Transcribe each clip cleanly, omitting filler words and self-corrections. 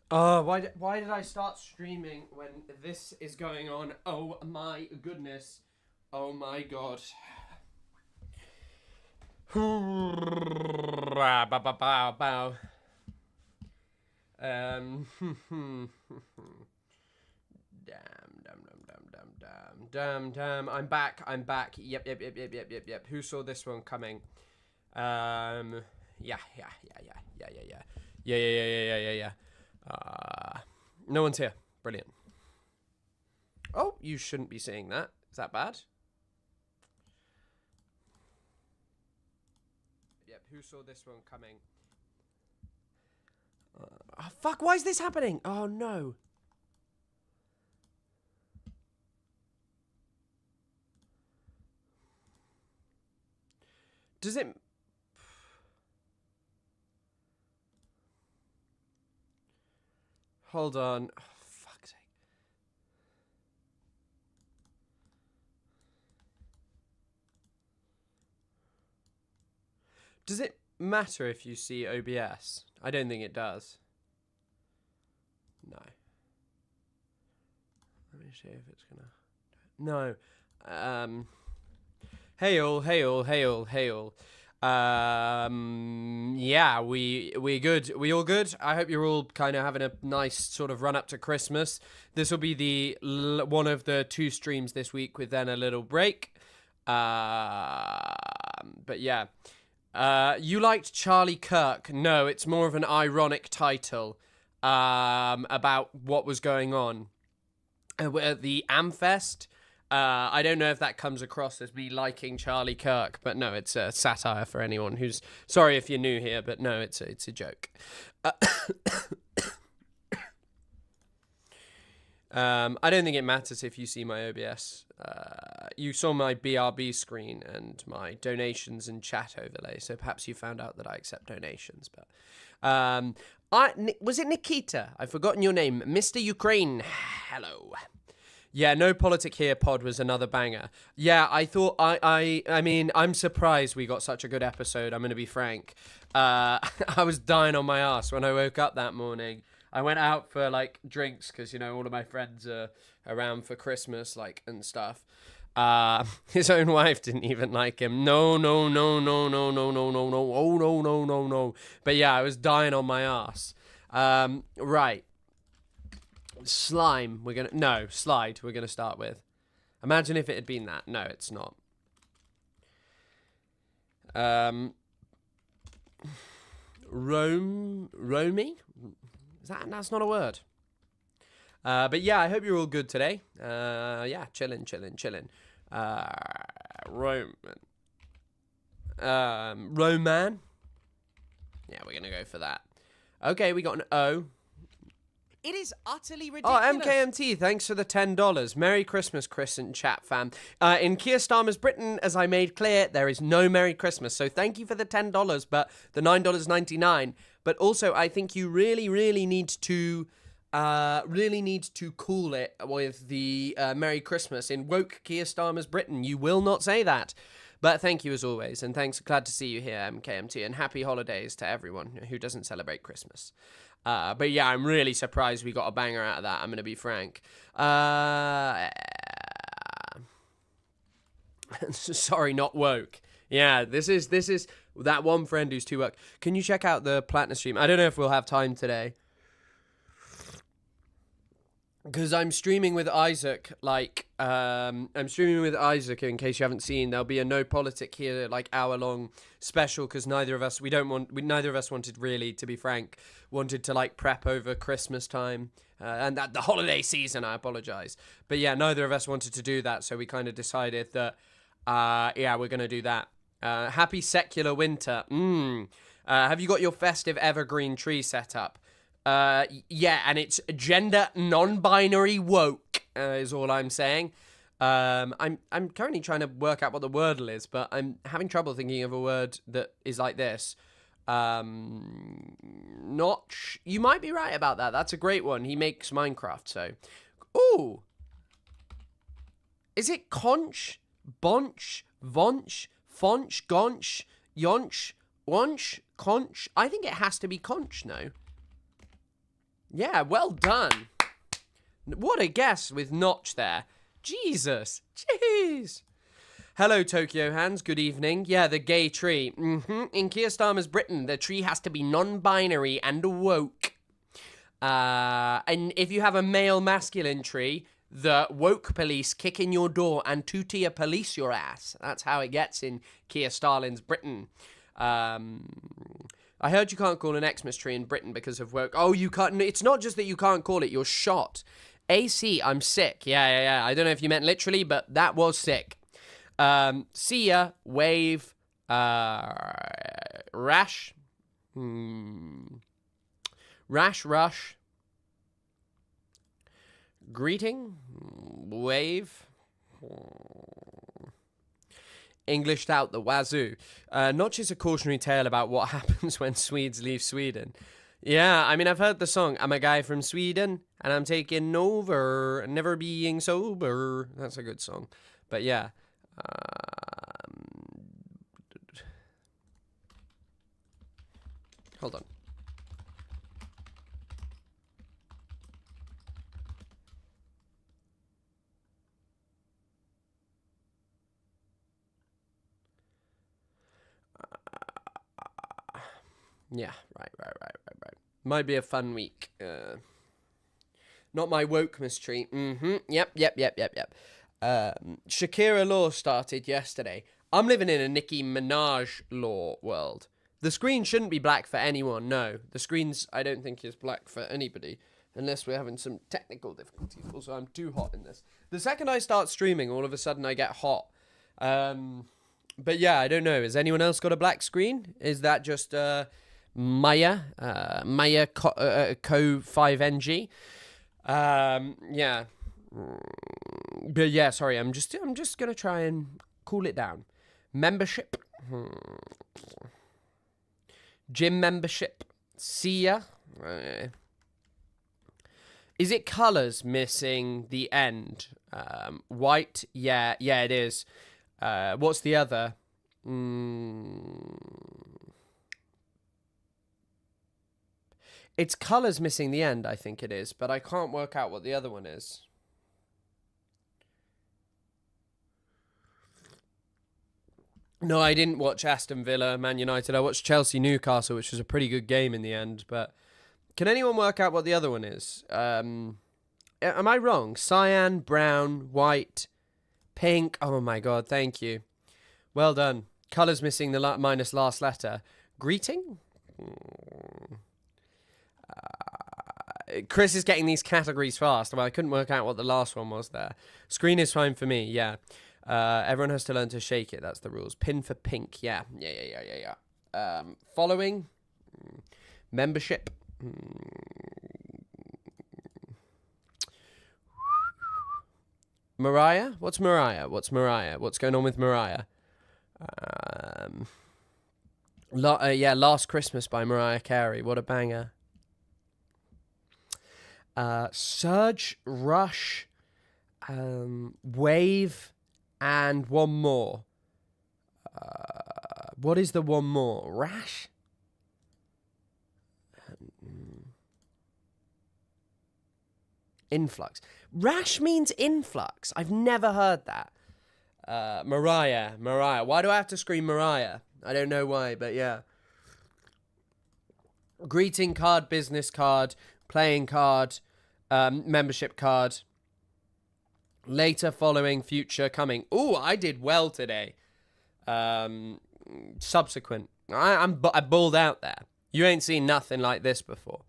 Why did I start streaming when this is going on? Oh my goodness. Oh my god. Bow, bow, bow, bow. Damn, damn. I'm back. Yep. Who saw this one coming? Yeah. No one's here. Brilliant. Oh, you shouldn't be seeing that. Is that bad? Yep, who saw this one coming? Oh, fuck, why is this happening? Oh, no. Does it... Hold on. Oh, fuck's sake. Does it matter if you see OBS? I don't think it does. No. Let me see if it's gonna... No. Hey all. Yeah, we good. We all good? I hope you're all kind of having a nice sort of run up to Christmas. This will be the one of the 2 streams this week with then a little break. But yeah. You liked Charlie Kirk. No, it's more of an ironic title about what was going on at the Amfest. I don't know if that comes across as me liking Charlie Kirk, but no, it's a satire for anyone who's... Sorry if you're new here, but no, it's a joke. I don't think it matters if you see my OBS. You saw my BRB screen and my donations and chat overlay, so perhaps you found out that I accept donations. But was it Nikita? I've forgotten your name. Mr. Ukraine. Hello. Yeah, No Politic Here pod was another banger. Yeah, I thought, I mean, I'm surprised we got such a good episode, I'm going to be frank. I was dying on my ass when I woke up that morning. I went out for, like, drinks, because, you know, all of my friends are around for Christmas, like, and stuff. His own wife didn't even like him. No. Oh, no. But yeah, I was dying on my ass. Right. Slime, slide, we're gonna start with. Imagine if it had been that. No, it's not. Romy? That's not a word. But yeah, I hope you're all good today. Yeah, chilling. Roman. Yeah, we're gonna go for that. Okay, we got an O. It is utterly ridiculous. Oh, MKMT, thanks for the $10. Merry Christmas, Chris and chat fam. In Keir Starmer's Britain, as I made clear, there is no Merry Christmas. So thank you for the $10, but the $9.99. But also, I think you really need to cool it with the Merry Christmas. In woke Keir Starmer's Britain, you will not say that. But thank you as always, and thanks. Glad to see you here, MKMT, and happy holidays to everyone who doesn't celebrate Christmas. But yeah, I'm really surprised we got a banger out of that. I'm going to be frank. Sorry, not woke. Yeah, this is that one friend who's too woke. Can you check out the Platinum stream? I don't know if we'll have time today. Because I'm streaming with Isaac, in case you haven't seen. There'll be a No Politic Here, like, hour-long special, because neither of us wanted really, to be frank, wanted to, like, prep over Christmas time, and that the holiday season, I apologize. But yeah, neither of us wanted to do that, so we kind of decided that, yeah, we're going to do that. Happy secular winter. Have you got your festive evergreen tree set up? Yeah, and it's gender non-binary woke, is all I'm saying. I'm currently trying to work out what the wordle is, but I'm having trouble thinking of a word that is like this. You might be right about that. That's a great one. He makes Minecraft, so. Ooh. Is it conch, bonch, vonch, fonch, gonch, yonch, wonch, conch? I think it has to be conch, no? Yeah, well done. What a guess with Notch there. Jesus. Jeez. Hello, Tokyo Hands. Good evening. Yeah, the gay tree. In Keir Starmer's Britain, the tree has to be non-binary and woke. And if you have a male masculine tree, the woke police kick in your door and two-tier police your ass. That's how it gets in Keir Starmer's Britain. I heard you can't call an Xmas tree in Britain because of woke. Oh, you can't. It's not just that you can't call it. You're shot. AC, I'm sick. Yeah. I don't know if you meant literally, but that was sick. See ya. Wave. Rash. Rash. Rush. Greeting. Wave. Englished out the wazoo. Notch is a cautionary tale about what happens when Swedes leave Sweden. Yeah, I mean, I've heard the song, I'm a guy from Sweden, and I'm taking over, never being sober. That's a good song. But yeah. Hold on. Yeah, right. Might be a fun week. Not my woke mystery. Yep. Shakira law started yesterday. I'm living in a Nicki Minaj law world. The screen shouldn't be black for anyone, no. The screen's, I don't think, is black for anybody. Unless we're having some technical difficulties. Also, I'm too hot in this. The second I start streaming, all of a sudden I get hot. But yeah, I don't know. Has anyone else got a black screen? Is that just... Maya Co 5NG. Yeah. But yeah, sorry, I'm just gonna try and cool it down. Membership. Gym membership. See ya. Is it colours missing the end? White. Yeah, it is. What's the other? It's colours missing the end, I think it is, but I can't work out what the other one is. No, I didn't watch Aston Villa, Man United. I watched Chelsea Newcastle, which was a pretty good game in the end, but can anyone work out what the other one is? Am I wrong? Cyan, brown, white, pink. Oh my god, thank you. Well done. Colours missing the minus last letter. Greeting? Chris is getting these categories fast. Well, I couldn't work out what the last one was there. Screen is fine for me, yeah. Everyone has to learn to shake it. That's the rules. Pin for pink, yeah. Following. Membership. Mariah? What's Mariah? What's going on with Mariah? Last Christmas by Mariah Carey. What a banger. Surge, Rush, Wave, and one more. What is the one more? Rash? Influx. Rash means influx. I've never heard that. Mariah. Why do I have to scream Mariah? I don't know why, but yeah. Greeting card, business card, playing card, membership card. Later, following, future, coming. Ooh, I did well today. Subsequent. I balled out there. You ain't seen nothing like this before.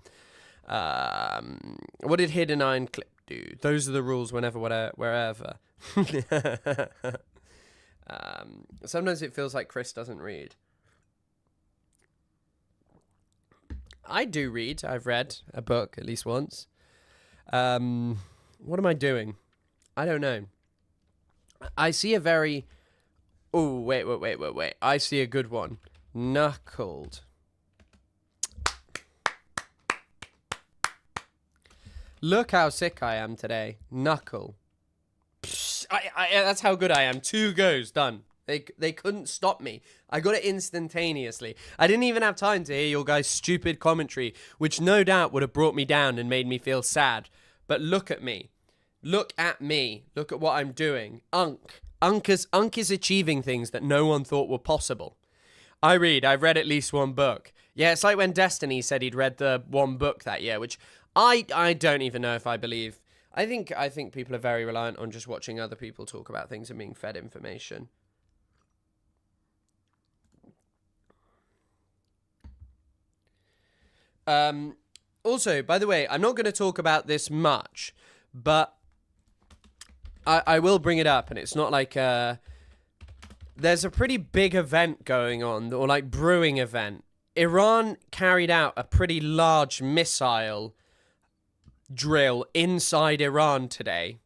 What did Hidden Iron Clip do? Those are the rules whenever, wherever. Sometimes it feels like Chris doesn't read. I do read. I've read a book at least once. What am I doing? I don't know. I see a very... Oh, wait. I see a good one. Knuckled. Look how sick I am today. Knuckle. Psh, that's how good I am. 2 goes. Done. They couldn't stop me. I got it instantaneously. I didn't even have time to hear your guys' stupid commentary, which no doubt would have brought me down and made me feel sad. But look at me. Look at me. Look at what I'm doing. Unk is achieving things that no one thought were possible. I've read at least one book. Yeah, it's like when Destiny said he'd read the one book that year, which I don't even know if I believe. I think people are very reliant on just watching other people talk about things and being fed information. Also, by the way, I'm not going to talk about this much, but I will bring it up, and it's not like there's a pretty big event going on, or like brewing event. Iran carried out a pretty large missile drill inside Iran today.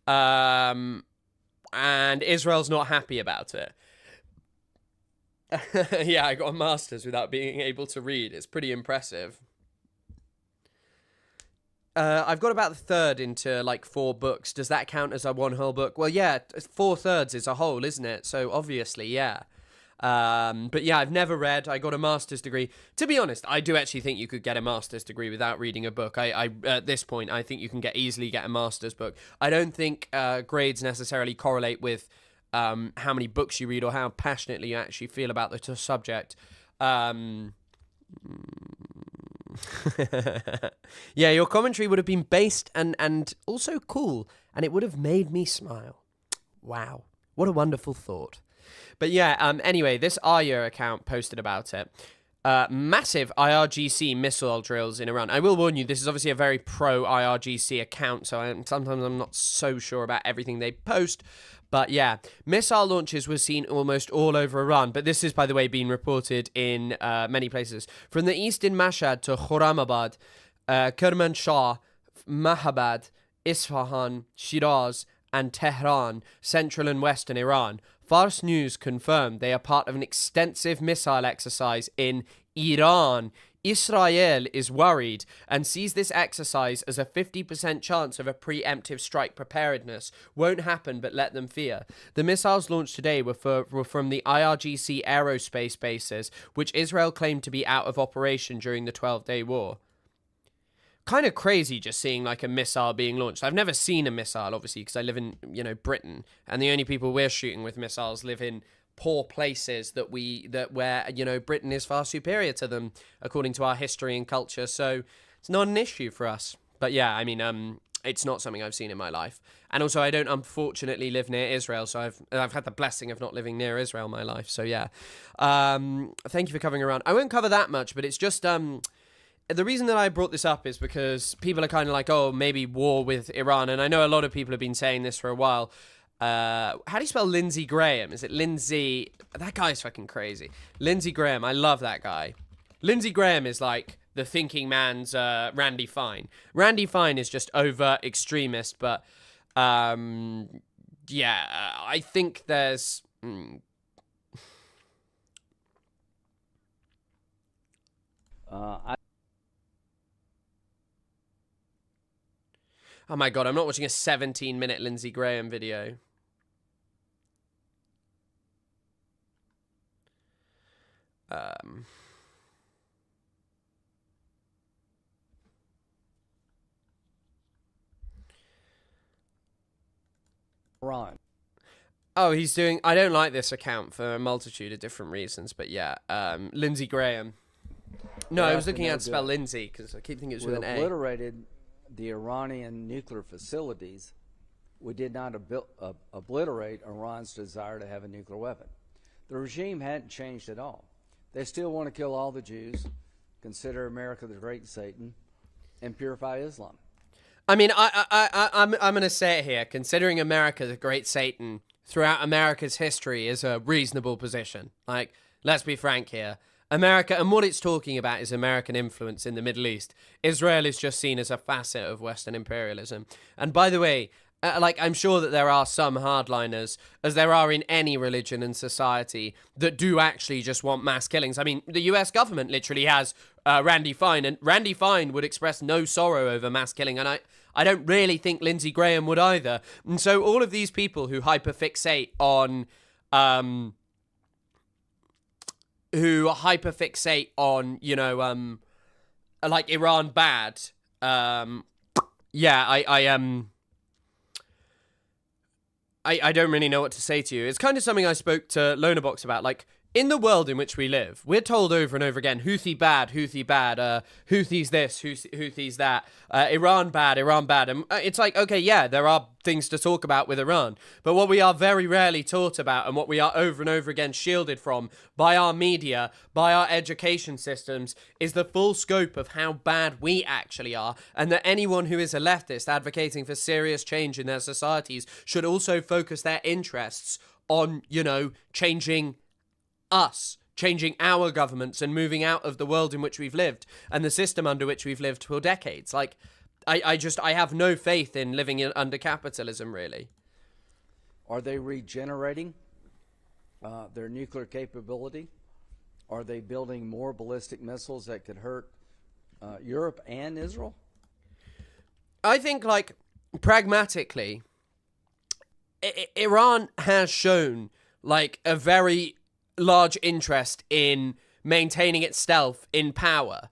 And Israel's not happy about it. Yeah, I got a master's without being able to read. It's pretty impressive. I've got about a third into like 4 books. Does that count as a one whole book? Well, yeah, 4/3 is a whole, isn't it? So obviously, yeah. But yeah, I've never read. I got a master's degree. To be honest, I do actually think you could get a master's degree without reading a book. I at this point, I think you can easily get a master's book. I don't think grades necessarily correlate with how many books you read or how passionately you actually feel about the subject. Yeah, your commentary would have been based and also cool, and it would have made me smile. Wow, what a wonderful thought. But yeah, anyway, this Arya account posted about it. Massive IRGC missile drills in Iran. I will warn you, this is obviously a very pro-IRGC account, so sometimes I'm not so sure about everything they post. But yeah, missile launches were seen almost all over Iran. But this is, by the way, being reported in many places. From the east in Mashhad to Khurramabad, Kermanshah, Mahabad, Isfahan, Shiraz, and Tehran, central and western Iran. Fars News confirmed they are part of an extensive missile exercise in Iran. Israel is worried and sees this exercise as a 50% chance of a preemptive strike preparedness. Won't happen, but let them fear. The missiles launched today were from the IRGC aerospace bases, which Israel claimed to be out of operation during the 12-day war. Kind of crazy just seeing like a missile being launched. I've never seen a missile, obviously, because I live in, Britain, and the only people we're shooting with missiles live in poor places where Britain is far superior to them according to our history and culture. So it's not an issue for us. But yeah, I mean, it's not something I've seen in my life. And also, I don't unfortunately live near Israel, so I've had the blessing of not living near Israel in my life. So yeah, thank you for covering around. I won't cover that much, but it's just the reason that I brought this up is because people are kind of like, oh, maybe war with Iran. And I know a lot of people have been saying this for a while. How do you spell Lindsey Graham? Is it Lindsey? That guy's fucking crazy. Lindsey Graham. I love that guy. Lindsey Graham is like the thinking man's Randy Fine. Randy Fine is just overt extremist, but yeah, I think there's... Oh my god, I'm not watching a 17-minute Lindsey Graham video. Ron. Oh, he's doing... I don't like this account for a multitude of different reasons, but yeah, Lindsey Graham. No, I was looking at how to spell Lindsey, because I keep thinking it's with an A. We obliterated the Iranian nuclear facilities. We did not obliterate Iran's desire to have a nuclear weapon. The regime hadn't changed at all. They still want to kill all the Jews, consider America the great Satan, and purify Islam. I mean, I'm going to say it here. Considering America the great Satan throughout America's history is a reasonable position. Like, let's be frank here. America, and what it's talking about is American influence in the Middle East. Israel is just seen as a facet of Western imperialism. And by the way, Like, I'm sure that there are some hardliners, as there are in any religion and society, that do actually just want mass killings. I mean, the US government literally has Randy Fine, and Randy Fine would express no sorrow over mass killing, and I don't really think Lindsey Graham would either. And so all of these people who hyperfixate on, like Iran bad, I don't really know what to say to you. It's kind of something I spoke to Lonabox about. Like, in the world in which we live, we're told over and over again, Houthi bad, Houthis this, Houthis that, Iran bad. And it's like, okay, yeah, there are things to talk about with Iran. But what we are very rarely taught about, and what we are over and over again shielded from by our media, by our education systems, is the full scope of how bad we actually are. And that anyone who is a leftist advocating for serious change in their societies should also focus their interests on, changing us, changing our governments and moving out of the world in which we've lived and the system under which we've lived for decades. Like, I have no faith in living under capitalism, really. Are they regenerating their nuclear capability? Are they building more ballistic missiles that could hurt Europe and Israel? I think, like, pragmatically, Iran has shown, like, a very large interest in maintaining itself in power,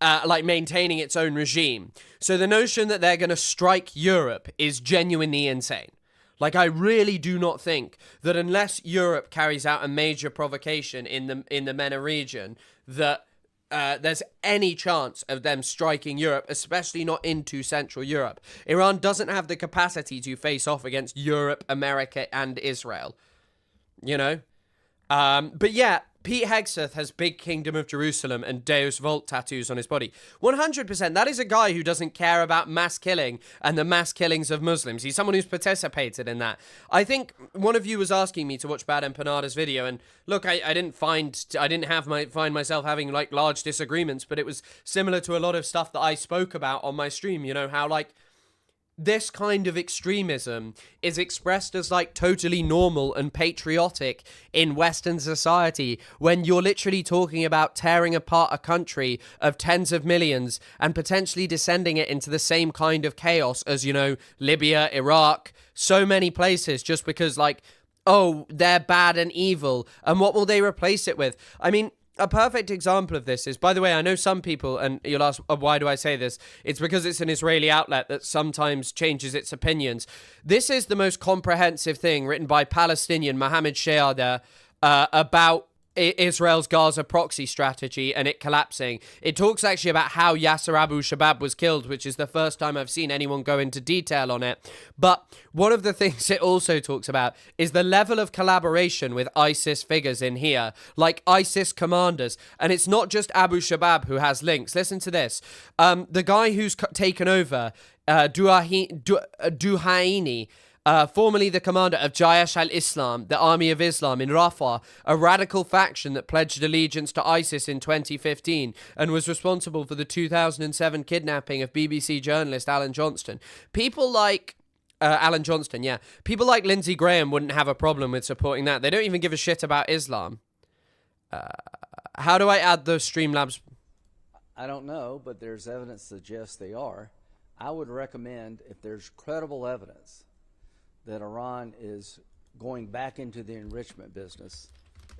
like maintaining its own regime. So the notion that they're going to strike Europe is genuinely insane. Like, I really do not think that unless Europe carries out a major provocation in the MENA region, that there's any chance of them striking Europe, especially not into Central Europe. Iran doesn't have the capacity to face off against Europe, America, and Israel. But yeah, Pete Hegseth has Big Kingdom of Jerusalem and Deus Vult tattoos on his body. 100%, that is a guy who doesn't care about mass killing and the mass killings of Muslims. He's someone who's participated in that. I think one of you was asking me to watch Bad Empanada's video, and look, I didn't find myself having, like, large disagreements, but it was similar to a lot of stuff that I spoke about on my stream, how, like, this kind of extremism is expressed as, like, totally normal and patriotic in Western society when you're literally talking about tearing apart a country of tens of millions and potentially descending it into the same kind of chaos as, Libya, Iraq, so many places, just because, like, oh, they're bad and evil. And what will they replace it with? I mean, a perfect example of this is, by the way, I know some people, and you'll ask, why do I say this? It's because it's an Israeli outlet that sometimes changes its opinions. This is the most comprehensive thing written by Palestinian Mohammed Shayada about Israel's Gaza proxy strategy and it collapsing. It talks actually about how Yasser Abu Shabab was killed, which is the first time I've seen anyone go into detail on it. But one of the things it also talks about is the level of collaboration with ISIS figures in here, like ISIS commanders. And it's not just Abu Shabab who has links. Listen to this. The guy who's taken over, Duhaini, formerly the commander of Jaish al-Islam, the Army of Islam in Rafah, a radical faction that pledged allegiance to ISIS in 2015 and was responsible for the 2007 kidnapping of BBC journalist Alan Johnston. People like people like Lindsey Graham wouldn't have a problem with supporting that. They don't even give a shit about Islam. How do I add those Streamlabs? I don't know, but there's evidence that suggests they are. I would recommend, if there's credible evidence that Iran is going back into the enrichment business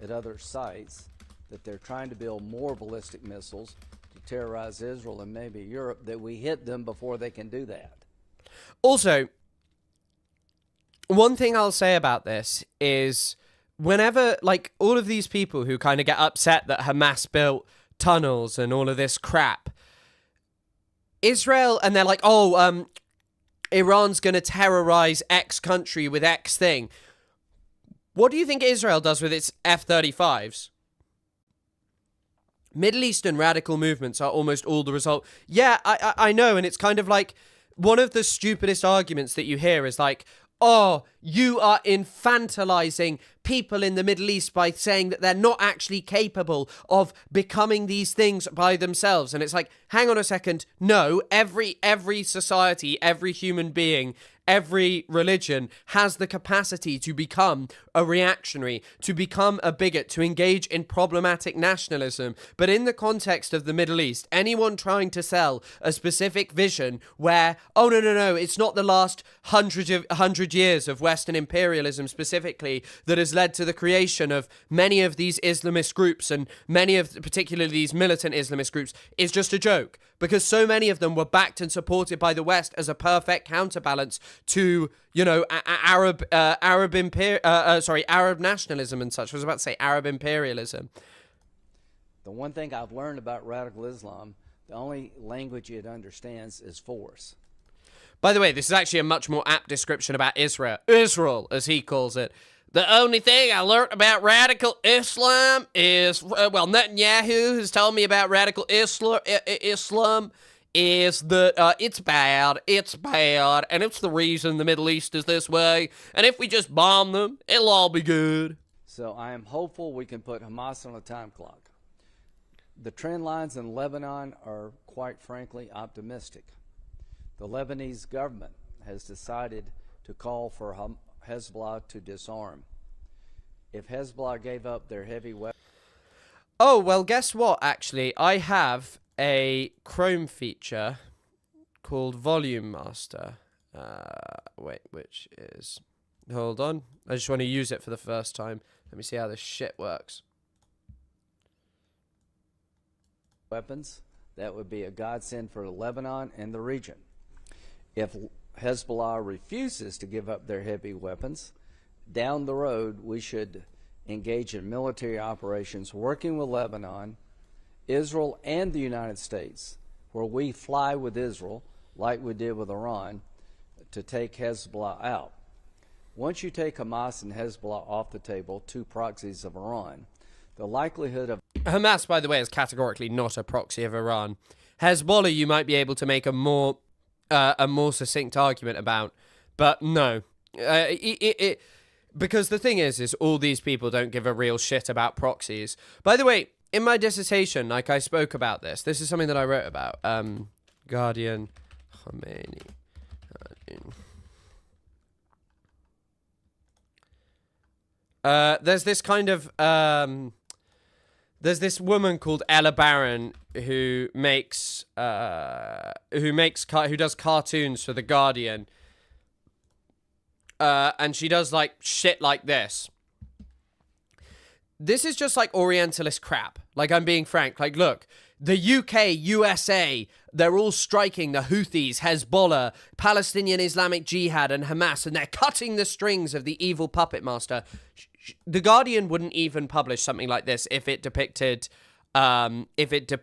at other sites, that they're trying to build more ballistic missiles to terrorize Israel and maybe Europe, that we hit them before they can do that. Also, one thing I'll say about this is whenever, like, all of these people who kind of get upset that Hamas built tunnels and all of this crap, Israel, and they're like, Iran's going to terrorize X country with X thing. What do you think Israel does with its F-35s? Middle Eastern radical movements are almost all the result. Yeah, I know, and it's kind of like one of the stupidest arguments that you hear is like, oh, you are infantilizing people in the Middle East by saying that they're not actually capable of becoming these things by themselves. And it's like, hang on a second. No, every society, every human being, every religion has the capacity to become a reactionary, to become a bigot, to engage in problematic nationalism. But in the context of the Middle East, anyone trying to sell a specific vision where, oh, no, it's not the last 100 years of Western imperialism specifically that has led to the creation of many of these Islamist groups and many of particularly these militant Islamist groups, is just a joke. Because so many of them were backed and supported by the West as a perfect counterbalance to, you know, Arab nationalism and such. I was about to say Arab imperialism. The one thing I've learned about radical Islam, the only language it understands is force. By the way, this is actually a much more apt description about Israel, as he calls it. The only thing I learned about radical Islam is, well, Netanyahu has told me about radical Islam is that it's bad, and it's the reason the Middle East is this way, and if we just bomb them, it'll all be good. So I am hopeful we can put Hamas on a time clock. The trend lines in Lebanon are, quite frankly, optimistic. The Lebanese government has decided to call for Hezbollah to disarm. If Hezbollah gave up their heavy weapons... Oh, well, guess what, actually? I have a Chrome feature called Volume Master. Wait, which is... Hold on. I just want to use it for the first time. Let me see how this shit works. Weapons, that would be a godsend for Lebanon and the region. If Hezbollah refuses to give up their heavy weapons, down the road we should engage in military operations working with Lebanon, Israel, and the United States, where we fly with Israel, like we did with Iran, to take Hezbollah out. Once you take Hamas and Hezbollah off the table, two proxies of Iran, the likelihood of... Hamas, by the way, is categorically not a proxy of Iran. Hezbollah, you might be able to make a more succinct argument about, but no. Because the thing is all these people don't give a real shit about proxies. By the way, in my dissertation, like I spoke about this is something that I wrote about. Guardian, Khomeini. There's this kind of there's this woman called Ella Barron who does cartoons for The Guardian. And she does like shit like this. This is just like Orientalist crap. Like, I'm being frank. Like, look, the UK, USA, they're all striking the Houthis, Hezbollah, Palestinian Islamic Jihad, and Hamas, and they're cutting the strings of the evil puppet master. The Guardian wouldn't even publish something like this if it depicted, Mohammed bin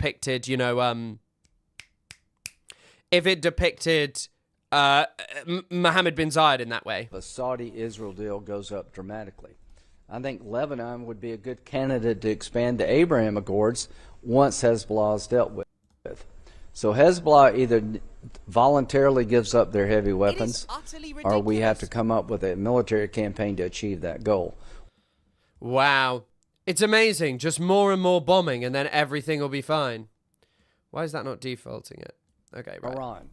Zayed in that way. The Saudi-Israel deal goes up dramatically. I think Lebanon would be a good candidate to expand the Abraham Accords once Hezbollah is dealt with. So Hezbollah either voluntarily gives up their heavy weapons, or we have to come up with a military campaign to achieve that goal. Wow. It's amazing. Just more and more bombing, and then everything will be fine. Why is that not defaulting it? Okay, right. Iran.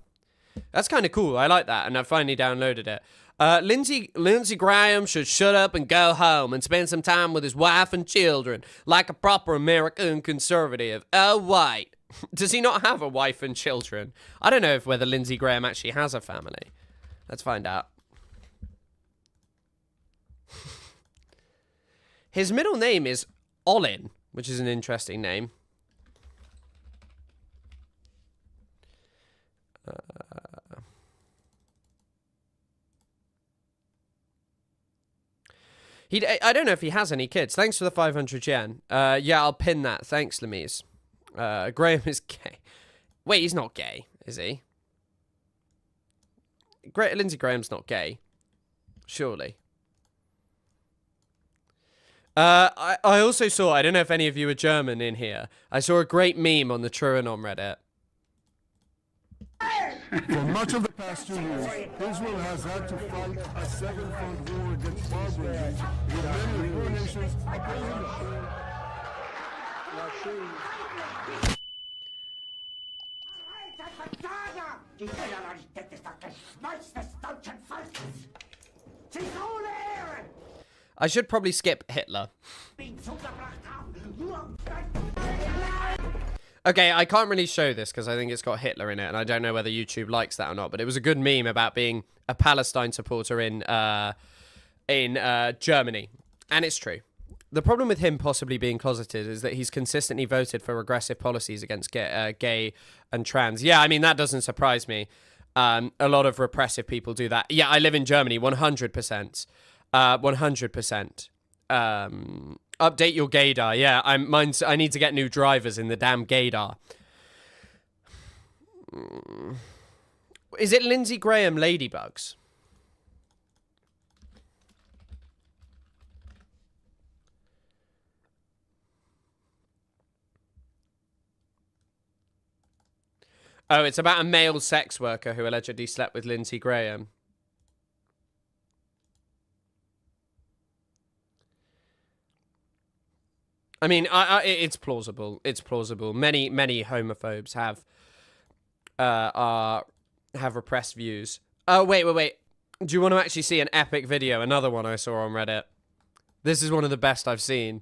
That's kind of cool. I like that, and I finally downloaded it. Lindsey Graham should shut up and go home and spend some time with his wife and children, like a proper American conservative. Oh, wait. Does he not have a wife and children? I don't know whether Lindsey Graham actually has a family. Let's find out. His middle name is Olin, which is an interesting name. I don't know if he has any kids. Thanks for the 500 yen. Yeah, I'll pin that. Thanks, Lemise. Graham is gay. Wait, he's not gay, is he? Lindsey Graham's not gay. Surely. I also saw, I don't know if any of you are German in here, I saw a great meme on the TrueAnon Reddit. For much of the past 2 years, Israel has had to fight a seven-front war against barbarism, with many poor nations opposing it. Die Solidarität ist das Geschmolz des deutschen Volkes. Sie ohne Ehre I should probably skip Hitler. zugebracht haben, nur Okay, I can't really show this because I think it's got Hitler in it, and I don't know whether YouTube likes that or not. But it was a good meme about being a Palestine supporter in Germany, and it's true. The problem with him possibly being closeted is that he's consistently voted for regressive policies against gay and trans. Yeah, I mean, that doesn't surprise me. A lot of repressive people do that. Yeah, I live in Germany, 100%. 100%. Update your gaydar. Yeah, I need to get new drivers in the damn gaydar. Is it Lindsey Graham Ladybugs? Oh, it's about a male sex worker who allegedly slept with Lindsey Graham. I mean, it's plausible. It's plausible. Many homophobes have repressed views. Oh, wait. Do you want to actually see an epic video? Another one I saw on Reddit. This is one of the best I've seen.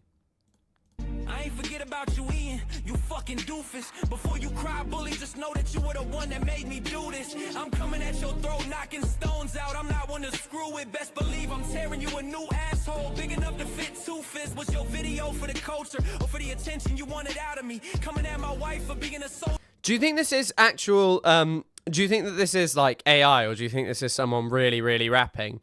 I ain't forget about you, Ian, you fucking doofus. Before you cry, bully, just know that you were the one that made me do this. I'm coming at your throat, knocking stones out. I'm not one to screw with. Best believe I'm tearing you a new asshole, big enough to fit two fists. Was your video for the culture or for the attention you wanted out of me? Coming at my wife for being a soul. Do you think this is actual, do you think that this is like AI, or do you think this is someone really rapping?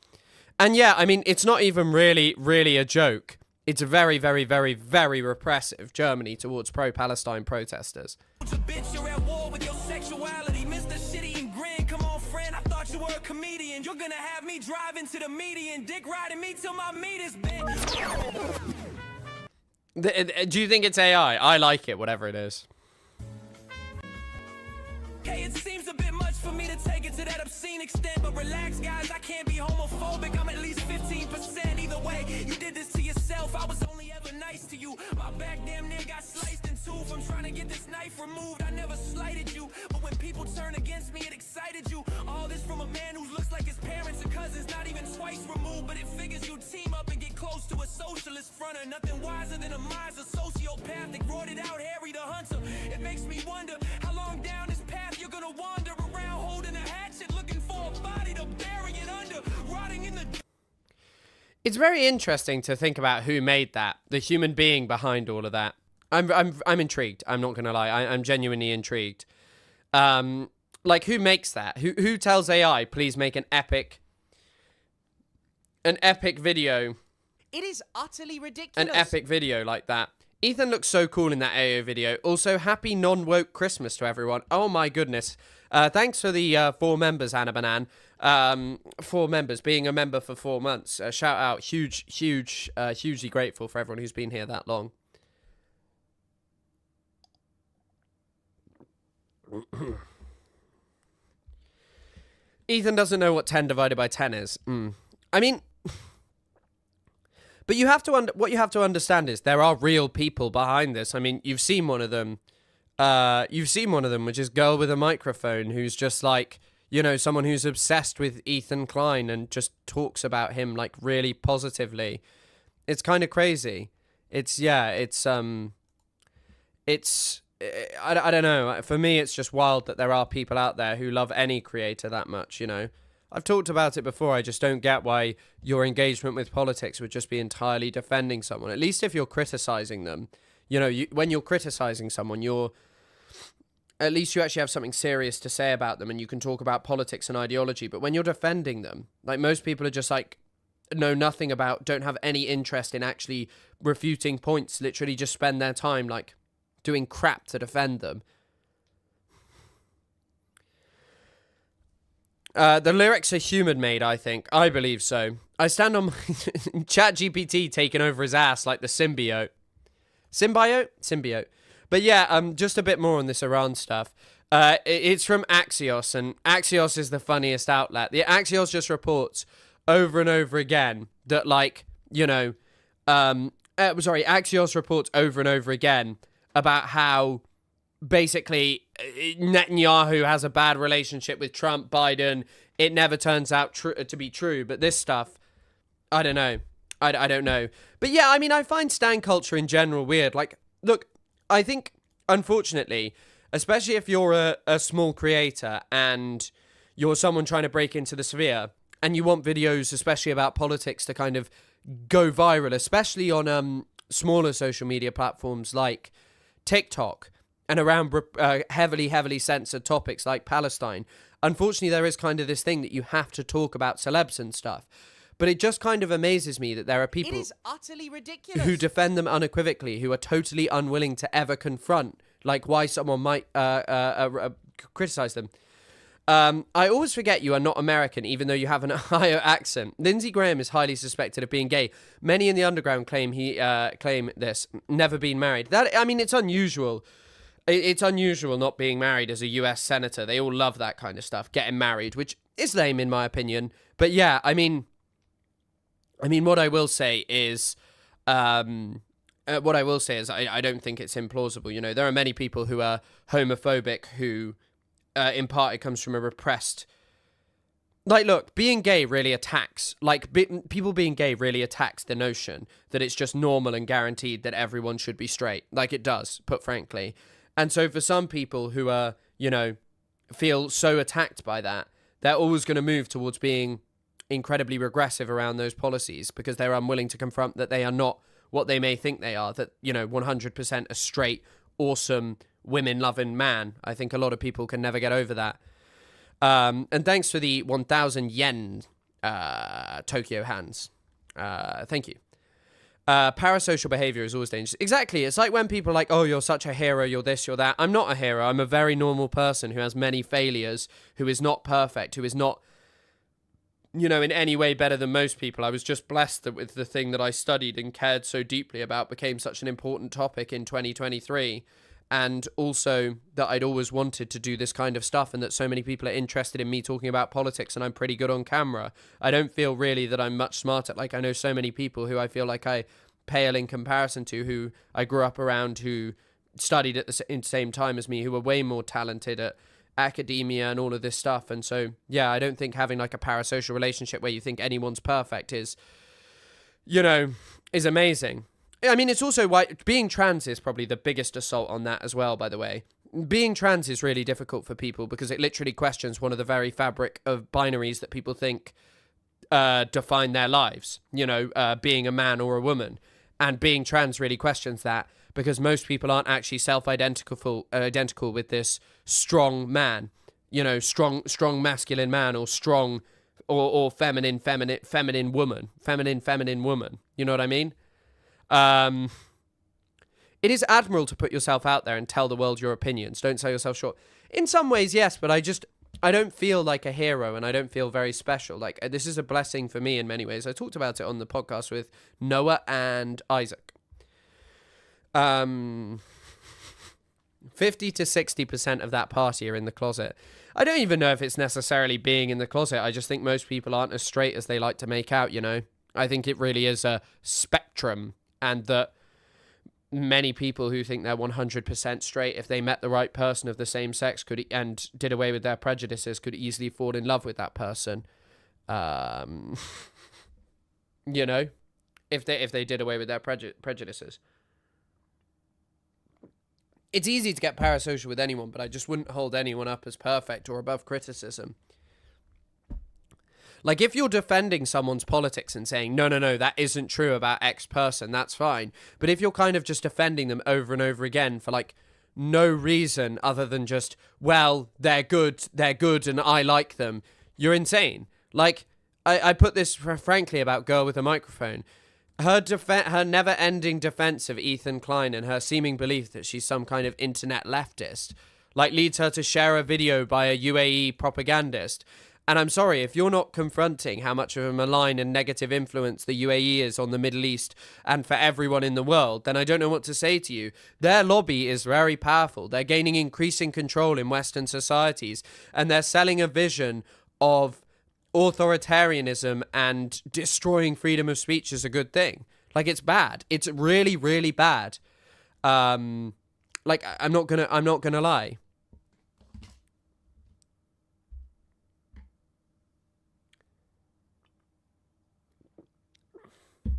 And yeah, I mean, it's not even really a joke. It's a very repressive Germany towards pro-Palestine protesters. Bitch, you're at war with your sexuality. Mr. Shitty and grin, come on, friend. I thought you were a comedian. You're gonna have me driving to the median, dick riding me till my meat is bent. Do you think it's AI? I like it, whatever it is. Okay, it seems a bit much for me to take it to that obscene extent, but relax, guys, I can't be homophobic. I'm at least 15%. Either way, you did this to yourself. I was only ever nice to you. My back damn near got sliced in two from trying to get this knife removed. I never slighted you, but when people turn against me, it excited you. All this from a man who looks like his parents and cousins, not even twice removed, but it figures you team up and get close to a socialist fronter. Nothing wiser than a miser, sociopathic, roided out Harry the Hunter. It makes me wonder how long down this path you're gonna wander around holding a hatchet, looking for a body to bury it under, rotting in the... It's very interesting to think about who made that, the human being behind all of that. I'm intrigued. I'm not gonna lie. I'm genuinely intrigued. Like, who makes that? Who tells AI, please make an epic video? It is utterly ridiculous. An epic video like that. Ethan looks so cool in that AO video. Also, happy non-woke Christmas to everyone. Oh my goodness. Thanks for the 4 members, Anna Banan. 4 members, being a member for 4 months. Shout out, hugely grateful for everyone who's been here that long. Ethan doesn't know what 10 divided by 10 is. I mean... But you have to what you have to understand is there are real people behind this. I mean, you've seen one of them. Which is Girl with a Microphone, who's just like, you know, someone who's obsessed with Ethan Klein and just talks about him like really positively. It's kind of crazy. I don't know. For me, it's just wild that there are people out there who love any creator that much, you know. I've talked about it before. I just don't get why your engagement with politics would just be entirely defending someone. At least if you're criticizing them, you know, when you're criticizing someone, at least you actually have something serious to say about them and you can talk about politics and ideology. But when you're defending them, like most people are just like, know nothing about, don't have any interest in actually refuting points, literally just spend their time like doing crap to defend them. The lyrics are human-made, I think. I believe so. I stand on ChatGPT taking over his ass like the symbiote. Symbiote? Symbiote. But yeah, just a bit more on this Iran stuff. It's from Axios, and Axios is the funniest outlet. The Axios just reports over and over again that, like, you know, Axios reports over and over again about how basically Netanyahu has a bad relationship with Trump, Biden. It never turns out to be true. But this stuff, I don't know. I don't know. But yeah, I mean, I find stan culture in general weird. Like, look, I think, unfortunately, especially if you're a small creator and you're someone trying to break into the sphere and you want videos, especially about politics, to kind of go viral, especially on smaller social media platforms like TikTok and around heavily censored topics like Palestine. Unfortunately, there is kind of this thing that you have to talk about celebs and stuff. But it just kind of amazes me that there are people It is utterly ridiculous. who defend them unequivocally, who are totally unwilling to ever confront, like, why someone might criticize them. I always forget you are not American, even though you have an Ohio accent. Lindsey Graham is highly suspected of being gay. Many in the underground claim this. Never been married. It's unusual. It's unusual not being married as a U.S. senator. They all love that kind of stuff, getting married, which is lame in my opinion. But yeah, I mean, what I will say is, I don't think it's implausible. You know, there are many people who are homophobic who, in part, it comes from a repressed. Like, look, being gay really attacks. People being gay really attacks the notion that it's just normal and guaranteed that everyone should be straight. Like it does, put frankly. And so for some people who are, you know, feel so attacked by that, they're always going to move towards being incredibly regressive around those policies because they're unwilling to confront that they are not what they may think they are, that, you know, 100% a straight, awesome, women-loving man. I think a lot of people can never get over that. And thanks for the 1,000 yen, Tokyo hands. Thank you. Parasocial behavior is always dangerous. Exactly. It's like when people are like, oh, you're such a hero, you're this, you're that. I'm not a hero. I'm a very normal person who has many failures, who is not perfect, who is not, you know, in any way better than most people. I was just blessed that with the thing that I studied and cared so deeply about became such an important topic in 2023. And also that I'd always wanted to do this kind of stuff and that so many people are interested in me talking about politics and I'm pretty good on camera. I don't feel really that I'm much smarter. Like, I know so many people who I feel like I pale in comparison to, who I grew up around, who studied at the same time as me, who were way more talented at academia and all of this stuff. And so, yeah, I don't think having like a parasocial relationship where you think anyone's perfect is, you know, is amazing. I mean, it's also why being trans is probably the biggest assault on that as well, by the way. Being trans is really difficult for people because it literally questions one of the very fabric of binaries that people think define their lives, you know, being a man or a woman. And being trans really questions that because most people aren't actually identical with this strong man, you know, strong masculine man or strong or feminine woman, feminine woman. You know what I mean? It is admirable to put yourself out there and tell the world your opinions. Don't sell yourself short. In some ways, yes, but I don't feel like a hero and I don't feel very special. Like, this is a blessing for me in many ways. I talked about it on the podcast with Noah and Isaac. 50 to 60% of that party are in the closet. I don't even know if it's necessarily being in the closet. I just think most people aren't as straight as they like to make out, you know. I think it really is a spectrum. And that many people who think they're 100% straight, if they met the right person of the same sex and did away with their prejudices, could easily fall in love with that person. You know, if they did away with their prejudices. It's easy to get parasocial with anyone, but I just wouldn't hold anyone up as perfect or above criticism. Like, if you're defending someone's politics and saying, no, that isn't true about X person, that's fine. But if you're kind of just defending them over and over again for, like, no reason other than just, well, they're good, and I like them, you're insane. Like, I put this frankly about Girl with a Microphone. Her never-ending defense of Ethan Klein and her seeming belief that she's some kind of internet leftist, like, leads her to share a video by a UAE propagandist. And I'm sorry, if you're not confronting how much of a malign and negative influence the UAE is on the Middle East and for everyone in the world, then I don't know what to say to you. Their lobby is very powerful. They're gaining increasing control in Western societies, and they're selling a vision of authoritarianism and destroying freedom of speech is a good thing. Like, it's bad. It's really, really bad. Like, I'm not gonna lie.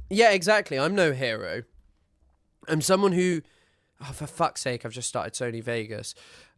Yeah, exactly. I'm no hero. I'm someone who... Oh, for fuck's sake, I've just started Sony Vegas.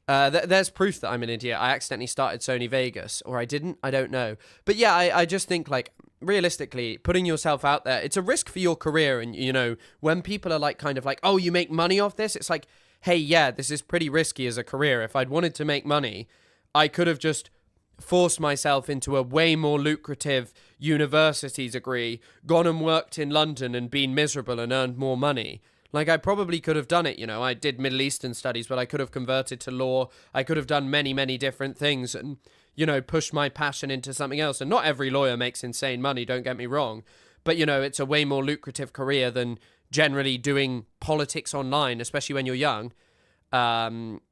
There's proof that I'm an idiot. I accidentally started Sony Vegas. Or I didn't. I don't know. But yeah, I just think, like, realistically, putting yourself out there, it's a risk for your career. And, you know, when people are, like, kind of like, oh, you make money off this? It's like, hey, yeah, this is pretty risky as a career. If I'd wanted to make money, I could have just forced myself into a way more lucrative university degree, gone and worked in London and been miserable and earned more money. Like, I probably could have done it, you know. I did Middle Eastern studies, but I could have converted to law. I could have done many, many different things and, you know, pushed my passion into something else. And not every lawyer makes insane money, don't get me wrong. But, you know, it's a way more lucrative career than generally doing politics online, especially when you're young.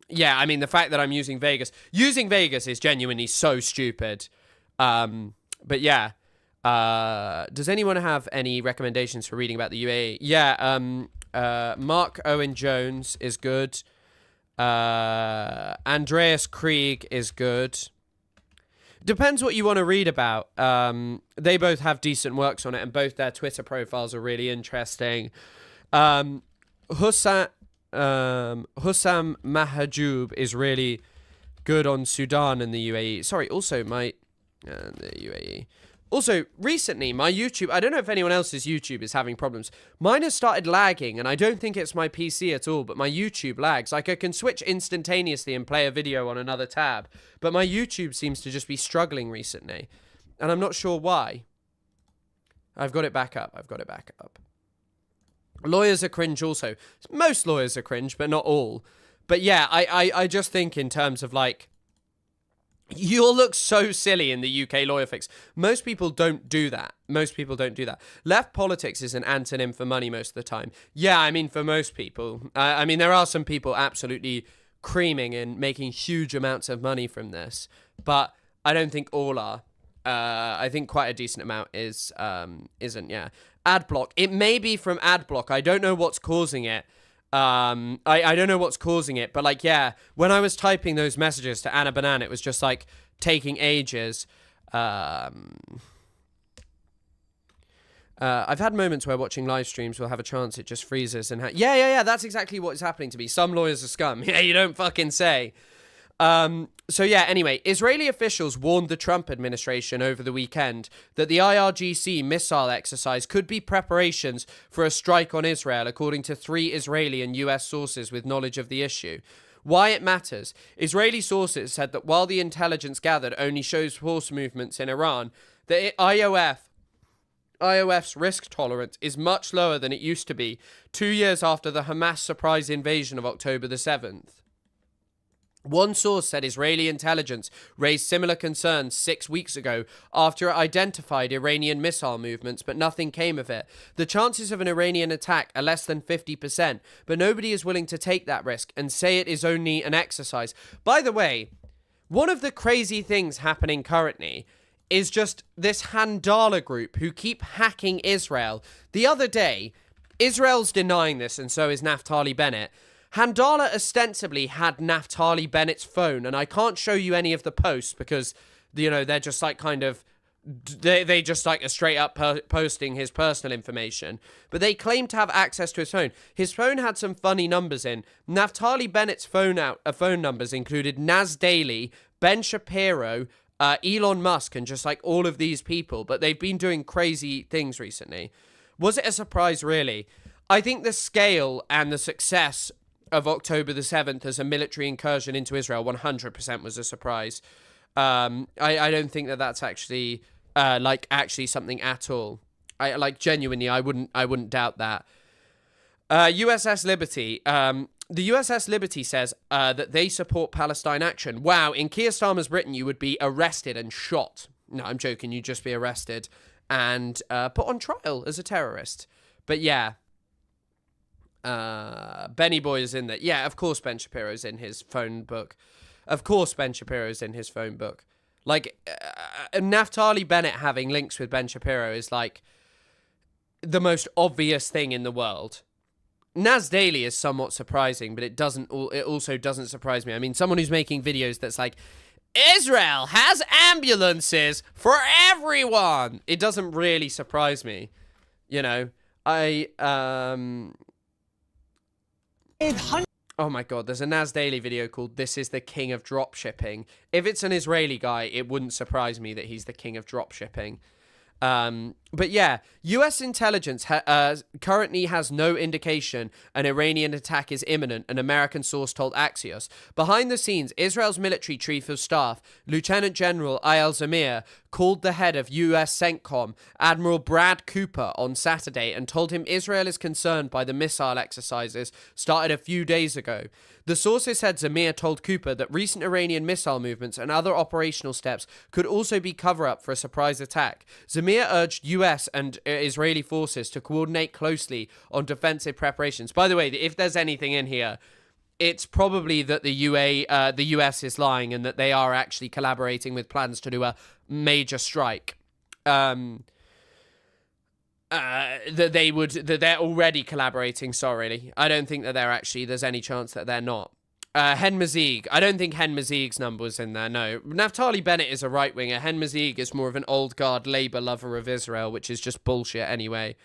Yeah, I mean, the fact that I'm using Vegas is genuinely so stupid. But yeah, does anyone have any recommendations for reading about the UAE? Yeah, Mark Owen Jones is good. Andreas Krieg is good. Depends what you want to read about. They both have decent works on it, and both their Twitter profiles are really interesting. Hussam Mahjoub is really good on Sudan and the UAE. Sorry, also the UAE. Also, recently, my YouTube... I don't know if anyone else's YouTube is having problems. Mine has started lagging, and I don't think it's my PC at all, but my YouTube lags. Like, I can switch instantaneously and play a video on another tab, but my YouTube seems to just be struggling recently, and I'm not sure why. I've got it back up. Lawyers are cringe also. Most lawyers are cringe, but not all. But yeah, I just think in terms of, like... You'll look so silly in the UK lawyer fix. Most people don't do that. Left politics is an antonym for money most of the time. Yeah, I mean, for most people. I mean, there are some people absolutely creaming and making huge amounts of money from this. But I don't think all are. I think quite a decent amount isn't, yeah. Adblock. It may be from Adblock. I don't know what's causing it. I don't know what's causing it, but like, yeah, when I was typing those messages to Anna Banan, it was just like taking ages. I've had moments where watching live streams will have a chance it just freezes and yeah, that's exactly what is happening to me. Some lawyers are scum. Yeah, you don't fucking say. So yeah, anyway, Israeli officials warned the Trump administration over the weekend that the IRGC missile exercise could be preparations for a strike on Israel, according to 3 Israeli and US sources with knowledge of the issue. Why it matters. Israeli sources said that while the intelligence gathered only shows force movements in Iran, the IOF's risk tolerance is much lower than it used to be 2 years after the Hamas surprise invasion of October the 7th. One source said Israeli intelligence raised similar concerns 6 weeks ago after it identified Iranian missile movements, but nothing came of it. The chances of an Iranian attack are less than 50%, but nobody is willing to take that risk and say it is only an exercise. By the way, one of the crazy things happening currently is just this Handala group who keep hacking Israel. The other day, Israel's denying this, and so is Naftali Bennett. Handala ostensibly had Naftali Bennett's phone, and I can't show you any of the posts because, you know, they're just like kind of, they just like are straight up posting his personal information. But they claim to have access to his phone. His phone had some funny numbers in. Naftali Bennett's phone numbers included Naz Daly, Ben Shapiro, Elon Musk, and just like all of these people. But they've been doing crazy things recently. Was it a surprise, really? I think the scale and the success of October the 7th as a military incursion into Israel 100% was a surprise. I don't think that that's actually actually something at all. Genuinely, I wouldn't doubt that. USS Liberty. The USS Liberty says that they support Palestine action. Wow, in Keir Starmer's Britain, you would be arrested and shot. No, I'm joking. You'd just be arrested and put on trial as a terrorist. But yeah, Benny Boy is in there. Yeah, of course Ben Shapiro's in his phone book. Of course Ben Shapiro's in his phone book. Like, Naftali Bennett having links with Ben Shapiro is like the most obvious thing in the world. Nas Daily is somewhat surprising, but it also doesn't surprise me. I mean, someone who's making videos that's like, Israel has ambulances for everyone. It doesn't really surprise me. You know, oh my god, there's a Nas Daily video called This is the King of Dropshipping. If it's an Israeli guy, it wouldn't surprise me that he's the king of dropshipping. But yeah, US intelligence currently has no indication an Iranian attack is imminent, an American source told Axios. Behind the scenes, Israel's military chief of staff, Lieutenant General Eyal Zamir, called the head of US CENTCOM, Admiral Brad Cooper, on Saturday and told him Israel is concerned by the missile exercises started a few days ago. The sources said Zamir told Cooper that recent Iranian missile movements and other operational steps could also be cover-up for a surprise attack. Zamir urged US and Israeli forces to coordinate closely on defensive preparations. By the way, if there's anything in here, it's probably that the US is lying and that they are actually collaborating with plans to do a major strike. That they're already collaborating. Sorry, I don't think that there's any chance that they're not. Hen Mazig, I don't think Hen Mazig's number was in there. No, Naftali Bennett is a right winger. Hen Mazig is more of an old guard Labour lover of Israel, which is just bullshit anyway.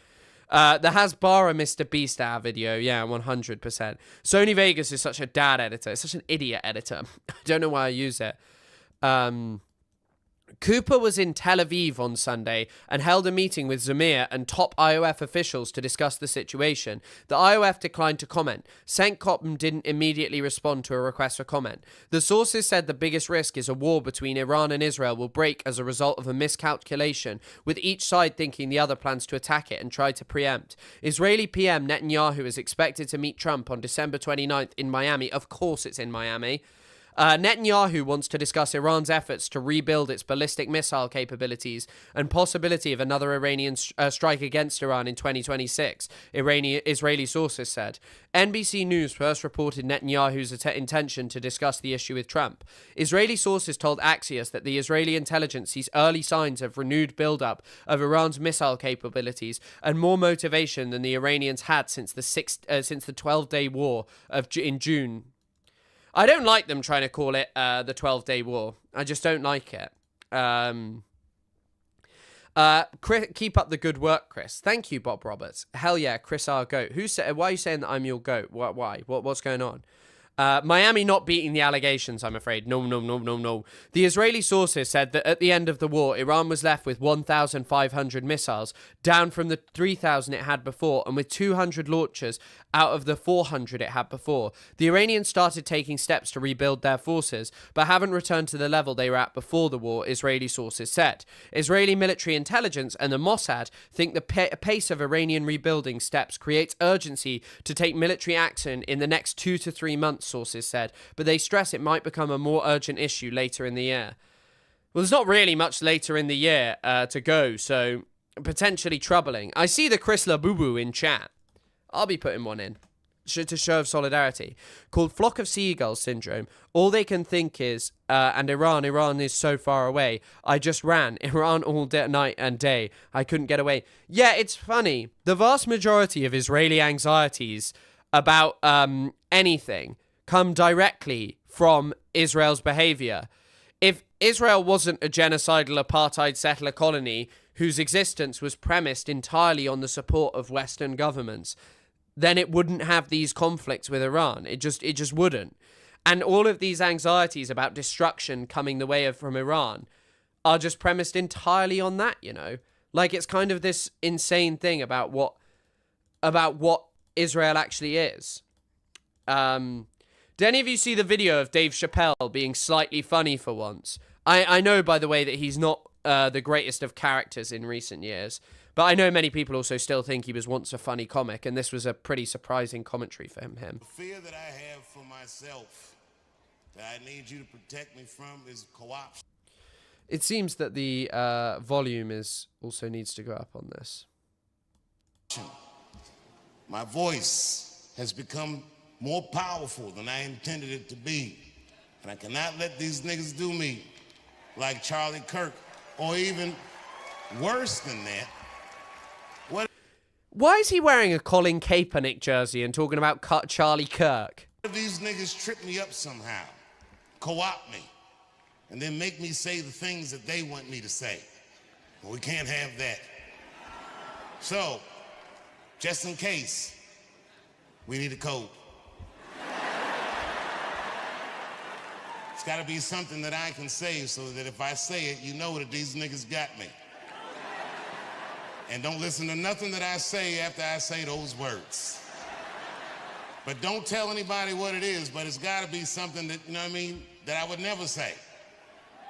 The Hasbara Mr. Beast our video, yeah, 100%. Sony Vegas is such a dad editor. It's such an idiot editor. I don't know why I use it. Cooper was in Tel Aviv on Sunday and held a meeting with Zamir and top IOF officials to discuss the situation. The IOF declined to comment. CENTCOM didn't immediately respond to a request for comment. The sources said the biggest risk is a war between Iran and Israel will break as a result of a miscalculation, with each side thinking the other plans to attack it and try to preempt. Israeli PM Netanyahu is expected to meet Trump on December 29th in Miami. Of course it's in Miami. Netanyahu wants to discuss Iran's efforts to rebuild its ballistic missile capabilities and possibility of another Iranian strike against Iran in 2026, Israeli sources said. NBC News first reported Netanyahu's intention to discuss the issue with Trump. Israeli sources told Axios that the Israeli intelligence sees early signs of renewed buildup of Iran's missile capabilities and more motivation than the Iranians had since the 12-day war in June. I don't like them trying to call it the 12-day war. I just don't like it. Chris, keep up the good work, Chris. Thank you, Bob Roberts. Hell yeah, Chris our goat. Why are you saying that I'm your goat? Why? What's going on? Miami not beating the allegations, I'm afraid. No. The Israeli sources said that at the end of the war, Iran was left with 1,500 missiles, down from the 3,000 it had before, and with 200 launchers out of the 400 it had before. The Iranians started taking steps to rebuild their forces, but haven't returned to the level they were at before the war, Israeli sources said. Israeli military intelligence and the Mossad think the pace of Iranian rebuilding steps creates urgency to take military action in the next 2 to 3 months, sources said, but they stress it might become a more urgent issue later in the year. Well, there's not really much later in the year to go, so potentially troubling. I see the Chris Labubu in chat. I'll be putting one in to show of solidarity. Called Flock of Seagulls Syndrome. All they can think is, and Iran is so far away. I just ran. Iran all night and day. I couldn't get away. Yeah, it's funny. The vast majority of Israeli anxieties about anything come directly from Israel's behavior. If Israel wasn't a genocidal apartheid settler colony whose existence was premised entirely on the support of Western governments, then it wouldn't have these conflicts with Iran. It just wouldn't. And all of these anxieties about destruction coming the way from Iran are just premised entirely on that, you know? Like, it's kind of this insane thing about what Israel actually is. Did any of you see the video of Dave Chappelle being slightly funny for once? I know, by the way, that he's not the greatest of characters in recent years, but I know many people also still think he was once a funny comic, and this was a pretty surprising commentary for him. The fear that I have for myself, that I need you to protect me from, is co-option. It seems that the volume also needs to go up on this. My voice has become more powerful than I intended it to be. And I cannot let these niggas do me like Charlie Kirk, or even worse than that. Why is he wearing a Colin Kaepernick jersey and talking about Charlie Kirk? These niggas trip me up somehow, co-opt me, and then make me say the things that they want me to say. Well, we can't have that. So, just in case, we need a code. It's gotta be something that I can say so that if I say it, you know that these niggas got me. And don't listen to nothing that I say after I say those words. But don't tell anybody what it is, but it's gotta be something that, you know what I mean, that I would never say.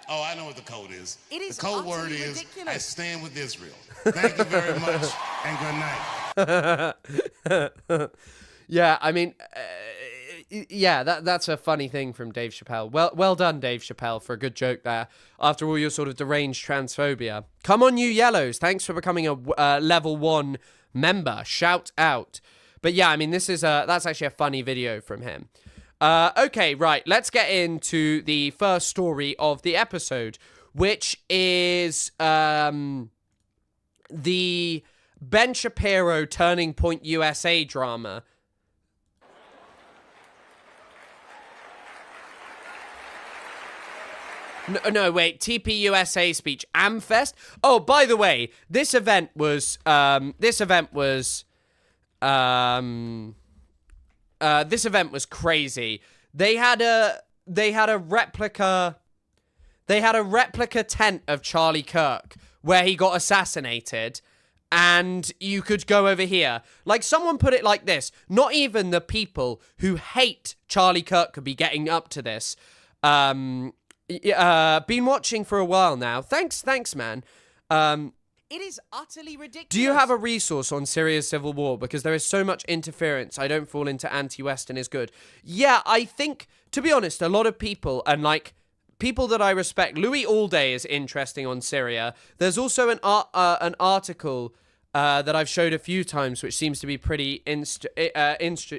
Oh, I know what the code is. It is the code word ridiculous. is, I stand with Israel. Thank you very much, and good night. Yeah, I mean, yeah, that's a funny thing from Dave Chappelle. Well done, Dave Chappelle, for a good joke there. After all your sort of deranged transphobia. Come on, you yellows. Thanks for becoming a level 1 member. Shout out. But yeah, I mean, that's actually a funny video from him. Okay, right. Let's get into the first story of the episode, which is the Ben Shapiro Turning Point USA drama. No, wait. TPUSA speech. Amfest. Oh, by the way, this event was crazy. They had a replica tent of Charlie Kirk where he got assassinated, and you could go over here. Like, someone put it like this: not even the people who hate Charlie Kirk could be getting up to this. Been watching for a while now. Thanks, man. It is utterly ridiculous. Do you have a resource on Syria's civil war? Because there is so much interference. I don't fall into anti-Western is good. Yeah, I think, to be honest, a lot of people, and like people that I respect, Louis Allday is interesting on Syria. There's also an article that I've showed a few times, which seems to be pretty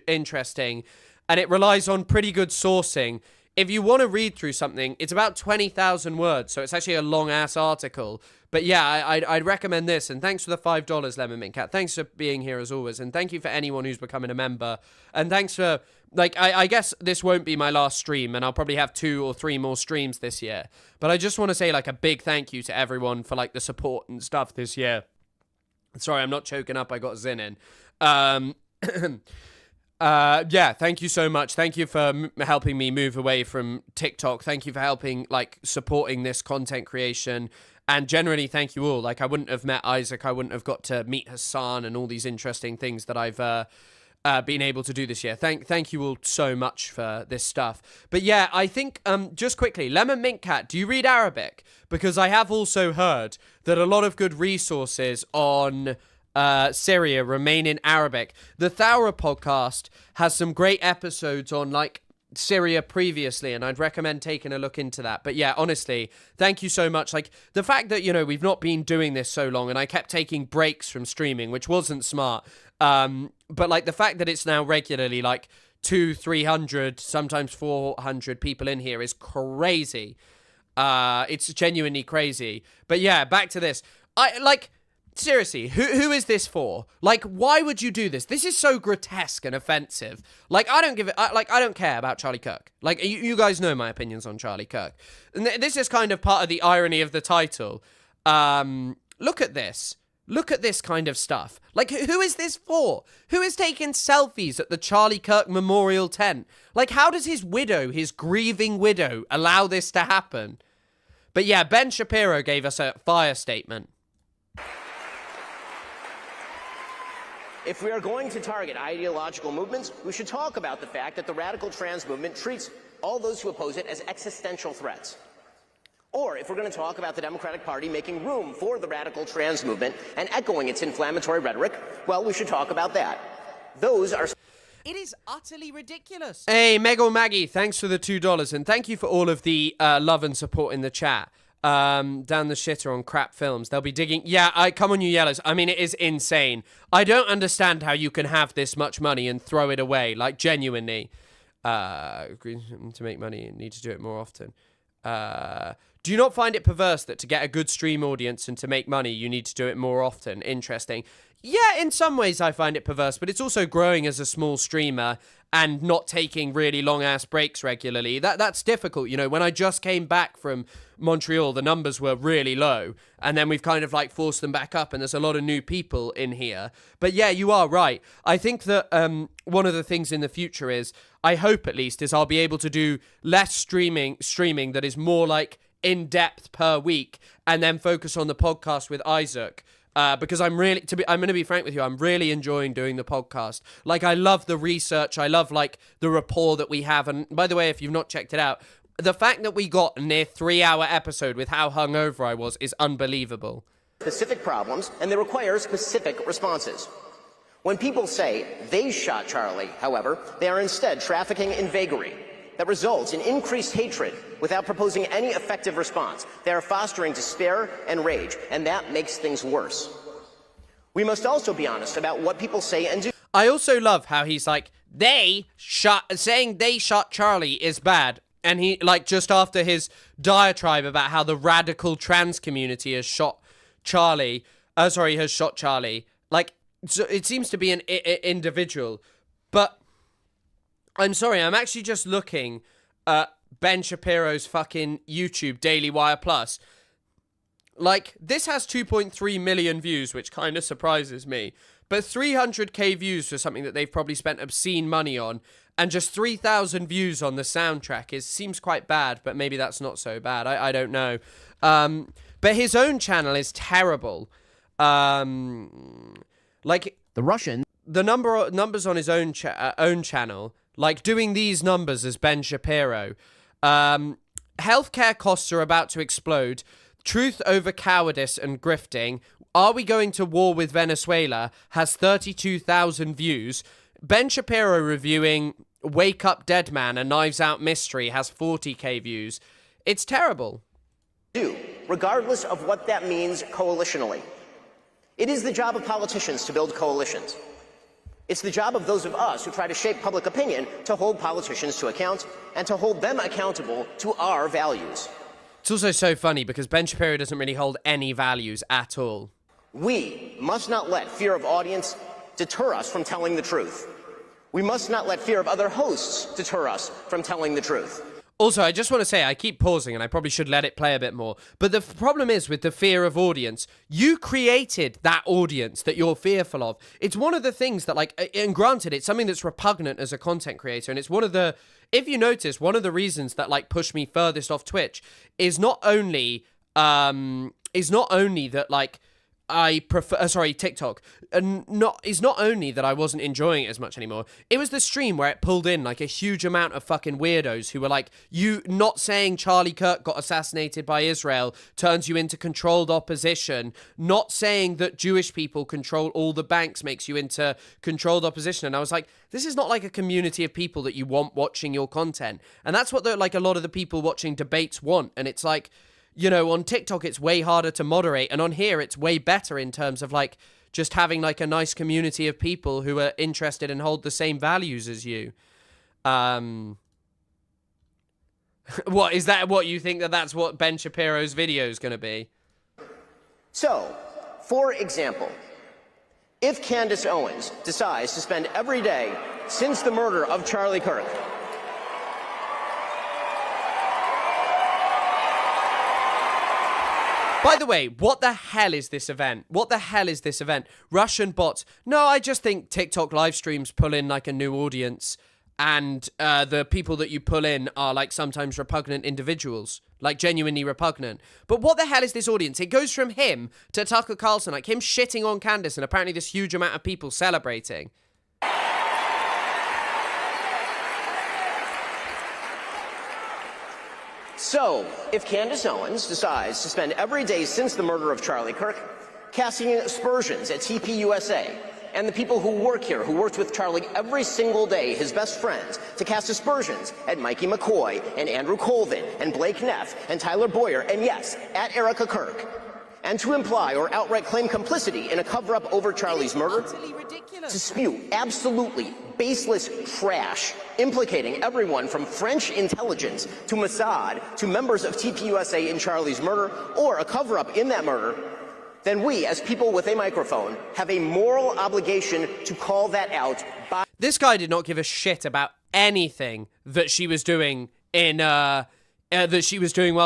interesting, and it relies on pretty good sourcing. If you want to read through something, it's about 20,000 words, so it's actually a long-ass article. But yeah, I'd recommend this, and thanks for the $5, Lemon Mint Cat. Thanks for being here as always, and thank you for anyone who's becoming a member. And thanks for, like, I guess this won't be my last stream, and I'll probably have 2 or 3 more streams this year. But I just want to say, like, a big thank you to everyone for, like, the support and stuff this year. Sorry, I'm not choking up, I got Zin in. Yeah, thank you so much. Thank you for helping me move away from TikTok. Thank you for helping, like, supporting this content creation. And generally, thank you all. Like, I wouldn't have met Isaac. I wouldn't have got to meet Hassan and all these interesting things that I've been able to do this year. Thank you all so much for this stuff. But yeah, I think, just quickly, Lemon Mint Cat, do you read Arabic? Because I have also heard that a lot of good resources on Syria remain in Arabic. The Thawra podcast has some great episodes on, like, Syria previously, and I'd recommend taking a look into that. But yeah, honestly, thank you so much. Like, the fact that, you know, we've not been doing this so long, and I kept taking breaks from streaming, which wasn't smart. But like, the fact that it's now regularly like 200-300, sometimes 400 people in here is crazy. It's genuinely crazy. But yeah, back to this. Seriously, who is this for? Like, why would you do this? This is so grotesque and offensive. Like, I don't care about Charlie Kirk. Like, you guys know my opinions on Charlie Kirk. And this is kind of part of the irony of the title. Look at this. Look at this kind of stuff. Like, who is this for? Who is taking selfies at the Charlie Kirk memorial tent? Like, how does his widow, his grieving widow, allow this to happen? But yeah, Ben Shapiro gave us a fire statement. If we are going to target ideological movements, we should talk about the fact that the radical trans movement treats all those who oppose it as existential threats. Or if we're going to talk about the Democratic Party making room for the radical trans movement and echoing its inflammatory rhetoric, well, we should talk about that. Those are... It is utterly ridiculous. Hey, Mego Maggie, thanks for the $2, and thank you for all of the love and support in the chat. down the shitter on crap films. They'll be digging. Yeah, come on, you yellows. I mean, it is insane. I don't understand how you can have this much money and throw it away. Like, genuinely. To make money, you need to do it more often. Do you not find it perverse that to get a good stream audience and to make money, you need to do it more often? Interesting. Yeah, in some ways I find it perverse, but it's also growing as a small streamer and not taking really long-ass breaks regularly. That's difficult, you know. When I just came back from Montreal, the numbers were really low, and then we've kind of, like, forced them back up, and there's a lot of new people in here. But yeah, you are right. I think that one of the things in the future is, I hope at least, is I'll be able to do less streaming that is more, like, in-depth per week, and then focus on the podcast with Isaac. Because I'm going to be frank with you, I'm really enjoying doing the podcast. Like, I love the research. I love, like, the rapport that we have. And by the way, if you've not checked it out, the fact that we got a near 3-hour episode with how hungover I was is unbelievable. Specific problems, and they require specific responses. When people say they shot Charlie, however, they are instead trafficking in vagary. That results in increased hatred without proposing any effective response. They are fostering despair and rage, and that makes things worse. We must also be honest about what people say and do. I also love how he's like, saying they shot Charlie is bad. And he, like, just after his diatribe about how the radical trans community has shot Charlie, like, so it seems to be an individual. But I'm sorry, I'm actually just looking at Ben Shapiro's fucking YouTube Daily Wire Plus. Like, this has 2.3 million views, which kind of surprises me. But 300k views for something that they've probably spent obscene money on, and just 3,000 views on the soundtrack seems quite bad, but maybe that's not so bad. I don't know. But his own channel is terrible. Like, The Russian. The numbers on his own channel, like doing these numbers as Ben Shapiro. Healthcare costs are about to explode. Truth over cowardice and grifting. Are we going to war with Venezuela? Has 32,000 views. Ben Shapiro reviewing Wake Up Dead Man, a Knives Out mystery, has 40k views. It's terrible. Regardless of what that means coalitionally. It is the job of politicians to build coalitions. It's the job of those of us who try to shape public opinion to hold politicians to account and to hold them accountable to our values. It's also so funny because Ben Shapiro doesn't really hold any values at all. We must not let fear of audience deter us from telling the truth. We must not let fear of other hosts deter us from telling the truth. Also, I just want to say, I keep pausing and I probably should let it play a bit more. But the problem is with the fear of audience, you created that audience that you're fearful of. It's one of the things that, like, and granted, it's something that's repugnant as a content creator. And it's one of the, if you notice, one of the reasons that, like, push me furthest off Twitch is not only that, like, I prefer, TikTok, and is not only that I wasn't enjoying it as much anymore, it was the stream where it pulled in, like, a huge amount of fucking weirdos who were like, you not saying Charlie Kirk got assassinated by Israel turns you into controlled opposition, not saying that Jewish people control all the banks makes you into controlled opposition. And I was like, this is not like a community of people that you want watching your content. And that's what, like, a lot of the people watching debates want. And it's like, you know, on TikTok, it's way harder to moderate. And on here, it's way better in terms of, like, just having, like, a nice community of people who are interested and hold the same values as you. What, is that what you think that's what Ben Shapiro's video is going to be? So, for example, if Candace Owens decides to spend every day since the murder of Charlie Kirk By the way, what the hell is this event? What the hell is this event? Russian bots. No, I just think TikTok live streams pull in, like, a new audience, and the people that you pull in are, like, sometimes repugnant individuals, like, genuinely repugnant. But what the hell is this audience? It goes from him to Tucker Carlson, like, him shitting on Candace, and apparently this huge amount of people celebrating. So, if Candace Owens decides to spend every day since the murder of Charlie Kirk casting aspersions at TPUSA, and the people who work here, who worked with Charlie every single day, his best friends, to cast aspersions at Mikey McCoy and Andrew Colvin and Blake Neff and Tyler Boyer, and yes, at Erica Kirk, and to imply or outright claim complicity in a cover-up over Charlie's murder, to spew absolutely baseless trash implicating everyone from French intelligence to Mossad to members of TPUSA in Charlie's murder or a cover-up in that murder, then we, as people with a microphone, have a moral obligation to call that out by... This guy did not give a shit about anything that she was doing while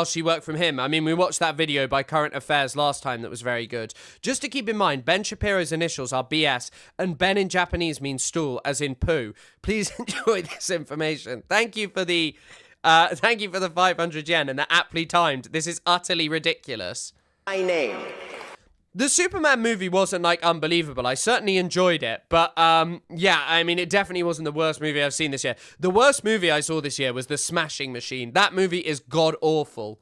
she worked from him. I mean, we watched that video by Current Affairs last time that was very good. Just to keep in mind, Ben Shapiro's initials are BS, and Ben in Japanese means stool, as in poo. Please enjoy this information. Thank you for the 500 yen, and they're aptly timed. This is utterly ridiculous. My name. The Superman movie wasn't, like, unbelievable. I certainly enjoyed it. But, yeah, I mean, it definitely wasn't the worst movie I've seen this year. The worst movie I saw this year was The Smashing Machine. That movie is god-awful.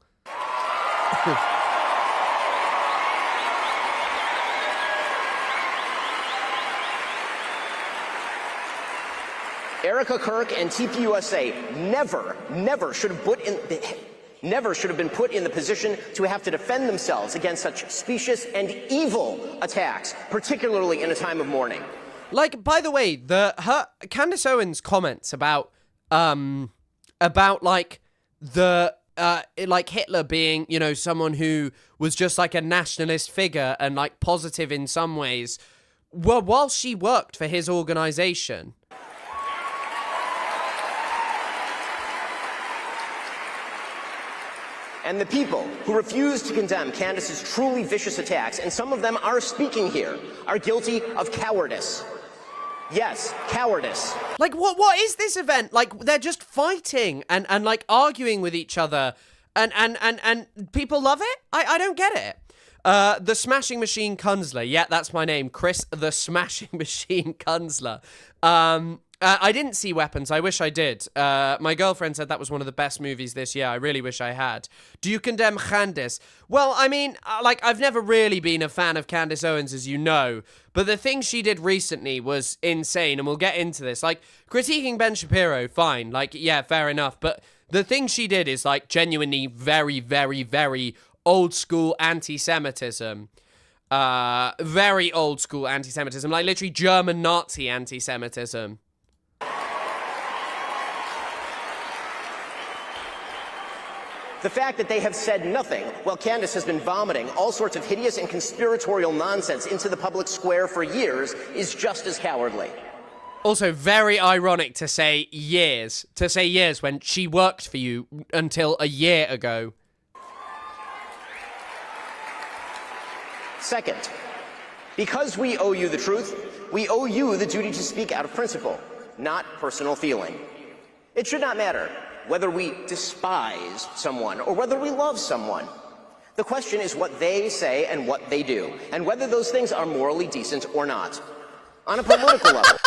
Erica Kirk and TPUSA never should have been put in the position to have to defend themselves against such specious and evil attacks, particularly in a time of mourning. Like, by the way, Candace Owens' comments about like Hitler being, you know, someone who was just like a nationalist figure and like positive in some ways, were while she worked for his organization. And the people who refuse to condemn Candace's truly vicious attacks, and some of them are speaking here, are guilty of cowardice. Yes, cowardice. Like, what is this event? Like, they're just fighting and like arguing with each other, and people love it? I don't get it. The Smashing Machine Kunzler. Yeah, that's my name, Chris the Smashing Machine Kunzler. I didn't see Weapons. I wish I did. My girlfriend said that was one of the best movies this year. I really wish I had. Do you condemn Candace? Well, I mean, like, I've never really been a fan of Candace Owens, as you know. But the thing she did recently was insane, and we'll get into this. Like, critiquing Ben Shapiro, fine. Like, yeah, fair enough. But the thing she did is, like, genuinely very, very, very old-school anti-Semitism. Very old-school anti-Semitism. Like, literally German Nazi anti-Semitism. The fact that they have said nothing while Candace has been vomiting all sorts of hideous and conspiratorial nonsense into the public square for years is just as cowardly. Also, very ironic to say years. To say years when she worked for you until a year ago. Second, because we owe you the truth, we owe you the duty to speak out of principle, not personal feeling. It should not matter whether we despise someone or whether we love someone. The question is what they say and what they do, and whether those things are morally decent or not. On a political level,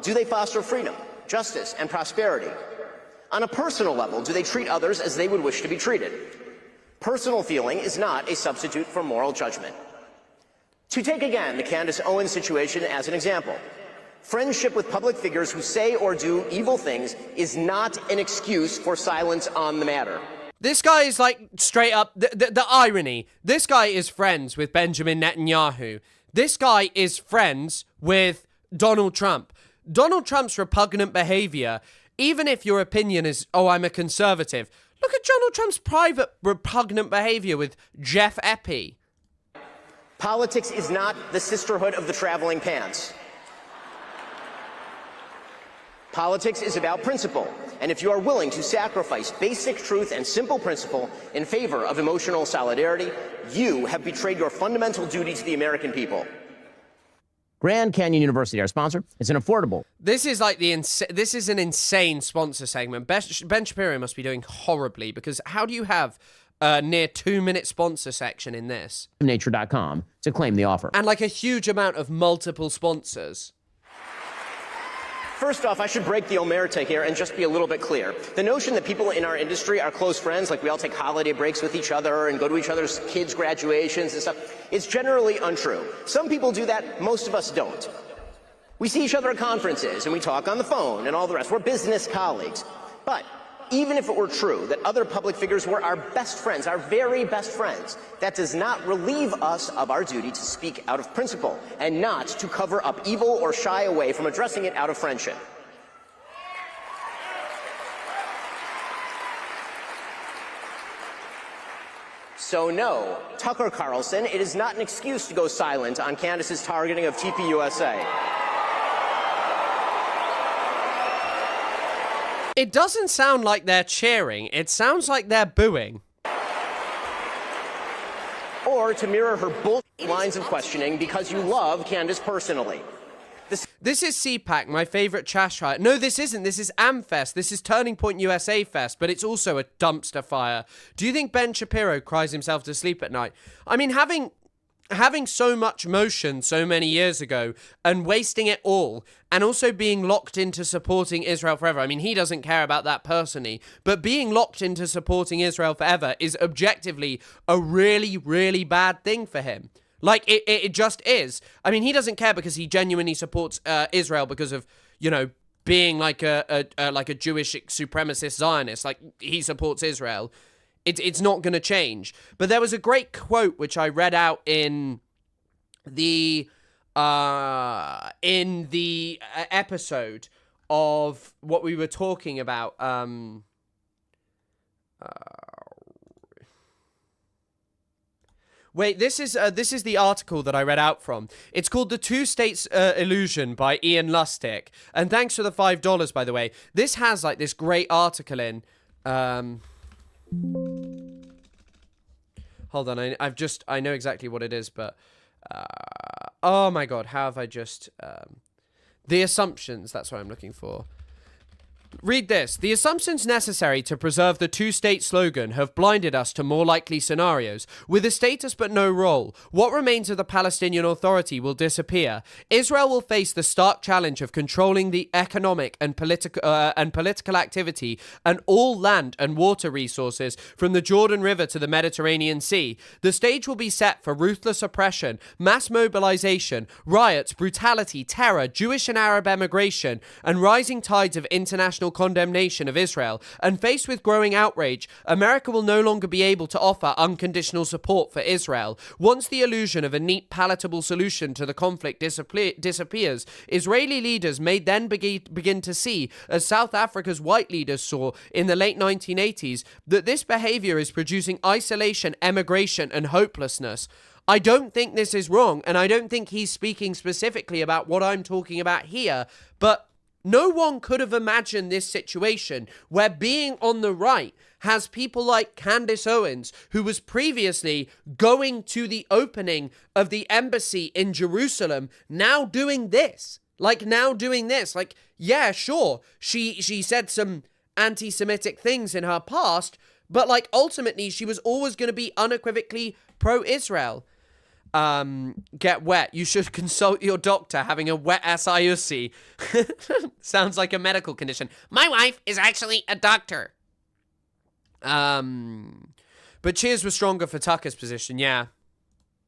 do they foster freedom, justice, and prosperity? On a personal level, do they treat others as they would wish to be treated? Personal feeling is not a substitute for moral judgment. To take again the Candace Owens situation as an example, friendship with public figures who say or do evil things is not an excuse for silence on the matter. This guy is like straight up, the irony. This guy is friends with Benjamin Netanyahu. This guy is friends with Donald Trump. Donald Trump's repugnant behavior, even if your opinion is, oh, I'm a conservative, look at Donald Trump's private repugnant behavior with Jeff Epi. Politics is not the sisterhood of the traveling pants. Politics is about principle, and if you are willing to sacrifice basic truth and simple principle in favor of emotional solidarity, you have betrayed your fundamental duty to the American people. Grand Canyon University, our sponsor, is an affordable. This is like this is an insane sponsor segment. Ben Shapiro must be doing horribly, because how do you have a near 2-minute sponsor section in this? Nature.com to claim the offer. And like a huge amount of multiple sponsors. First off, I should break the omerta here and just be a little bit clear. The notion that people in our industry are close friends, like we all take holiday breaks with each other and go to each other's kids' graduations and stuff, is generally untrue. Some people do that, most of us don't. We see each other at conferences and we talk on the phone and all the rest. We're business colleagues. But even if it were true that other public figures were our best friends, our very best friends, that does not relieve us of our duty to speak out of principle and not to cover up evil or shy away from addressing it out of friendship. So no, Tucker Carlson, it is not an excuse to go silent on Candace's targeting of TPUSA. It doesn't sound like they're cheering. It sounds like they're booing. Or to mirror her bullshit lines of questioning because you love Candace personally. This is CPAC, my favorite trash fire. No, this isn't. This is AmFest. This is Turning Point USA Fest, but it's also a dumpster fire. Do you think Ben Shapiro cries himself to sleep at night? I mean, having so much motion so many years ago and wasting it all and also being locked into supporting Israel forever. I mean, he doesn't care about that personally, but being locked into supporting Israel forever is objectively a really, really bad thing for him. Like, it just is. I mean, he doesn't care because he genuinely supports Israel because of, you know, being like a Jewish supremacist Zionist. Like, he supports Israel. It's not going to change. But there was a great quote which I read out in the episode of what we were talking about. Wait, this is the article that I read out from. It's called The Two States Illusion by Ian Lustig. And thanks for the $5, by the way. This has like this great article in. Hold on, I know exactly what it is, but oh my god, how have I just the assumptions, that's what I'm looking for. Read this. The assumptions necessary to preserve the two-state slogan have blinded us to more likely scenarios. With a status but no role, what remains of the Palestinian Authority will disappear. Israel will face the stark challenge of controlling the economic and political activity and all land and water resources from the Jordan River to the Mediterranean Sea. The stage will be set for ruthless oppression, mass mobilization, riots, brutality, terror, Jewish and Arab emigration, and rising tides of international condemnation of Israel. And faced with growing outrage, America will no longer be able to offer unconditional support for Israel. Once the illusion of a neat, palatable solution to the conflict disappears, Israeli leaders may then begin to see, as South Africa's white leaders saw in the late 1980s, that this behavior is producing isolation, emigration, and hopelessness. I don't think this is wrong, and I don't think he's speaking specifically about what I'm talking about here, but no one could have imagined this situation where being on the right has people like Candace Owens, who was previously going to the opening of the embassy in Jerusalem, now doing this. Like, yeah, sure, she said some anti-Semitic things in her past, but, like, ultimately she was always going to be unequivocally pro-Israel. Get wet. You should consult your doctor. Having a wet SIUC sounds like a medical condition. My wife is actually a doctor. But cheers were stronger for Tucker's position, yeah.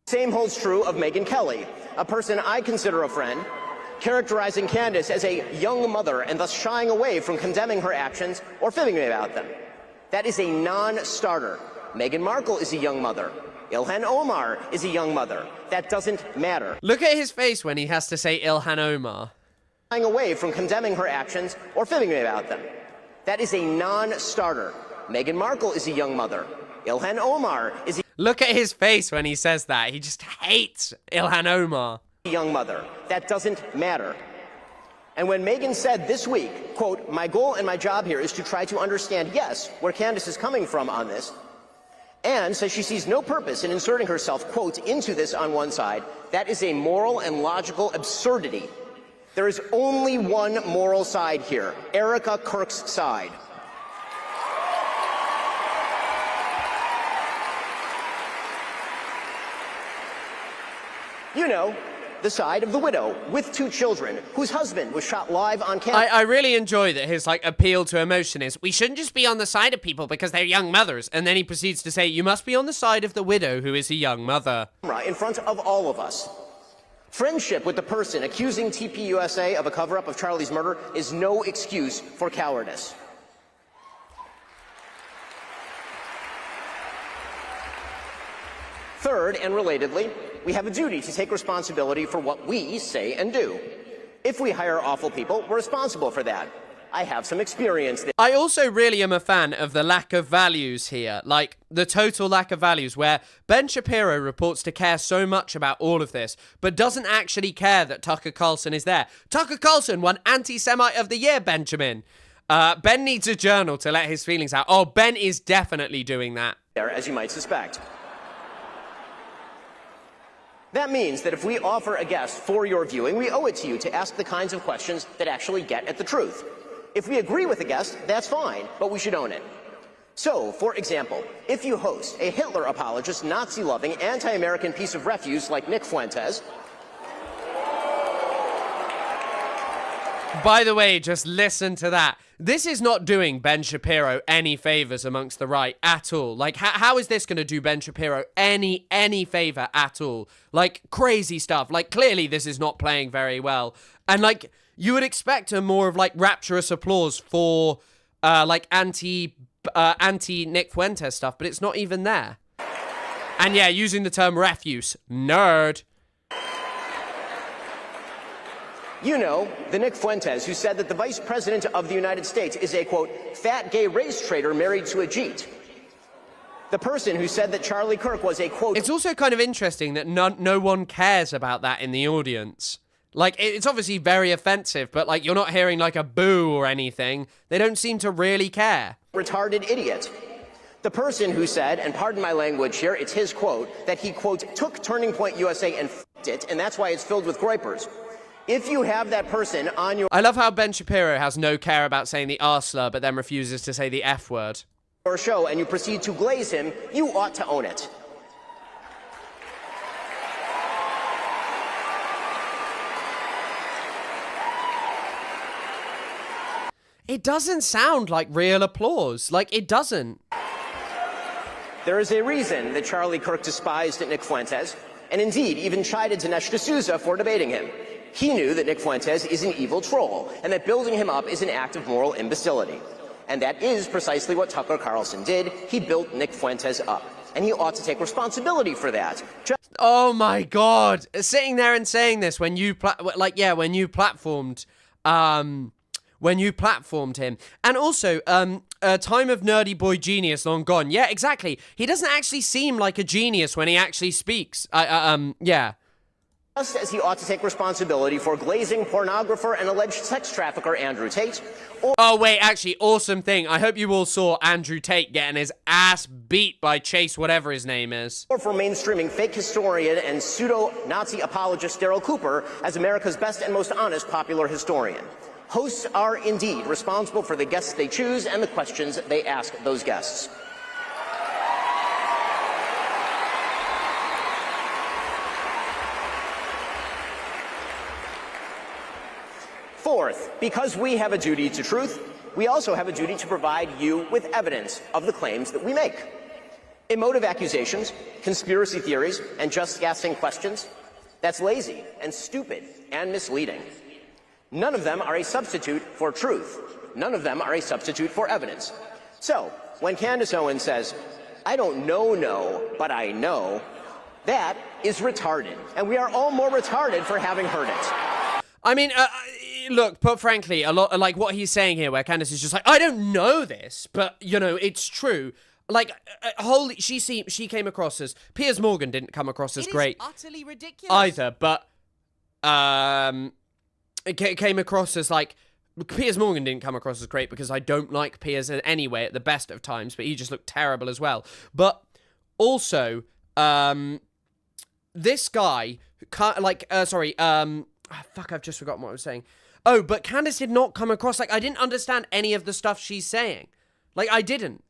Same holds true of Megyn Kelly, a person I consider a friend, characterizing Candace as a young mother and thus shying away from condemning her actions or fibbing about them. That is a non-starter. Meghan Markle is a young mother. Ilhan Omar is a young mother. That doesn't matter. Look at his face when he has to say Ilhan Omar. Shying away from condemning her actions or fibbing about them. That is a non-starter. Meghan Markle is a young mother. Ilhan Omar is a Look at his face when he says that. He just hates Ilhan Omar. Young mother. That doesn't matter. And when Megyn said this week, quote, "My goal and my job here is to try to understand, yes, where Candace is coming from on this," and says she sees no purpose in inserting herself, quote, into this on one side, that is a moral and logical absurdity. There is only one moral side here, Erica Kirk's side. You know, the side of the widow with 2 children whose husband was shot live on camera. I really enjoy that his like appeal to emotion is we shouldn't just be on the side of people because they're young mothers, and then he proceeds to say you must be on the side of the widow who is a young mother. In front of all of us. Friendship with the person accusing TPUSA of a cover-up of Charlie's murder is no excuse for cowardice. Third, and relatedly, we have a duty to take responsibility for what we say and do. If we hire awful people, we're responsible for that. I have some experience there. I also really am a fan of the lack of values here, like the total lack of values, where Ben Shapiro reports to care so much about all of this, but doesn't actually care that Tucker Carlson is there. Tucker Carlson won Anti-Semite of the Year, Benjamin. Ben needs a journal to let his feelings out. Oh, Ben is definitely doing that. As you might suspect. That means that if we offer a guest for your viewing, we owe it to you to ask the kinds of questions that actually get at the truth. If we agree with the guest, that's fine, but we should own it. So, for example, if you host a Hitler apologist, Nazi-loving, anti-American piece of refuse like Nick Fuentes... By the way, just listen to that. This is not doing Ben Shapiro any favors amongst the right at all. Like, how is this going to do Ben Shapiro any favor at all? Like, crazy stuff. Like, clearly this is not playing very well. And, like, you would expect a more of, like, rapturous applause for, like, anti-Nick Fuentes stuff, but it's not even there. And, yeah, using the term refuse. Nerd. You know, the Nick Fuentes who said that the Vice President of the United States is a, quote, fat gay race traitor married to a Jeet. The person who said that Charlie Kirk was a, quote... It's also kind of interesting that no one cares about that in the audience. Like, it's obviously very offensive, but, like, you're not hearing, like, a boo or anything. They don't seem to really care. Retarded idiot. The person who said, and pardon my language here, it's his quote, that he, quote, took Turning Point USA and f***ed it, and that's why it's filled with groypers. If you have that person on your... I love how Ben Shapiro has no care about saying the R slur, but then refuses to say the F word. ...your show and you proceed to glaze him, you ought to own it. It doesn't sound like real applause. Like, it doesn't. There is a reason that Charlie Kirk despised Nick Fuentes, and indeed even chided Dinesh D'Souza for debating him. He knew that Nick Fuentes is an evil troll, and that building him up is an act of moral imbecility. And that is precisely what Tucker Carlson did. He built Nick Fuentes up, and he ought to take responsibility for that. Oh my God! Sitting there and saying this when you when you platformed him, and also time of nerdy boy genius long gone. Yeah, exactly. He doesn't actually seem like a genius when he actually speaks. Yeah. Just as he ought to take responsibility for glazing pornographer and alleged sex trafficker Andrew Tate. Oh, wait, actually, awesome thing. I hope you all saw Andrew Tate getting his ass beat by Chase, whatever his name is. Or for mainstreaming fake historian and pseudo-Nazi apologist Daryl Cooper as America's best and most honest popular historian. Hosts are indeed responsible for the guests they choose and the questions they ask those guests. Fourth, because we have a duty to truth, we also have a duty to provide you with evidence of the claims that we make. Emotive accusations, conspiracy theories, and just guessing questions, that's lazy and stupid and misleading. None of them are a substitute for truth. None of them are a substitute for evidence. So, when Candace Owens says, I don't know, but I know, that is retarded. And we are all more retarded for having heard it. I mean, look, but frankly, a lot like what he's saying here, where Candace is just like, I don't know this, but you know, it's true. Like, she came across as Piers Morgan didn't come across as great, utterly ridiculous either. But it came across as like Piers Morgan didn't come across as great because I don't like Piers anyway at the best of times, but he just looked terrible as well. But also, this guy, fuck, I've just forgotten what I was saying. Oh, but Candace did not come across, like, I didn't understand any of the stuff she's saying. Like, I didn't.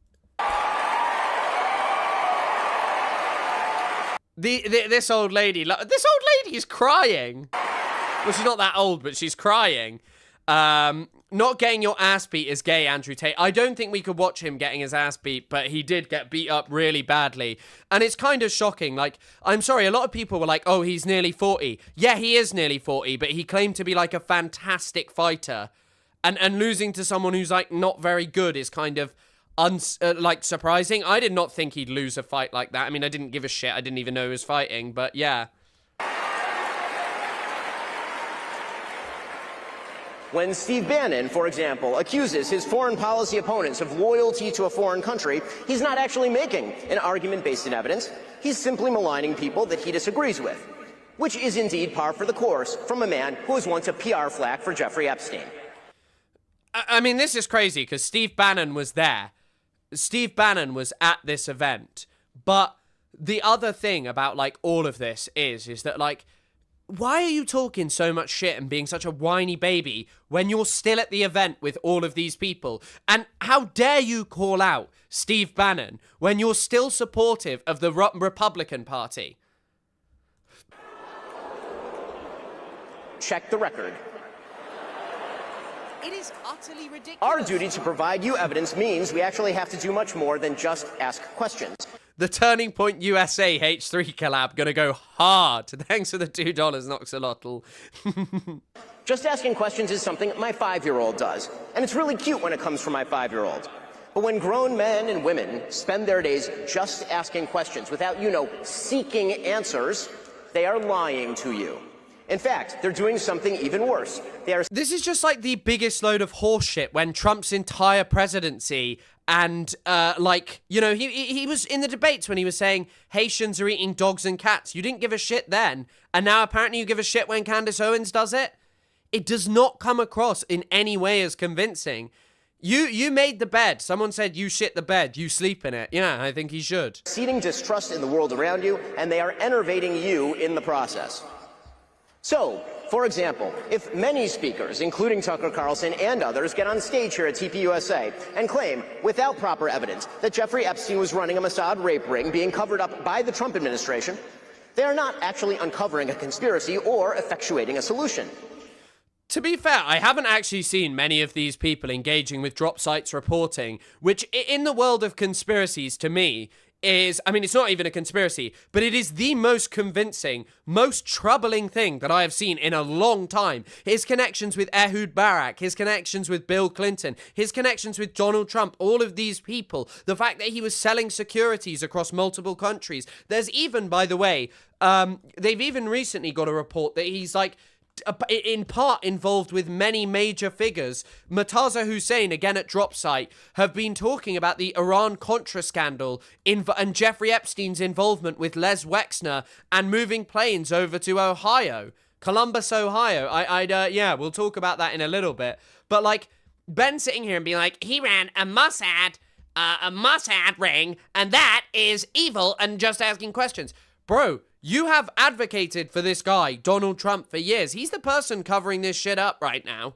This old lady, is crying. Well, she's not that old, but she's crying. Not getting your ass beat is gay, Andrew Tate. I don't think we could watch him getting his ass beat, but he did get beat up really badly. And it's kind of shocking. Like, I'm sorry, a lot of people were like, oh, he's nearly 40. Yeah, he is nearly 40, but he claimed to be like a fantastic fighter. And losing to someone who's like not very good is kind of surprising. I did not think he'd lose a fight like that. I mean, I didn't give a shit. I didn't even know he was fighting, but yeah. When Steve Bannon, for example, accuses his foreign policy opponents of loyalty to a foreign country, he's not actually making an argument based in evidence. He's simply maligning people that he disagrees with, which is indeed par for the course from a man who was once a PR flack for Jeffrey Epstein. I mean, this is crazy because Steve Bannon was there. Steve Bannon was at this event. But the other thing about, like, all of this is that, like, why are you talking so much shit and being such a whiny baby when you're still at the event with all of these people? And how dare you call out Steve Bannon when you're still supportive of the Republican Party? Check the record. It is utterly ridiculous. Our duty to provide you evidence means we actually have to do much more than just ask questions. The Turning Point USA H3 collab gonna go hard. Thanks for the $2, Noxolotl. Just asking questions is something my 5-year-old does, and it's really cute when it comes from my 5-year-old. But when grown men and women spend their days just asking questions without, seeking answers, they are lying to you. In fact, they're doing something even worse. This is just like the biggest load of horseshit when Trump's entire presidency and, he was in the debates when he was saying Haitians are eating dogs and cats. You didn't give a shit then, and now apparently you give a shit when Candace Owens does it? It does not come across in any way as convincing. You made the bed. Someone said you shit the bed. You sleep in it. Yeah, I think he should. Seeding distrust in the world around you, and they are enervating you in the process. So, for example, if many speakers, including Tucker Carlson and others, get on stage here at TPUSA and claim, without proper evidence, that Jeffrey Epstein was running a Mossad rape ring being covered up by the Trump administration, they are not actually uncovering a conspiracy or effectuating a solution. To be fair, I haven't actually seen many of these people engaging with drop sites reporting, which in the world of conspiracies, to me, it's not even a conspiracy, but it is the most convincing, most troubling thing that I have seen in a long time. His connections with Ehud Barak, his connections with Bill Clinton, his connections with Donald Trump, all of these people, the fact that he was selling securities across multiple countries. There's even, by the way, they've even recently got a report that he's like, in part involved with many major figures. Murtaza Hussein, again at Dropsite, have been talking about the Iran-Contra scandal and Jeffrey Epstein's involvement with Les Wexner and moving planes over to Ohio, Columbus, Ohio. We'll talk about that in a little bit. But, like, Ben sitting here and being like, he ran a Mossad ring, and that is evil, and just asking questions. Bro, you have advocated for this guy, Donald Trump, for years. He's the person covering this shit up right now.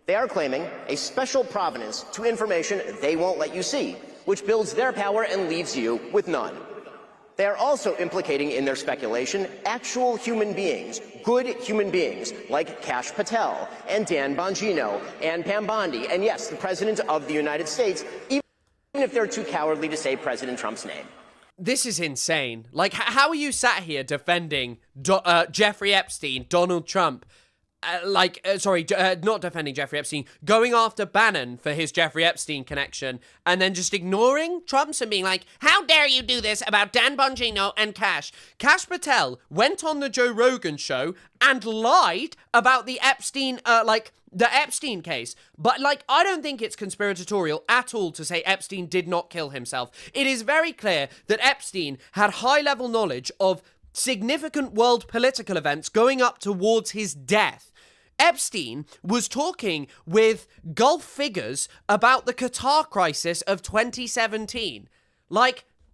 They are claiming a special provenance to information they won't let you see, which builds their power and leaves you with none. They are also implicating in their speculation actual human beings, good human beings, like Kash Patel and Dan Bongino and Pam Bondi, and yes, the President of the United States, even if they're too cowardly to say President Trump's name. This is insane. Like, how are you sat here defending Jeffrey Epstein, Donald Trump, not defending Jeffrey Epstein, going after Bannon for his Jeffrey Epstein connection, and then just ignoring Trump's and being like, how dare you do this about Dan Bongino and Kash? Kash Patel went on the Joe Rogan show and lied about the Epstein, the Epstein case. But, I don't think it's conspiratorial at all to say Epstein did not kill himself. It is very clear that Epstein had high-level knowledge of significant world political events going up towards his death. Epstein was talking with Gulf figures about the Qatar crisis of 2017.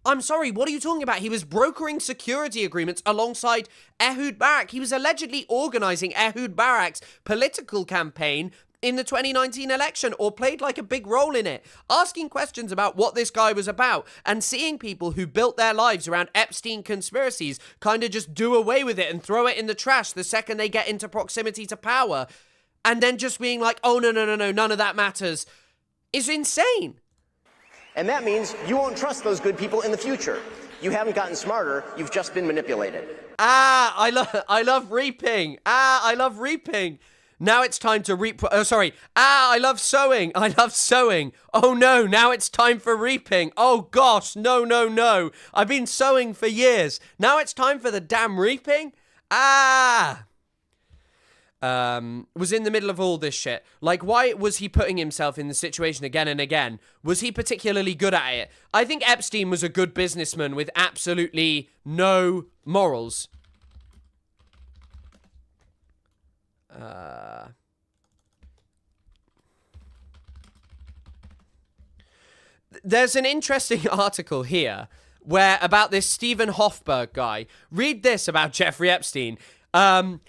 I'm sorry, what are you talking about? He was brokering security agreements alongside Ehud Barak. He was allegedly organizing Ehud Barak's political campaign in the 2019 election or played like a big role in it, asking questions about what this guy was about and seeing people who built their lives around Epstein conspiracies kind of just do away with it and throw it in the trash the second they get into proximity to power, and then just being like, oh, no, none of that matters, is insane. And that means you won't trust those good people in the future. You haven't gotten smarter, you've just been manipulated. I love reaping. I love reaping. Now it's time to reap. Oh, sorry. I love sowing. I love sowing. Oh no, now it's time for reaping. Oh gosh, no. I've been sowing for years. Now it's time for the damn reaping? Was in the middle of all this shit. Like, why was he putting himself in the situation again and again? Was he particularly good at it? I think Epstein was a good businessman with absolutely no morals. There's an interesting article here where about this Stephen Hoffberg guy. Read this about Jeffrey Epstein. Hoffenberg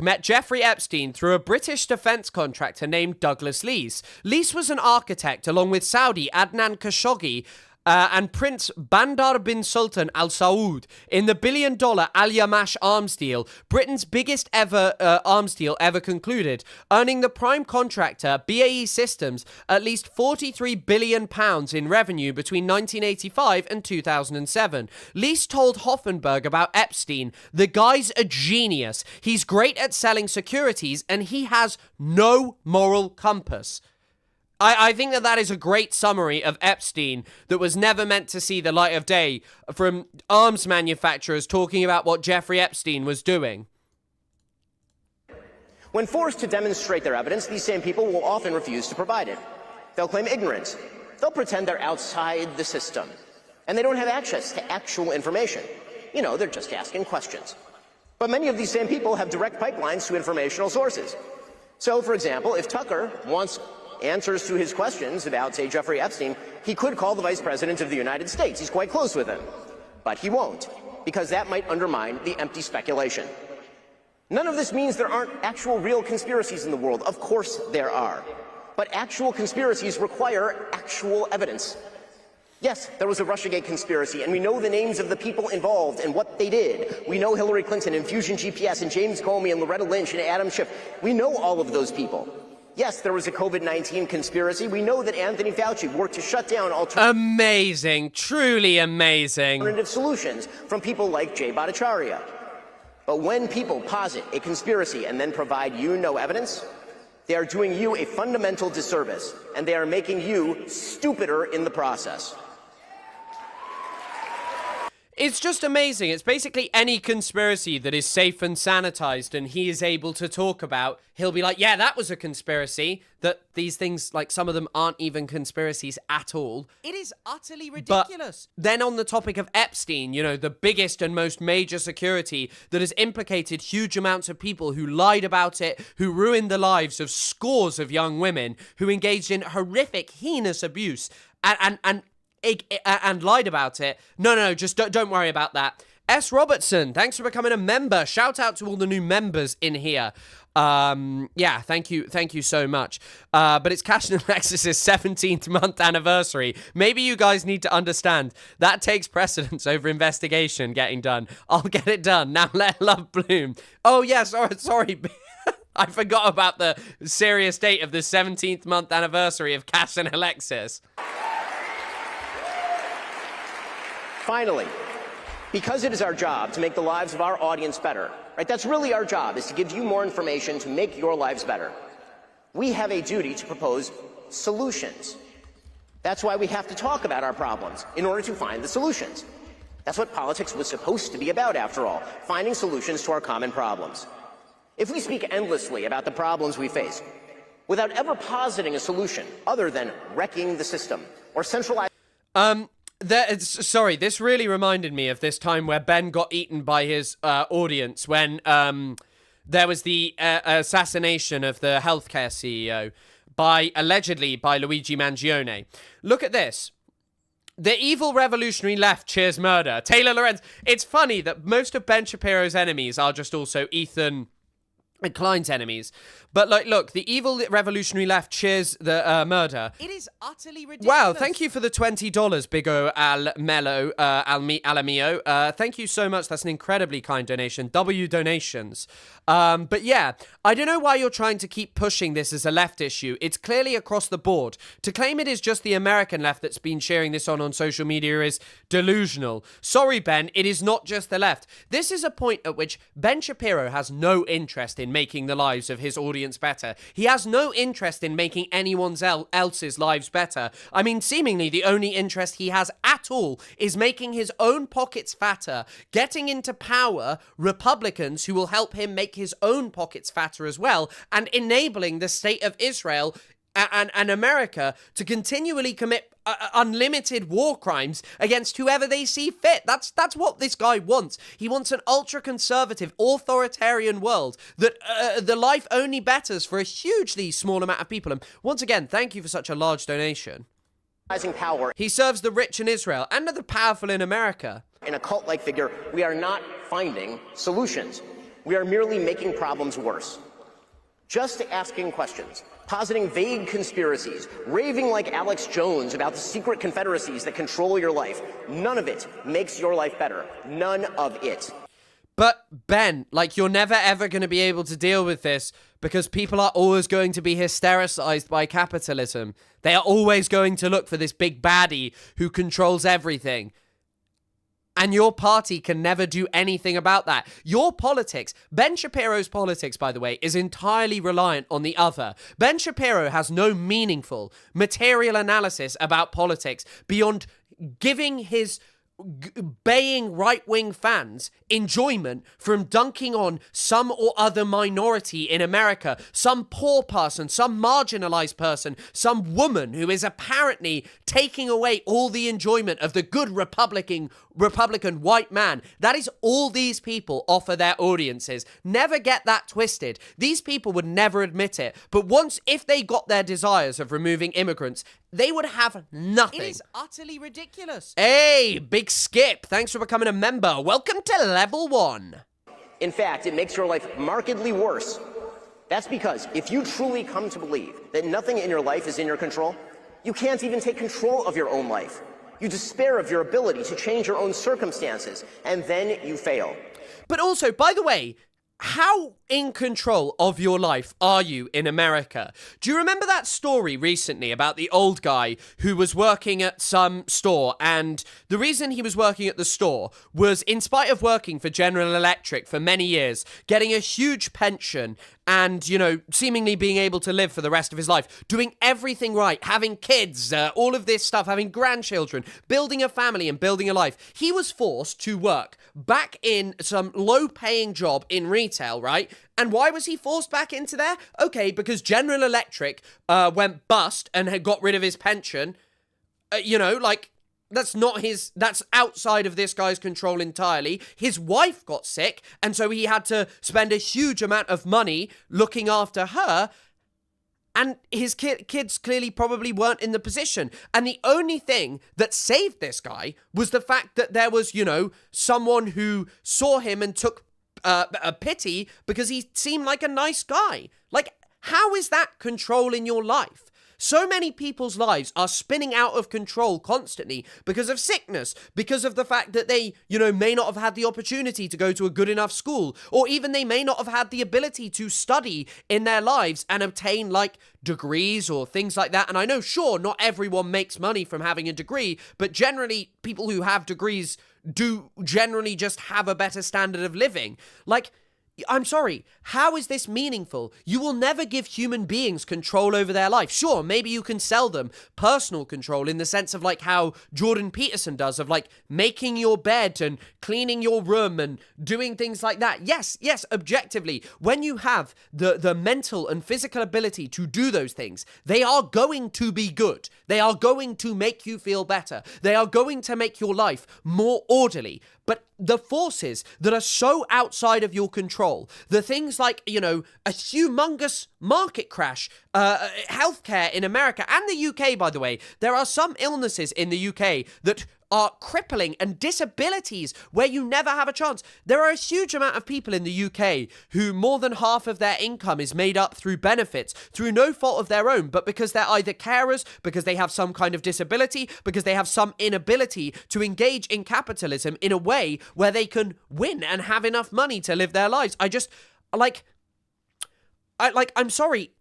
met Jeffrey Epstein through a British defense contractor named Douglas Leese. Leese was an architect along with Saudi Adnan Khashoggi and Prince Bandar bin Sultan Al Saud in the billion-dollar Al Yamash arms deal, Britain's biggest ever arms deal ever concluded, earning the prime contractor, BAE Systems, at least £43 billion in revenue between 1985 and 2007. Leese told Hoffenberg about Epstein, "The guy's a genius. He's great at selling securities and he has no moral compass." I think that is a great summary of Epstein that was never meant to see the light of day from arms manufacturers talking about what Jeffrey Epstein was doing. When forced to demonstrate their evidence, these same people will often refuse to provide it. They'll claim ignorance. They'll pretend they're outside the system. And they don't have access to actual information. You know, they're just asking questions. But many of these same people have direct pipelines to informational sources. So, for example, if Tucker wants answers to his questions about, say, Jeffrey Epstein, he could call the Vice President of the United States. He's quite close with him. But he won't, because that might undermine the empty speculation. None of this means there aren't actual real conspiracies in the world. Of course there are. But actual conspiracies require actual evidence. Yes, there was a Russiagate conspiracy, and we know the names of the people involved and what they did. We know Hillary Clinton and Fusion GPS and James Comey and Loretta Lynch and Adam Schiff. We know all of those people. Yes, there was a COVID-19 conspiracy. We know that Anthony Fauci worked to shut down amazing, truly amazing alternative solutions from people like Jay Bhattacharya. But when people posit a conspiracy and then provide you no evidence, they are doing you a fundamental disservice, and they are making you stupider in the process. It's just amazing. It's basically any conspiracy that is safe and sanitized and he is able to talk about. He'll be like, yeah, that was a conspiracy. That these things, like some of them aren't even conspiracies at all. It is utterly ridiculous. But then on the topic of Epstein, you know, the biggest and most major security that has implicated huge amounts of people who lied about it, who ruined the lives of scores of young women, who engaged in horrific, heinous abuse and lied about it. No, just don't worry about that. S. Robertson, thanks for becoming a member. Shout out to all the new members in here. Yeah, thank you so much. But it's Cash and Alexis's 17th month anniversary. Maybe you guys need to understand that takes precedence over investigation getting done. I'll get it done. Now let love bloom. Oh yeah, sorry. I forgot about the serious date of the 17th month anniversary of Cash and Alexis. Finally, because it is our job to make the lives of our audience better, right? That's really our job, is to give you more information to make your lives better. We have a duty to propose solutions. That's why we have to talk about our problems in order to find the solutions. That's what politics was supposed to be about, after all, finding solutions to our common problems. If we speak endlessly about the problems we face, without ever positing a solution other than wrecking the system or centralizing... Sorry, this really reminded me of this time where Ben got eaten by his audience when there was the assassination of the healthcare CEO allegedly by Luigi Mangione. Look at this. The evil revolutionary left cheers murder. Taylor Lorenz. It's funny that most of Ben Shapiro's enemies are just also Ethan Klein's enemies. But like, look, the evil revolutionary left cheers the murder. It is utterly ridiculous. Wow, thank you for the $20, Big O Alamio. Thank you so much. That's an incredibly kind donation. W donations. But yeah, I don't know why you're trying to keep pushing this as a left issue. It's clearly across the board. To claim it is just the American left that's been cheering this on social media is delusional. Sorry, Ben, it is not just the left. This is a point at which Ben Shapiro has no interest in making the lives of his audience better. He has no interest in making anyone else's lives better. I mean, seemingly the only interest he has at all is making his own pockets fatter, getting into power Republicans who will help him make his own pockets fatter as well, and enabling the state of Israel and America to continually commit unlimited war crimes against whoever they see fit. That's what this guy wants. He wants an ultra-conservative, authoritarian world that the life only betters for a hugely small amount of people. And once again, thank you for such a large donation. Power. He serves the rich in Israel and the powerful in America. In a cult-like figure, we are not finding solutions. We are merely making problems worse. Just asking questions, positing vague conspiracies, raving like Alex Jones about the secret confederacies that control your life. None of it makes your life better. None of it. But Ben, like, you're never ever going to be able to deal with this because people are always going to be hystericized by capitalism. They are always going to look for this big baddie who controls everything. And your party can never do anything about that. Your politics, Ben Shapiro's politics, by the way, is entirely reliant on the other. Ben Shapiro has no meaningful material analysis about politics beyond giving his baying right-wing fans enjoyment from dunking on some or other minority in America, some poor person, some marginalized person, some woman who is apparently taking away all the enjoyment of the good Republican white man. That is all these people offer their audiences. Never get that twisted. These people would never admit it, but once, if they got their desires of removing immigrants, they would have nothing. It is utterly ridiculous. Hey, Big Skip, thanks for becoming a member. Welcome to Level 1. In fact, it makes your life markedly worse. That's because if you truly come to believe that nothing in your life is in your control, you can't even take control of your own life. You despair of your ability to change your own circumstances, and then you fail. But also, by the way, how in control of your life are you in America? Do you remember that story recently about the old guy who was working at some store, and the reason he was working at the store was, in spite of working for General Electric for many years, getting a huge pension and, you know, seemingly being able to live for the rest of his life, doing everything right, having kids, all of this stuff, having grandchildren, building a family and building a life. He was forced to work back in some low-paying job in retail, right? And why was he forced back into there? Okay, because General Electric went bust and had got rid of his pension. That's outside of this guy's control entirely. His wife got sick, and so he had to spend a huge amount of money looking after her. And his kids clearly probably weren't in the position. And the only thing that saved this guy was the fact that there was, someone who saw him and took a pity because he seemed like a nice guy. Like, how is that controlling your life? So many people's lives are spinning out of control constantly because of sickness, because of the fact that they, may not have had the opportunity to go to a good enough school, or even they may not have had the ability to study in their lives and obtain, degrees or things like that. And I know, sure, not everyone makes money from having a degree, but generally, people who have degrees do generally just have a better standard of living. I'm sorry, how is this meaningful? You will never give human beings control over their life. Sure, maybe you can sell them personal control in the sense of how Jordan Peterson does, of making your bed and cleaning your room and doing things like that. Yes, objectively, when you have the mental and physical ability to do those things, they are going to be good. They are going to make you feel better. They are going to make your life more orderly. But the forces that are so outside of your control, the things like, a humongous market crash, healthcare in America and the UK, by the way, there are some illnesses in the UK that are crippling, and disabilities where you never have a chance. There are a huge amount of people in the UK who more than half of their income is made up through benefits, through no fault of their own, but because they're either carers, because they have some kind of disability, because they have some inability to engage in capitalism in a way where they can win and have enough money to live their lives. I'm sorry.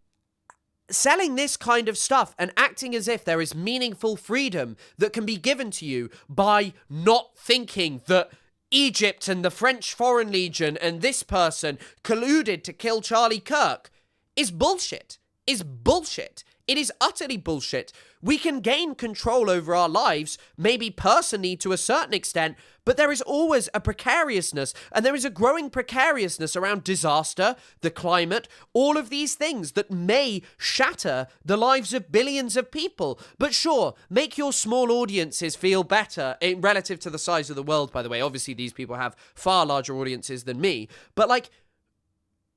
Selling this kind of stuff and acting as if there is meaningful freedom that can be given to you by not thinking that Egypt and the French Foreign Legion and this person colluded to kill Charlie Kirk is bullshit. It is utterly bullshit. We can gain control over our lives, maybe personally to a certain extent, but there is always a precariousness, and there is a growing precariousness around disaster, the climate, all of these things that may shatter the lives of billions of people. But sure, make your small audiences feel better relative to the size of the world, by the way. Obviously, these people have far larger audiences than me, but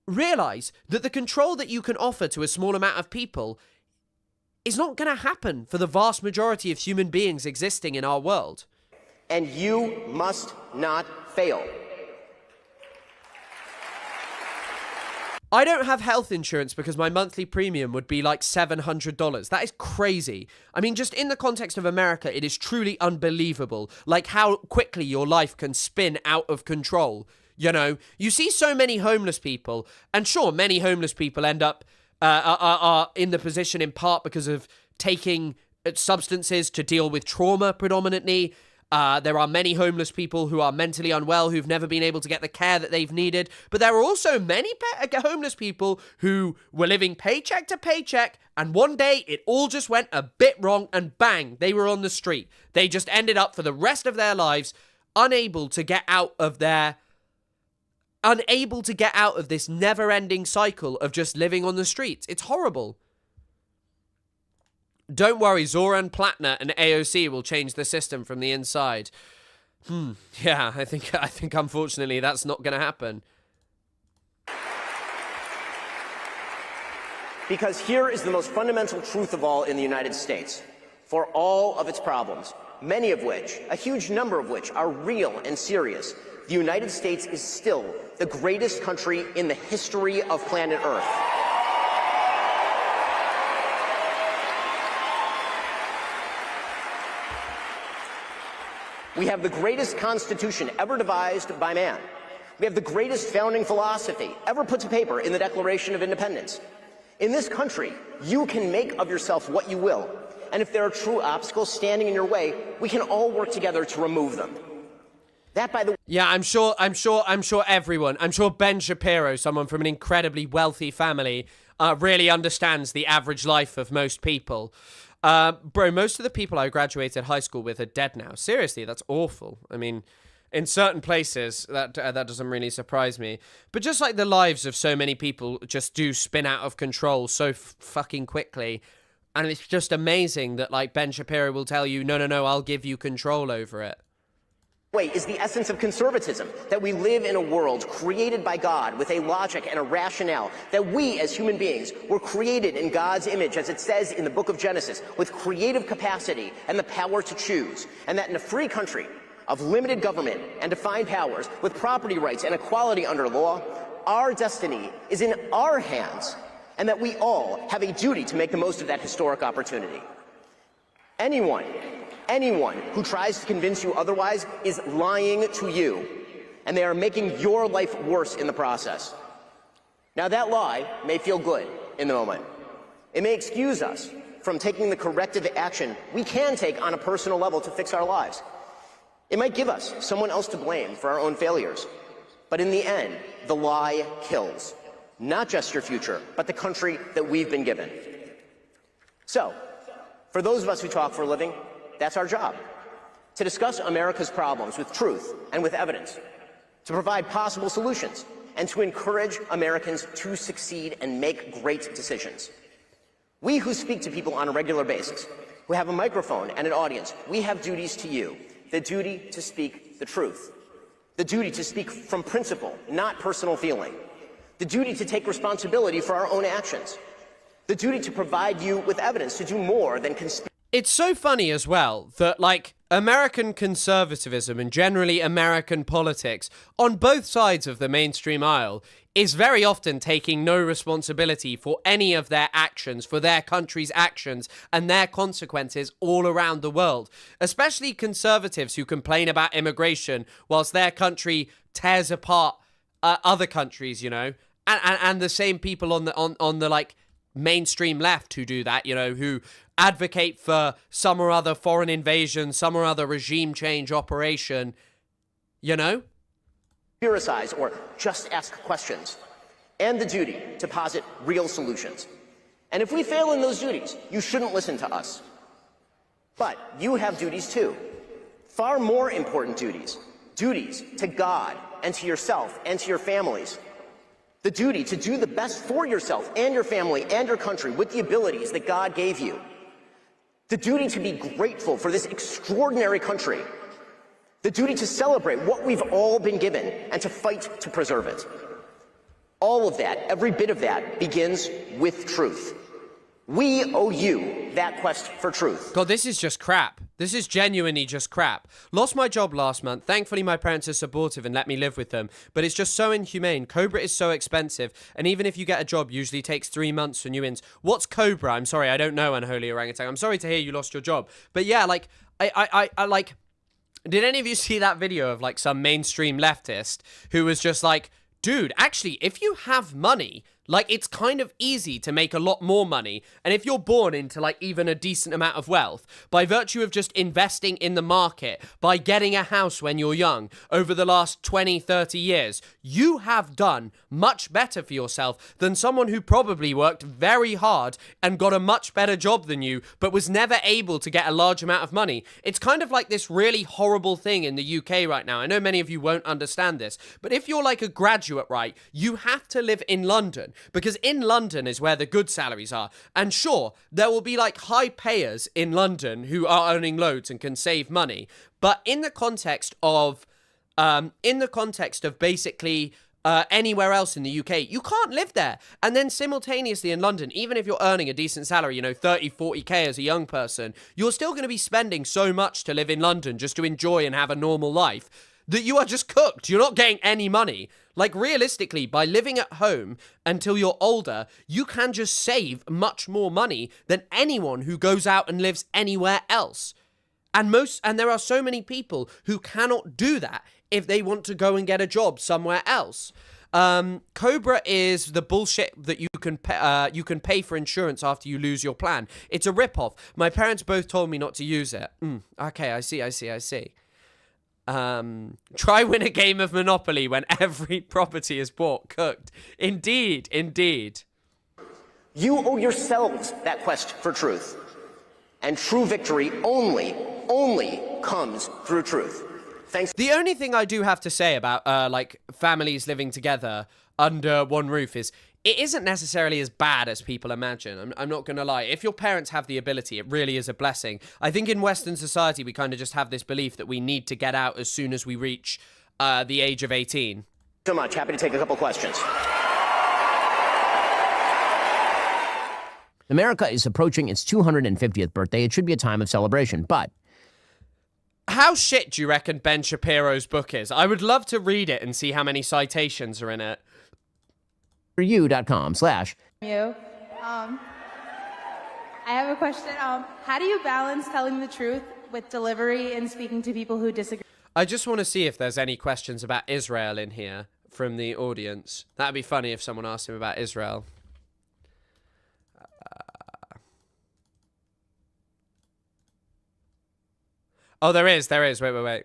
realize that the control that you can offer to a small amount of people is not going to happen for the vast majority of human beings existing in our world. And you must not fail. I don't have health insurance because my monthly premium would be like $700. That is crazy. I mean, just in the context of America, it is truly unbelievable, like how quickly your life can spin out of control. You know, you see so many homeless people, and sure, many homeless people end up are in the position in part because of taking substances to deal with trauma predominantly. There are many homeless people who are mentally unwell, who've never been able to get the care that they've needed. But there are also many homeless people who were living paycheck to paycheck, and one day it all just went a bit wrong, and bang, they were on the street. They just ended up for the rest of their lives unable to get out of this never-ending cycle of just living on the streets. It's horrible. Don't worry, Zoran Platner and AOC will change the system from the inside. Yeah, I think unfortunately that's not going to happen. Because here is the most fundamental truth of all in the United States. For all of its problems, many of which, a huge number of which, are real and serious, the United States is still the greatest country in the history of planet Earth. We have the greatest Constitution ever devised by man. We have the greatest founding philosophy ever put to paper in the Declaration of Independence. In this country, you can make of yourself what you will, and if there are true obstacles standing in your way, we can all work together to remove them. That, by the way... Yeah, I'm sure everyone, I'm sure Ben Shapiro, someone from an incredibly wealthy family, really understands the average life of most people. Bro, most of the people I graduated high school with are dead now. Seriously, that's awful. I mean, in certain places, that doesn't really surprise me. But just like the lives of so many people just do spin out of control so fucking quickly. And it's just amazing that, like, Ben Shapiro will tell you, no, I'll give you control over it. Is the essence of conservatism, that we live in a world created by God with a logic and a rationale, that we as human beings were created in God's image, as it says in the book of Genesis, with creative capacity and the power to choose, and that in a free country of limited government and defined powers, with property rights and equality under law, our destiny is in our hands, and that we all have a duty to make the most of that historic opportunity. Anyone who tries to convince you otherwise is lying to you, and they are making your life worse in the process. Now, that lie may feel good in the moment. It may excuse us from taking the corrective action we can take on a personal level to fix our lives. It might give us someone else to blame for our own failures. But in the end, the lie kills. Not just your future, but the country that we've been given. So, for those of us who talk for a living, that's our job. To discuss America's problems with truth and with evidence. To provide possible solutions. And to encourage Americans to succeed and make great decisions. We who speak to people on a regular basis, who have a microphone and an audience, we have duties to you. The duty to speak the truth. The duty to speak from principle, not personal feeling. The duty to take responsibility for our own actions. The duty to provide you with evidence to do more than conspire. It's so funny as well that, like, American conservatism and generally American politics on both sides of the mainstream aisle is very often taking no responsibility for any of their actions, for their country's actions and their consequences all around the world. Especially conservatives who complain about immigration whilst their country tears apart other countries, you know, and the same people on the like mainstream left who do that, you know, who advocate for some or other foreign invasion, some or other regime change operation, you know? Theorize or just ask questions, and the duty to posit real solutions. And if we fail in those duties, you shouldn't listen to us. But you have duties too. Far more important duties. Duties to God and to yourself and to your families. The duty to do the best for yourself and your family and your country with the abilities that God gave you. The duty to be grateful for this extraordinary country. The duty to celebrate what we've all been given and to fight to preserve it. All of that, every bit of that, begins with truth. We owe you that quest for truth. God, this is just crap. This is genuinely just crap. Lost my job last month. Thankfully, my parents are supportive and let me live with them. But it's just so inhumane. Cobra is so expensive. And even if you get a job, usually takes 3 months for new ins. What's Cobra? I'm sorry, I don't know, Unholy Orangutan. I'm sorry to hear you lost your job. But yeah, like, I like... Did any of you see that video of, like, some mainstream leftist who was just like, dude, actually, if you have money... Like, it's kind of easy to make a lot more money. And if you're born into, like, even a decent amount of wealth, by virtue of just investing in the market, by getting a house when you're young, over the last 20, 30 years, you have done much better for yourself than someone who probably worked very hard and got a much better job than you, but was never able to get a large amount of money. It's kind of like this really horrible thing in the UK right now. I know many of you won't understand this, but if you're like a graduate, right, you have to live in London. Because in London is where the good salaries are. And sure, there will be like high payers in London who are earning loads and can save money. But in the context of basically anywhere else in the UK, you can't live there. And then simultaneously in London, even if you're earning a decent salary, you know, 30, 40k as a young person, you're still going to be spending so much to live in London just to enjoy and have a normal life that you are just cooked. You're not getting any money. Like, realistically, by living at home until you're older, you can just save much more money than anyone who goes out and lives anywhere else. And there are so many people who cannot do that if they want to go and get a job somewhere else. Cobra is the bullshit that you can pay for insurance after you lose your plan. It's a ripoff. My parents both told me not to use it. Okay, I see. Try win a game of Monopoly when every property is bought. Cooked. Indeed. You owe yourselves that quest for truth. And true victory only comes through truth. Thanks. The only thing I do have to say about, like, families living together under one roof is it isn't necessarily as bad as people imagine. I'm not going to lie. If your parents have the ability, it really is a blessing. I think in Western society, we kind of just have this belief that we need to get out as soon as we reach the age of 18. So much. Happy to take a couple questions. America is approaching its 250th birthday. It should be a time of celebration, but... How shit do you reckon Ben Shapiro's book is? I would love to read it and see how many citations are in it. you.com/ I have a question. How do you balance telling the truth with delivery and speaking to people who disagree? I just want to see if there's any questions about Israel in here from the audience. That'd be funny if someone asked him about Israel. Oh, there is. Wait.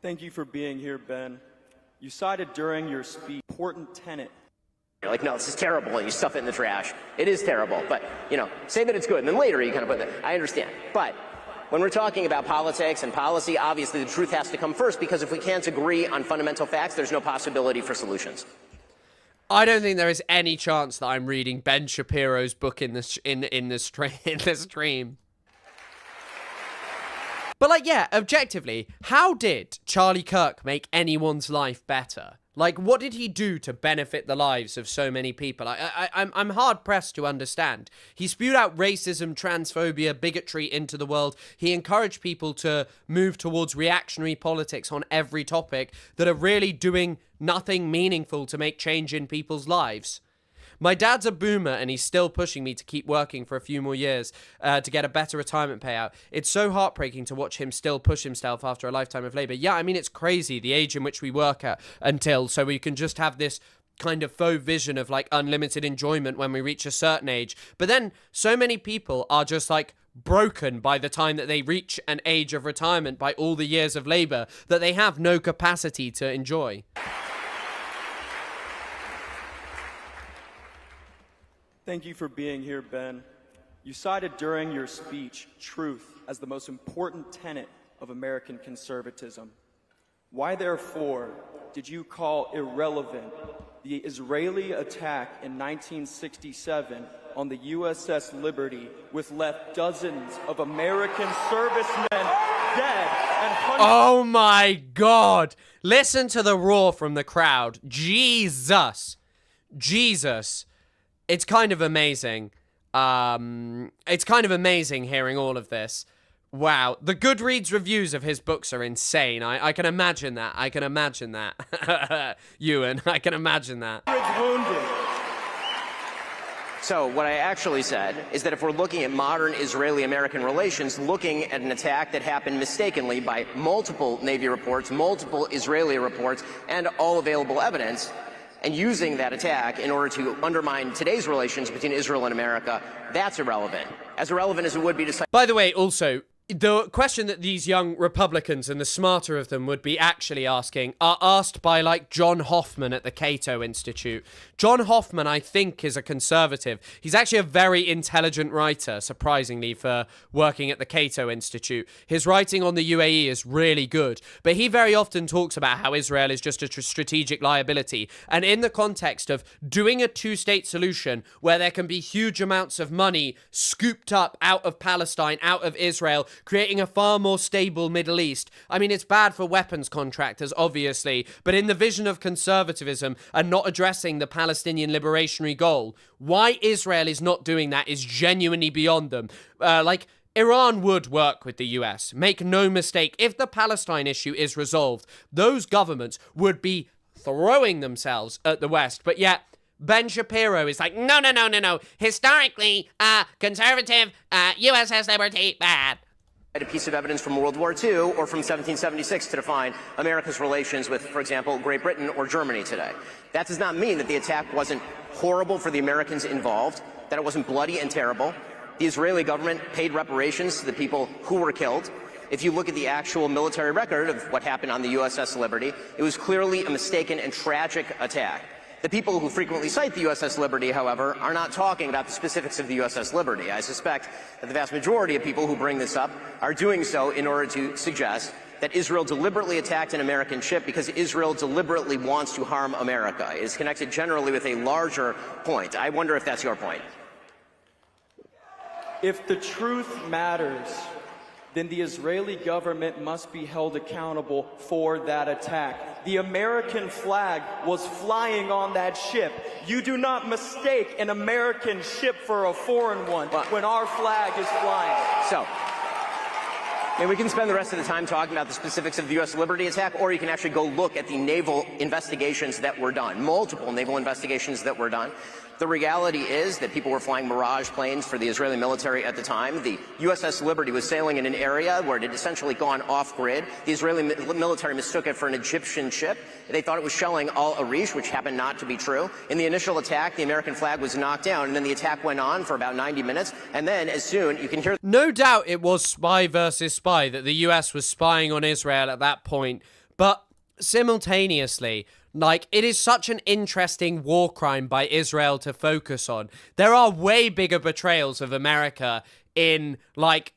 Thank you for being here, Ben. You cited during your speech important tenet. You're like, no, this is terrible, and you stuff it in the trash. It is terrible, but, you know, say that it's good, and then later you kind of put that. I understand. But when we're talking about politics and policy, obviously the truth has to come first, because if we can't agree on fundamental facts, there's no possibility for solutions. I don't think there is any chance that I'm reading Ben Shapiro's book in this stream. But, like, yeah, objectively, how did Charlie Kirk make anyone's life better? Like, what did he do to benefit the lives of so many people? I'm hard-pressed to understand. He spewed out racism, transphobia, bigotry into the world. He encouraged people to move towards reactionary politics on every topic that are really doing nothing meaningful to make change in people's lives. My dad's a boomer and he's still pushing me to keep working for a few more years to get a better retirement payout. It's so heartbreaking to watch him still push himself after a lifetime of labor. Yeah, I mean, it's crazy the age in which we work at until, so we can just have this kind of faux vision of like unlimited enjoyment when we reach a certain age. But then so many people are just like broken by the time that they reach an age of retirement by all the years of labor that they have no capacity to enjoy. Thank you for being here, Ben. You cited during your speech truth as the most important tenet of American conservatism. Why, therefore, did you call irrelevant the Israeli attack in 1967 on the USS Liberty, which left dozens of American servicemen dead and hundreds... Oh my God! Listen to the roar from the crowd. Jesus. It's kind of amazing. It's kind of amazing hearing all of this. Wow. The Goodreads reviews of his books are insane. I can imagine that. Ewan, I can imagine that. So what I actually said is that if we're looking at modern Israeli-American relations, looking at an attack that happened mistakenly by multiple Navy reports, multiple Israeli reports, and all available evidence, and using that attack in order to undermine today's relations between Israel and America, that's irrelevant. As irrelevant as it would be to... By the way, also, the question that these young Republicans and the smarter of them would be actually asking are asked by, like, John Hoffman at the Cato Institute. John Hoffman, I think, is a conservative. He's actually a very intelligent writer, surprisingly, for working at the Cato Institute. His writing on the UAE is really good, but he very often talks about how Israel is just a strategic liability. And in the context of doing a two-state solution where there can be huge amounts of money scooped up out of Palestine, out of Israel, creating a far more stable Middle East. I mean, it's bad for weapons contractors, obviously, but in the vision of conservatism and not addressing the Palestinian liberationary goal, why Israel is not doing that is genuinely beyond them. Iran would work with the US. Make no mistake, if the Palestine issue is resolved, those governments would be throwing themselves at the West. But yet, Ben Shapiro is like, no. Historically, conservative, USS Liberty, bad. A piece of evidence from World War II or from 1776 to define America's relations with, for example, Great Britain or Germany today. That does not mean that the attack wasn't horrible for the Americans involved, that it wasn't bloody and terrible. The Israeli government paid reparations to the people who were killed. If you look at the actual military record of what happened on the USS Liberty, it was clearly a mistaken and tragic attack. The people who frequently cite the USS Liberty, however, are not talking about the specifics of the USS Liberty. I suspect that the vast majority of people who bring this up are doing so in order to suggest that Israel deliberately attacked an American ship because Israel deliberately wants to harm America. It is connected generally with a larger point. I wonder if that's your point. If the truth matters, then the Israeli government must be held accountable for that attack. The American flag was flying on that ship. You do not mistake an American ship for a foreign one when our flag is flying. So, and we can spend the rest of the time talking about the specifics of the U.S. Liberty attack, or you can actually go look at the naval investigations that were done, multiple naval investigations that were done. The reality is that people were flying Mirage planes for the Israeli military at the time. The USS Liberty was sailing in an area where it had essentially gone off-grid. The Israeli military mistook it for an Egyptian ship. They thought it was shelling Al Arish, which happened not to be true. In the initial attack, the American flag was knocked down, and then the attack went on for about 90 minutes. And then, as soon, you can hear... No doubt it was spy versus spy, that the US was spying on Israel at that point. But simultaneously... it is such an interesting war crime by Israel to focus on. There are way bigger betrayals of America in,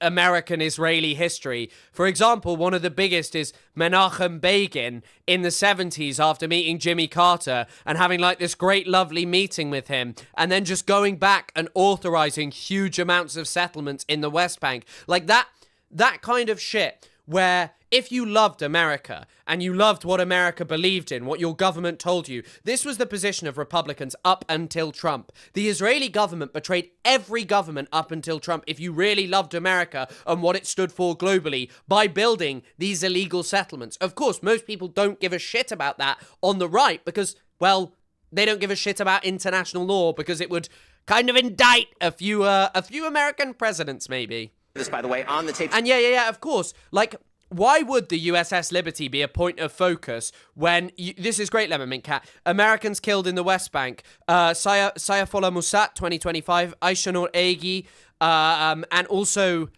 American-Israeli history. For example, one of the biggest is Menachem Begin in the 70s after meeting Jimmy Carter and having, this great, lovely meeting with him, and then just going back and authorizing huge amounts of settlements in the West Bank. That kind of shit where if you loved America and you loved what America believed in, what your government told you, this was the position of Republicans up until Trump. The Israeli government betrayed every government up until Trump if you really loved America and what it stood for globally by building these illegal settlements. Of course, most people don't give a shit about that on the right because, well, they don't give a shit about international law because it would kind of indict a few American presidents, maybe. This, by the way, on the tape. And yeah, of course. Like, why would the USS Liberty be a point of focus when this is great, Lemon Mint Cat? Americans killed in the West Bank. Sayafullah Musat, 2025. Aisha Noor Egi, and also,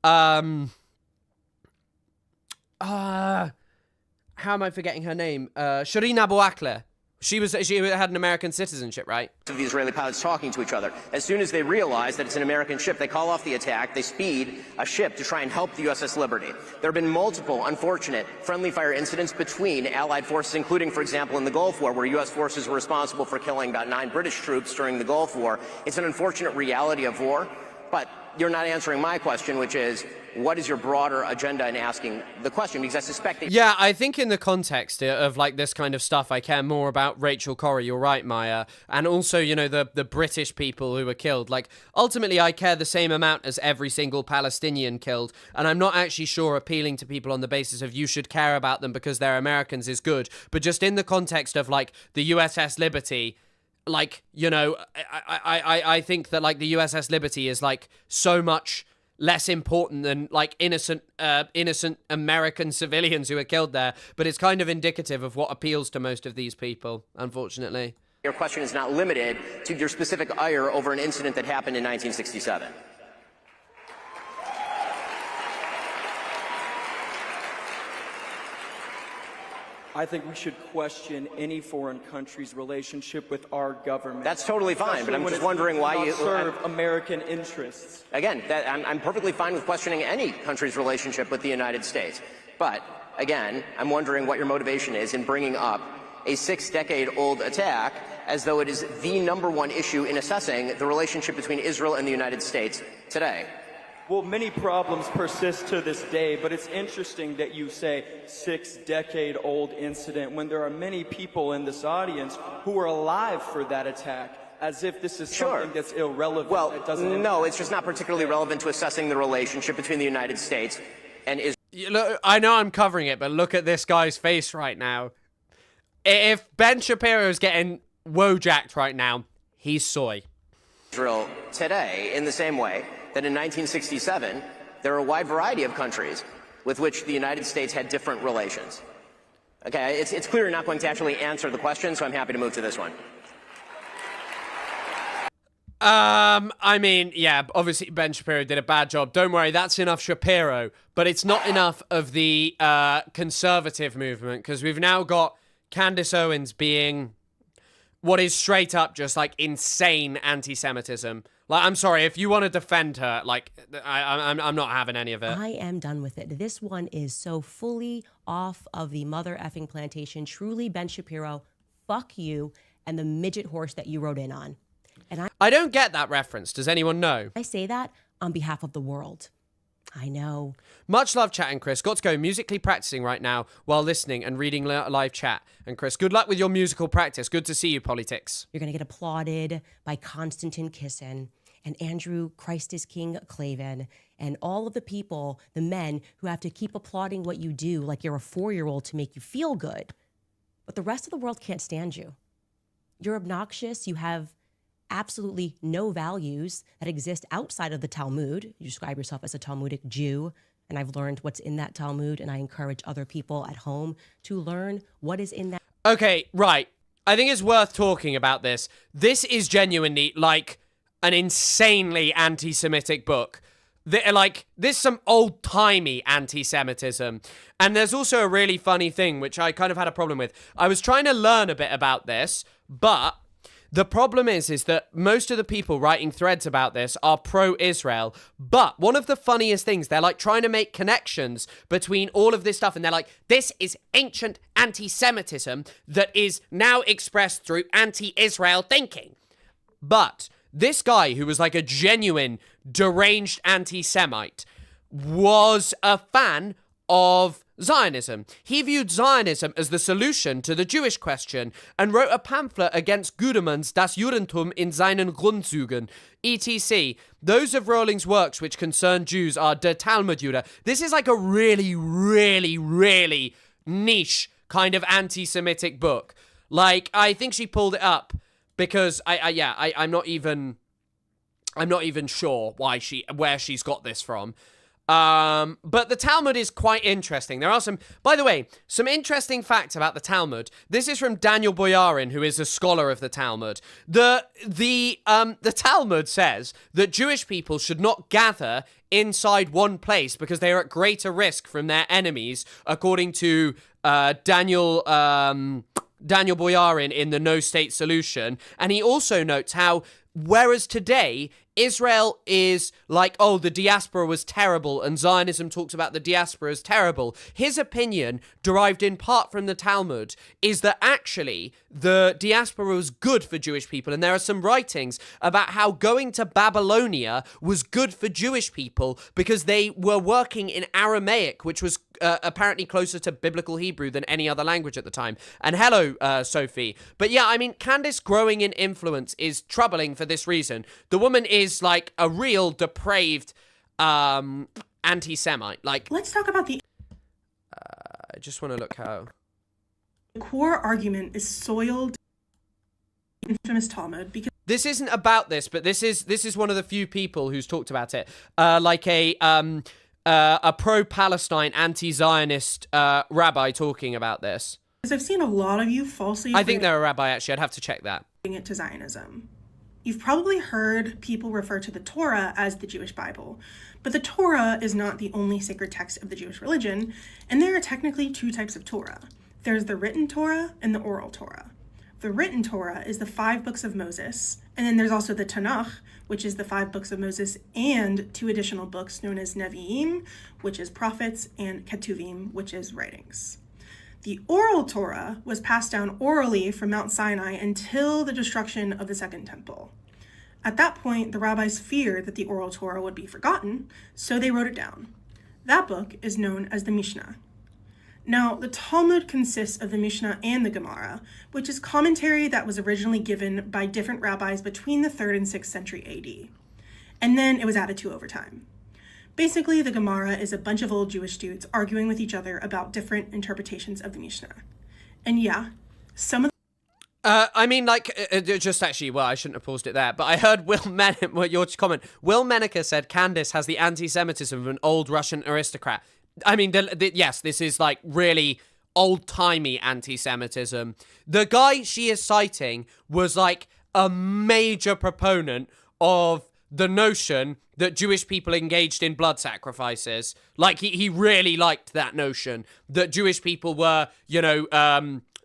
how am I forgetting her name? Shireen Abu Akleh. She had an American citizenship, right? Of the Israeli pilots talking to each other. As soon as they realize that it's an American ship, they call off the attack. They speed a ship to try and help the USS Liberty. There have been multiple unfortunate friendly fire incidents between Allied forces, including, for example, in the Gulf War, where U.S. forces were responsible for killing about 9 British troops during the Gulf War. It's an unfortunate reality of war, but you're not answering my question, which is, what is your broader agenda in asking the question? Because I suspect that... Yeah, I think in the context of, like, this kind of stuff, I care more about Rachel Corrie, you're right, Maya, and also, you know, the British people who were killed. Like, ultimately, I care the same amount as every single Palestinian killed, and I'm not actually sure appealing to people on the basis of you should care about them because they're Americans is good, but just in the context of, like, the USS Liberty... Like, you know, I think that, like, the USS Liberty is, like, so much less important than, like, innocent American civilians who were killed there. But it's kind of indicative of what appeals to most of these people, unfortunately. Your question is not limited to your specific ire over an incident that happened in 1967. I think we should question any foreign country's relationship with our government. That's totally fine, but I'm just wondering why you serve American interests. Again, I'm perfectly fine with questioning any country's relationship with the United States. But again, I'm wondering what your motivation is in bringing up a 6-decade-old attack as though it is the #1 issue in assessing the relationship between Israel and the United States today. Well, many problems persist to this day, but it's interesting that you say 6-decade-old incident when there are many people in this audience who were alive for that attack, as if this is something that's irrelevant. Well, that doesn't no, it's just not particularly relevant to assessing the relationship between the United States and Israel. Look, I know I'm covering it, but look at this guy's face right now. If Ben Shapiro is getting wojacked right now, he's soy. Israel today in the same way that in 1967, there are a wide variety of countries with which the United States had different relations. Okay, it's clear you're not going to actually answer the question, so I'm happy to move to this one. I mean, yeah, obviously Ben Shapiro did a bad job. Don't worry, that's enough Shapiro, but it's not enough of the conservative movement, because we've now got Candace Owens being what is straight up just, like, insane anti-Semitism. Like, I'm sorry, if you want to defend her, like, I'm not having any of it. I am done with it. This one is so fully off of the mother effing plantation. Truly, Ben Shapiro, fuck you and the midget horse that you rode in on. And I don't get that reference. Does anyone know? I say that on behalf of the world. I know. Much love, chat and Chris. Got to go musically practicing right now while listening and reading live chat. And Chris, good luck with your musical practice. Good to see you, Politics. You're going to get applauded by Konstantin Kisin and Andrew Christ is King Clavin and all of the people, the men who have to keep applauding what you do like you're a 4-year-old to make you feel good. But the rest of the world can't stand you. You're obnoxious. You have absolutely no values that exist outside of the Talmud. You describe yourself as a Talmudic Jew, and I've learned what's in that Talmud, and I encourage other people at home to learn what is in that. Okay, right. I think it's worth talking about this. This is genuinely, like, an insanely anti-Semitic book. Like, there's some old-timey anti-Semitism. And there's also a really funny thing, which I kind of had a problem with. I was trying to learn a bit about this, but the problem is that most of the people writing threads about this are pro-Israel. But one of the funniest things, they're like trying to make connections between all of this stuff. And they're like, this is ancient anti-Semitism that is now expressed through anti-Israel thinking. But this guy, who was like a genuine deranged anti-Semite, was a fan of Zionism. He viewed Zionism as the solution to the Jewish question and wrote a pamphlet against Gudermann's Das Judentum in seinen Grundzügen, etc. Those of Rowling's works which concern Jews are Der Talmud Judah. This is like a really, really, really niche kind of anti-Semitic book. Like, I think she pulled it up because I'm not even sure where she's got this from. But the Talmud is quite interesting. There are by the way, some interesting facts about the Talmud. This is from Daniel Boyarin, who is a scholar of the Talmud. The Talmud says that Jewish people should not gather inside one place because they are at greater risk from their enemies, according to Daniel Boyarin in the No State Solution. And he also notes how, whereas today Israel is like, oh, the diaspora was terrible, and Zionism talks about the diaspora as terrible. His opinion, derived in part from the Talmud, is that actually the diaspora was good for Jewish people, and there are some writings about how going to Babylonia was good for Jewish people because they were working in Aramaic, which was apparently closer to biblical Hebrew than any other language at the time. And hello, Sophie. But yeah, I mean, Candace growing in influence is troubling for this reason. The woman is like a real depraved anti-Semite. Like, let's talk about the I just want to look how the core argument is soiled infamous Talmud, because this isn't about this, but this is one of the few people who's talked about it. Like a pro-Palestine, anti-Zionist rabbi talking about this. Because I've seen a lot of you falsely. I think they're a rabbi, actually. I'd have to check that. It to Zionism. You've probably heard people refer to the Torah as the Jewish Bible, but the Torah is not the only sacred text of the Jewish religion, and there are technically two types of Torah. There's the written Torah and the oral Torah. The written Torah is the 5 books of Moses, and then there's also the Tanakh, which is the 5 books of Moses, and 2 additional books known as Nevi'im, which is prophets, and Ketuvim, which is writings. The oral Torah was passed down orally from Mount Sinai until the destruction of the Second Temple. At that point, the rabbis feared that the oral Torah would be forgotten, so they wrote it down. That book is known as the Mishnah. Now, the Talmud consists of the Mishnah and the Gemara, which is commentary that was originally given by different rabbis between the 3rd and 6th century AD. And then it was added to over time. Basically, the Gemara is a bunch of old Jewish dudes arguing with each other about different interpretations of the Mishnah. And yeah, some of I mean, like, just actually, well, I shouldn't have paused it there, but I heard your comment. Will Menneker said Candace has the anti-Semitism of an old Russian aristocrat. I mean, yes, this is like really old-timey anti-Semitism. The guy she is citing was like a major proponent of the notion that Jewish people engaged in blood sacrifices. Like, he really liked that notion that Jewish people were, you know,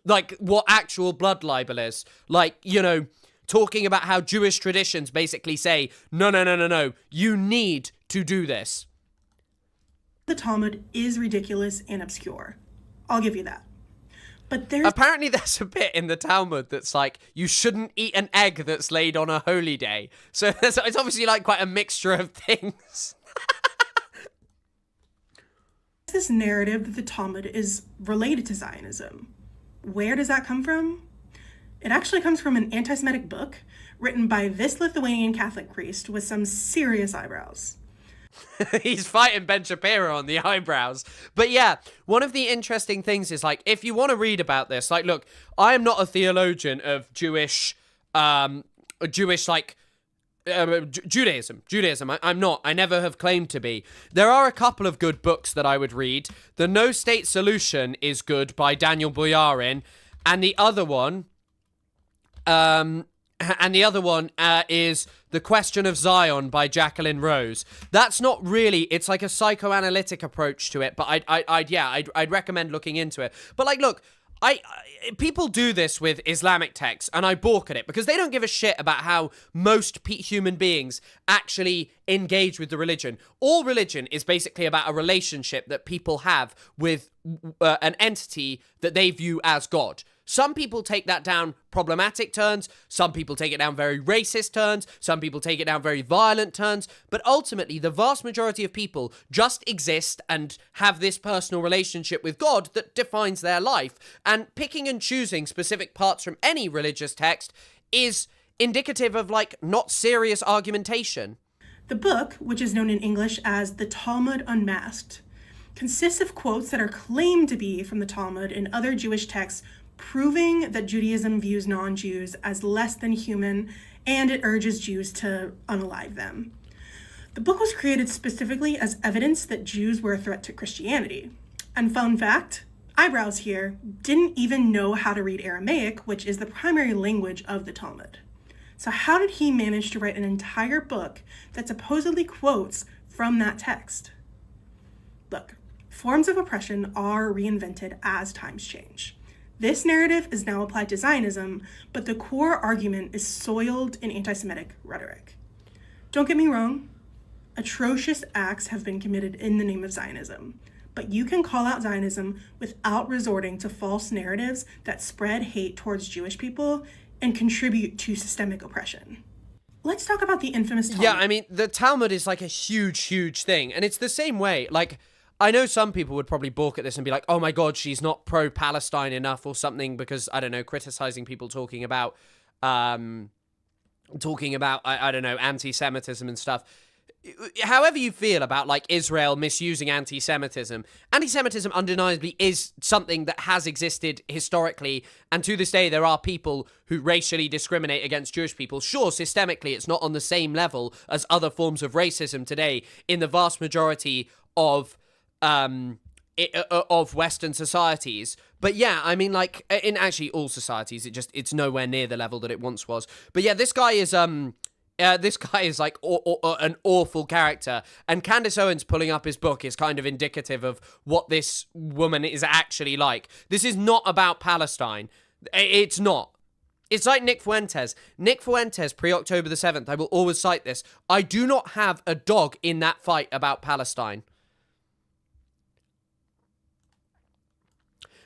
like what actual blood libel is. Like, you know, talking about how Jewish traditions basically say, no, you need to do this. The Talmud is ridiculous and obscure. I'll give you that. But apparently there's a bit in the Talmud that's like, you shouldn't eat an egg that's laid on a holy day. So it's obviously like quite a mixture of things. This narrative that the Talmud is related to Zionism. Where does that come from? It actually comes from an anti-Semitic book written by this Lithuanian Catholic priest with some serious eyebrows. He's fighting Ben Shapiro on the eyebrows. But yeah, one of the interesting things is, like, if you want to read about this, like, look, I am not a theologian of Judaism. I'm not. I never have claimed to be. There are a couple of good books that I would read. The No State Solution is good by Daniel Boyarin, and the other one, is The Question of Zion by Jacqueline Rose. That's not really, it's like a psychoanalytic approach to it, but I'd recommend looking into it. But like, look, people do this with Islamic texts, and I balk at it because they don't give a shit about how most human beings actually engage with the religion. All religion is basically about a relationship that people have with an entity that they view as God. Some people take that down problematic turns. Some people take it down very racist turns. Some people take it down very violent turns. But ultimately, the vast majority of people just exist and have this personal relationship with God that defines their life. And picking and choosing specific parts from any religious text is indicative of, like, not serious argumentation. The book, which is known in English as The Talmud Unmasked, consists of quotes that are claimed to be from the Talmud and other Jewish texts, proving that Judaism views non-Jews as less than human, and it urges Jews to unalive them. The book was created specifically as evidence that Jews were a threat to Christianity. And fun fact, eyebrows here, didn't even know how to read Aramaic, which is the primary language of the Talmud. So how did he manage to write an entire book that supposedly quotes from that text? Look, forms of oppression are reinvented as times change. This narrative is now applied to Zionism, but the core argument is soiled in anti-Semitic rhetoric. Don't get me wrong, atrocious acts have been committed in the name of Zionism, but you can call out Zionism without resorting to false narratives that spread hate towards Jewish people and contribute to systemic oppression. Let's talk about the infamous Talmud. Yeah, I mean, the Talmud is like a huge, huge thing. And it's the same way. Like, I know some people would probably balk at this and be like, oh my God, she's not pro-Palestine enough or something because, I don't know, criticizing people talking about, I don't know, anti-Semitism and stuff. However you feel about, like, Israel misusing anti-Semitism, anti-Semitism undeniably is something that has existed historically, and to this day there are people who racially discriminate against Jewish people. Sure, systemically it's not on the same level as other forms of racism today in the vast majority of Western societies. But yeah, I mean, like, in actually all societies, it's nowhere near the level that it once was. But yeah, this guy is like an awful character, and Candace Owens pulling up his book is kind of indicative of what this woman is actually like. This is not about Palestine. It's not. It's like Nick Fuentes. Nick Fuentes, pre-October the 7th, I will always cite this. I do not have a dog in that fight about Palestine.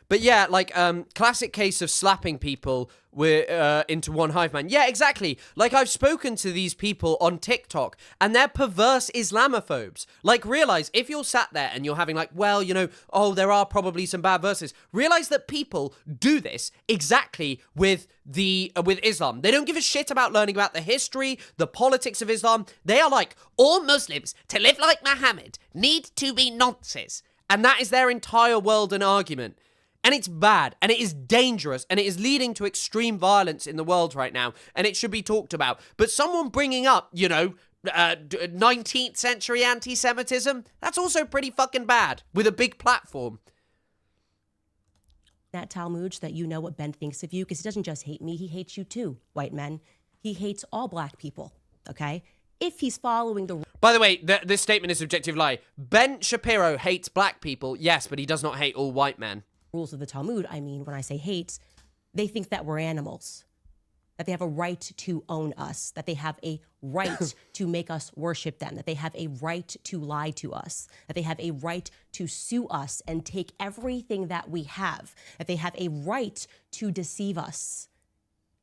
But yeah, like, classic case of slapping people into one hive mind. Yeah, exactly. Like, I've spoken to these people on TikTok, and they're perverse Islamophobes. Like, realize, if you're sat there and you're having like, well, you know, oh, there are probably some bad verses, realize that people do this exactly with Islam. They don't give a shit about learning about the history, the politics of Islam. They are like, all Muslims, to live like Muhammad, need to be nonces. And that is their entire world and argument. And it's bad, and it is dangerous, and it is leading to extreme violence in the world right now, and it should be talked about. But someone bringing up, you know, 19th century anti-Semitism, that's also pretty fucking bad, with a big platform. That Talmud, that you know what Ben thinks of you, because he doesn't just hate me, he hates you too, white men. He hates all black people, okay? If he's following the... By the way, this statement is objective lie. Ben Shapiro hates black people, yes, but he does not hate all white men. Rules of the Talmud, I mean, when I say hate, they think that we're animals, that they have a right to own us, that they have a right to make us worship them, that they have a right to lie to us, that they have a right to sue us and take everything that we have, that they have a right to deceive us,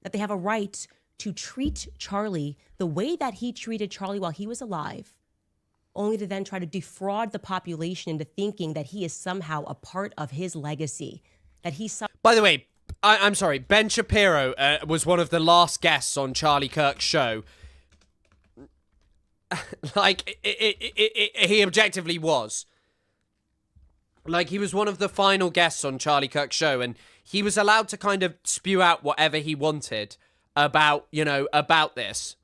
that they have a right to treat Charlie the way that he treated Charlie while he was alive, only to then try to defraud the population into thinking that he is somehow a part of his legacy, that he's... By the way, I'm sorry, Ben Shapiro was one of the last guests on Charlie Kirk's show. Like, he objectively was. Like, he was one of the final guests on Charlie Kirk's show, and he was allowed to kind of spew out whatever he wanted about, you know, about this.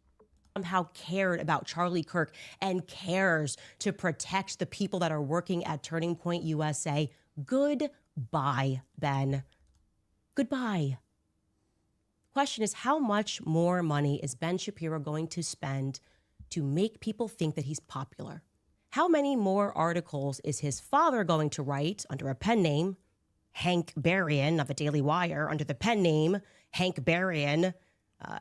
Somehow cared about Charlie Kirk and cares to protect the people that are working at Turning Point USA. Goodbye, Ben. Goodbye. Question is, how much more money is Ben Shapiro going to spend to make people think that he's popular? How many more articles is his father going to write under a pen name, Hank Berrien of the Daily Wire, under the pen name Hank Berrien,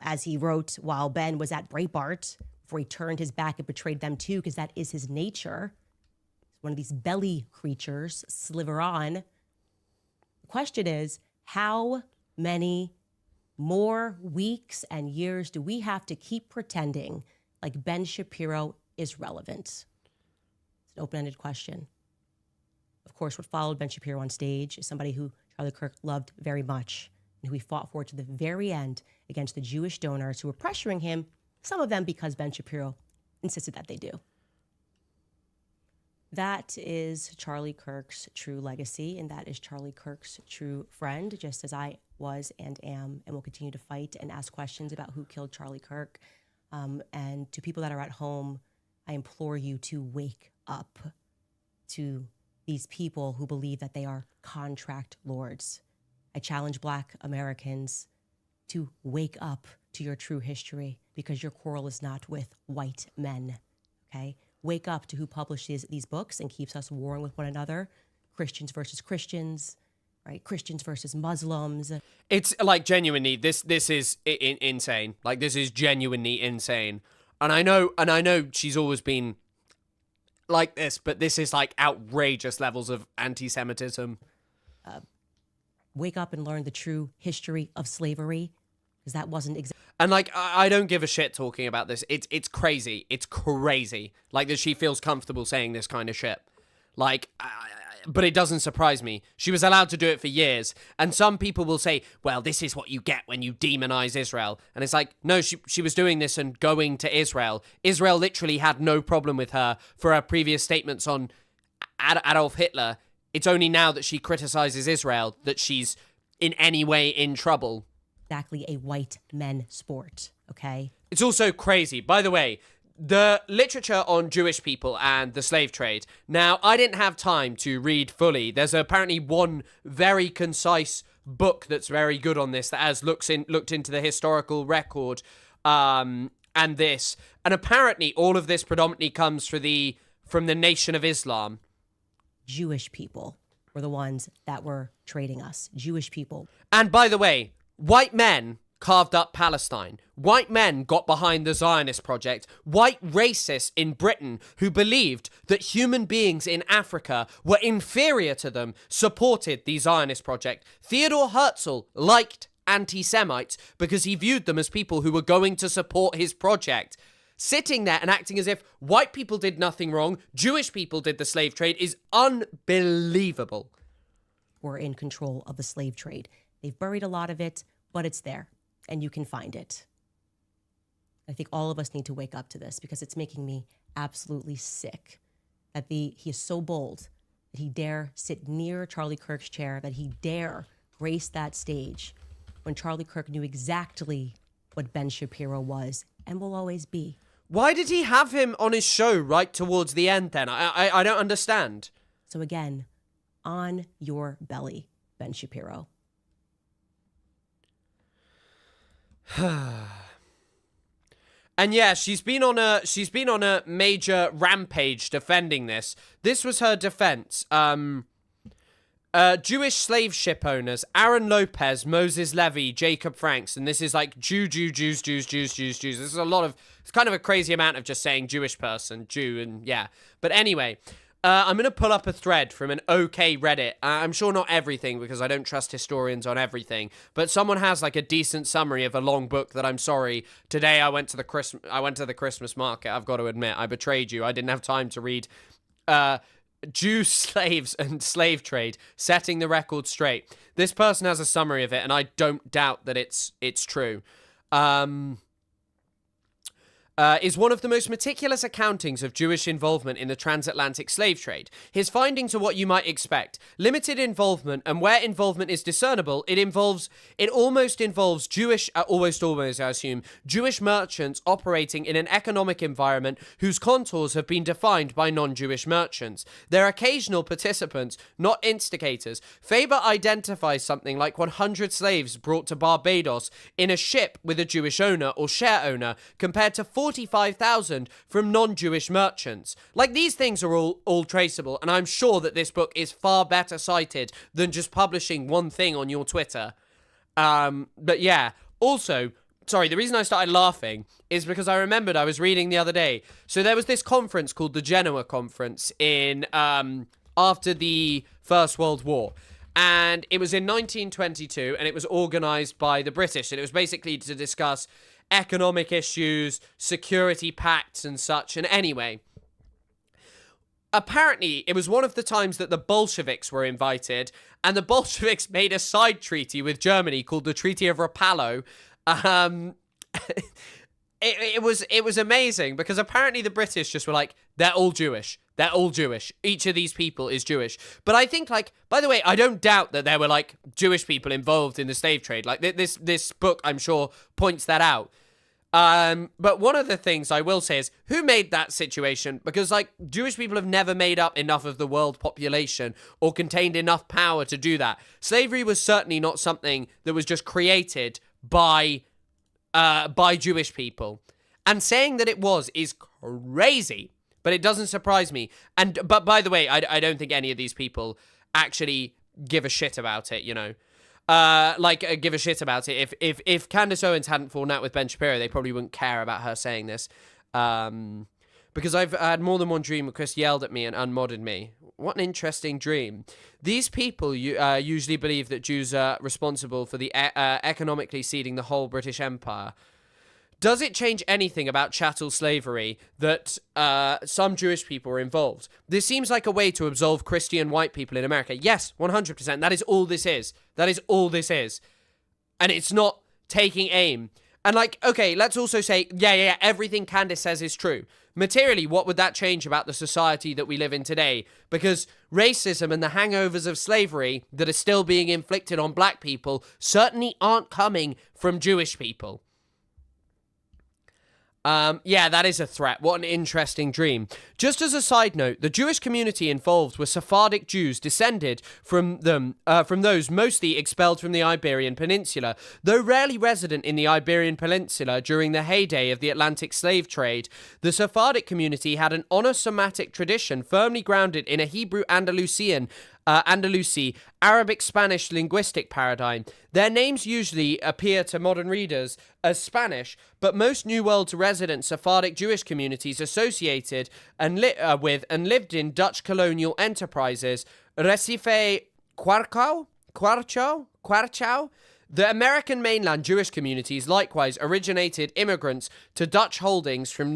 as he wrote while Ben was at Breitbart, before he turned his back and betrayed them too, because that is his nature. He's one of these belly creatures, sliver on. The question is, how many more weeks and years do we have to keep pretending like Ben Shapiro is relevant? It's an open-ended question. Of course, what followed Ben Shapiro on stage is somebody who Charlie Kirk loved very much and who he fought for to the very end against the Jewish donors who were pressuring him, some of them because Ben Shapiro insisted that they do. That is Charlie Kirk's true legacy, and that is Charlie Kirk's true friend, just as I was and am and will continue to fight and ask questions about who killed Charlie Kirk. And to people that are at home, I implore you to wake up to these people who believe that they are contract lords. I challenge Black Americans to wake up to your true history, because your quarrel is not with white men, okay? Wake up to who publishes these books and keeps us warring with one another. Christians versus Christians, right? Christians versus Muslims. It's like genuinely, this is insane. Like, this is genuinely insane. And I know she's always been like this, but this is like outrageous levels of anti-Semitism. Wake up and learn the true history of slavery, because that wasn't exactly. And like, I don't give a shit talking about this. It's crazy. It's crazy. Like, that she feels comfortable saying this kind of shit. Like, but it doesn't surprise me. She was allowed to do it for years. And some people will say, well, this is what you get when you demonize Israel. And it's like, no, she was doing this and going to Israel. Israel literally had no problem with her for her previous statements on Adolf Hitler. It's only now that she criticizes Israel that she's in any way in trouble. Exactly a white men sport, okay? It's also crazy. By the way, the literature on Jewish people and the slave trade. Now, I didn't have time to read fully. There's apparently one very concise book that's very good on this that has looked into the historical record and this. And apparently all of this predominantly comes from the Nation of Islam. Jewish people were the ones that were trading us. Jewish people. And by the way, white men carved up Palestine. White men got behind the Zionist project. White racists in Britain who believed that human beings in Africa were inferior to them supported the Zionist project. Theodor Herzl liked anti-Semites because he viewed them as people who were going to support his project. Sitting there and acting as if white people did nothing wrong, Jewish people did the slave trade, is unbelievable. Were in control of the slave trade. They've buried a lot of it, but it's there, and you can find it. I think all of us need to wake up to this, because it's making me absolutely sick that he is so bold that he dare sit near Charlie Kirk's chair, that he dare grace that stage when Charlie Kirk knew exactly what Ben Shapiro was and will always be. Why did he have him on his show right towards the end then? I don't understand. So again, on your belly, Ben Shapiro. And yeah, she's been on a major rampage defending this. This was her defense. Jewish slave ship owners, Aaron Lopez, Moses Levy, Jacob Franks, and this is like Jews. This is it's kind of a crazy amount of just saying Jewish person, Jew, and yeah. But anyway, I'm going to pull up a thread from an OK Reddit. I'm sure not everything, because I don't trust historians on everything, but someone has like a decent summary of a long book that, I'm sorry, today I went to the Christmas market. I've got to admit, I betrayed you. I didn't have time to read Jew slaves and slave trade, setting the record straight. This person has a summary of it, and I don't doubt that it's true. Is one of the most meticulous accountings of Jewish involvement in the transatlantic slave trade. His findings are what you might expect. Limited involvement, and where involvement is discernible, it almost involves Jewish merchants operating in an economic environment whose contours have been defined by non-Jewish merchants. Their occasional participants, not instigators. Faber identifies something like 100 slaves brought to Barbados in a ship with a Jewish owner or share owner, compared to 45,000 from non-Jewish merchants. Like, these things are all traceable, and I'm sure that this book is far better cited than just publishing one thing on your Twitter. But yeah, also, sorry, the reason I started laughing is because I remembered I was reading the other day. So there was this conference called the Genoa Conference in after the First World War. And it was in 1922, and it was organised by the British. And it was basically to discuss economic issues, security pacts and such. And anyway, apparently it was one of the times that the Bolsheviks were invited, and the Bolsheviks made a side treaty with Germany called the Treaty of Rapallo. It was amazing, because apparently the British just were like, they're all Jewish. They're all Jewish. Each of these people is Jewish. But I think, like, by the way, I don't doubt that there were, like, Jewish people involved in the slave trade. Like, this book, I'm sure, points that out. But one of the things I will say is, who made that situation? Because, like, Jewish people have never made up enough of the world population or contained enough power to do that. Slavery was certainly not something that was just created by Jewish people. And saying that it was is crazy, but it doesn't surprise me. But by the way, I don't think any of these people actually give a shit about it, you know. Give a shit about it. If Candace Owens hadn't fallen out with Ben Shapiro, they probably wouldn't care about her saying this. Because I've had more than one dream where Chris yelled at me and unmodded me. What an interesting dream. These people usually believe that Jews are responsible for the economically seeding the whole British Empire. Does it change anything about chattel slavery that some Jewish people are involved? This seems like a way to absolve Christian white people in America. Yes, 100%. That is all this is. That is all this is. And it's not taking aim. And like, okay, let's also say, yeah, everything Candace says is true. Materially, what would that change about the society that we live in today? Because racism and the hangovers of slavery that are still being inflicted on black people certainly aren't coming from Jewish people. Yeah, that is a threat. What an interesting dream. Just as a side note, the Jewish community involved were Sephardic Jews descended from those mostly expelled from the Iberian Peninsula. Though rarely resident in the Iberian Peninsula during the heyday of the Atlantic slave trade, the Sephardic community had an onosomatic tradition firmly grounded in a Hebrew Andalusi, Arabic-Spanish linguistic paradigm. Their names usually appear to modern readers as Spanish, but most New World resident Sephardic Jewish communities associated with and lived in Dutch colonial enterprises, Recife, Quarchau. The American mainland Jewish communities likewise originated immigrants to Dutch holdings from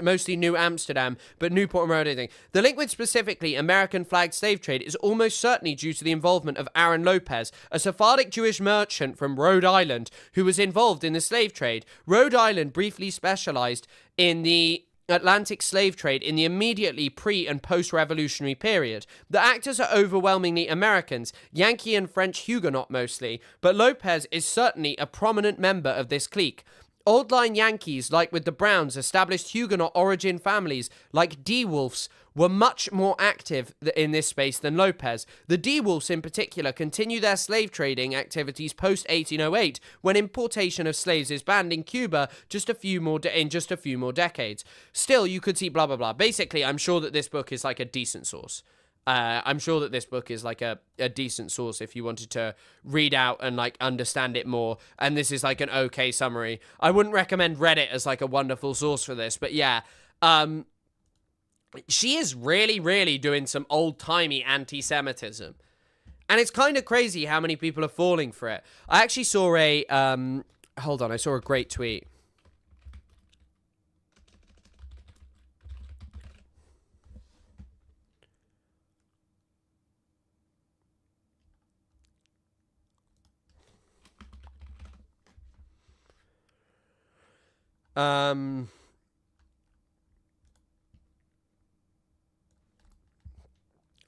mostly New Amsterdam, but Newport and everything. The link with specifically American flagged slave trade is almost certainly due to the involvement of Aaron Lopez, a Sephardic Jewish merchant from Rhode Island who was involved in the slave trade. Rhode Island briefly specialized in the Atlantic slave trade in the immediately pre- and post-revolutionary period. The actors are overwhelmingly Americans, Yankee and French Huguenot mostly, but Lopez is certainly a prominent member of this clique. Old-line Yankees, like with the Browns, established Huguenot origin families like DeWolfs were much more active in this space than Lopez. The DeWolfs in particular continue their slave trading activities post-1808, when importation of slaves is banned in Cuba in just a few more decades. Still, you could see blah blah blah. Basically, I'm sure that this book is like a decent source. I'm sure that this book is like a decent source if you wanted to read out and like understand it more. And this is like an okay summary. I wouldn't recommend Reddit as like a wonderful source for this, but yeah, she is really, really doing some old-timey anti-Semitism. And it's kind of crazy how many people are falling for it. I actually saw I saw a great tweet.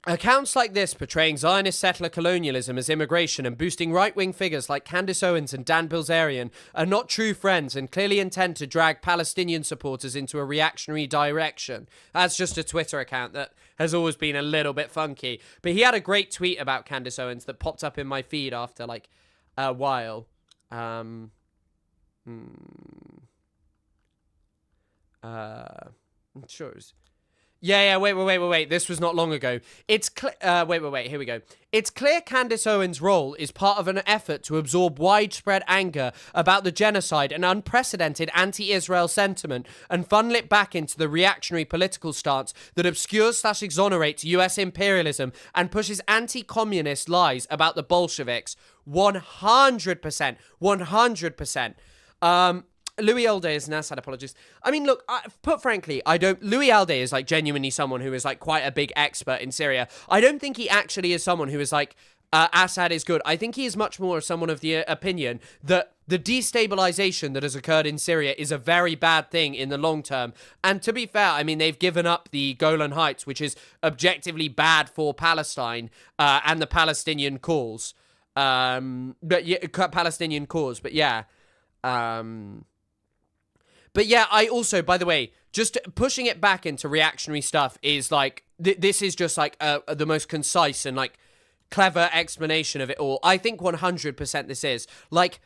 Accounts like this portraying Zionist settler colonialism as immigration and boosting right-wing figures like Candace Owens and Dan Bilzerian are not true friends and clearly intend to drag Palestinian supporters into a reactionary direction. That's just a Twitter account that has always been a little bit funky. But he had a great tweet about Candace Owens that popped up in my feed after like a while. I'm sure it was... Yeah, wait. This was not long ago. It's wait. Here we go. It's clear Candace Owens' role is part of an effort to absorb widespread anger about the genocide and unprecedented anti-Israel sentiment and funnel it back into the reactionary political stance that obscures/exonerates US imperialism and pushes anti-communist lies about the Bolsheviks. 100%. 100%. Louis Alday is an Assad apologist. I mean, look, put frankly, Louis Alday is like genuinely someone who is like quite a big expert in Syria. I don't think he actually is someone who is like, Assad is good. I think he is much more someone of the opinion that the destabilization that has occurred in Syria is a very bad thing in the long term. And to be fair, I mean, they've given up the Golan Heights, which is objectively bad for Palestine and the Palestinian cause. Palestinian cause, but yeah. But yeah, I also, by the way, just pushing it back into reactionary stuff is like, this is just like the most concise and like clever explanation of it all. I think 100% this is. Like,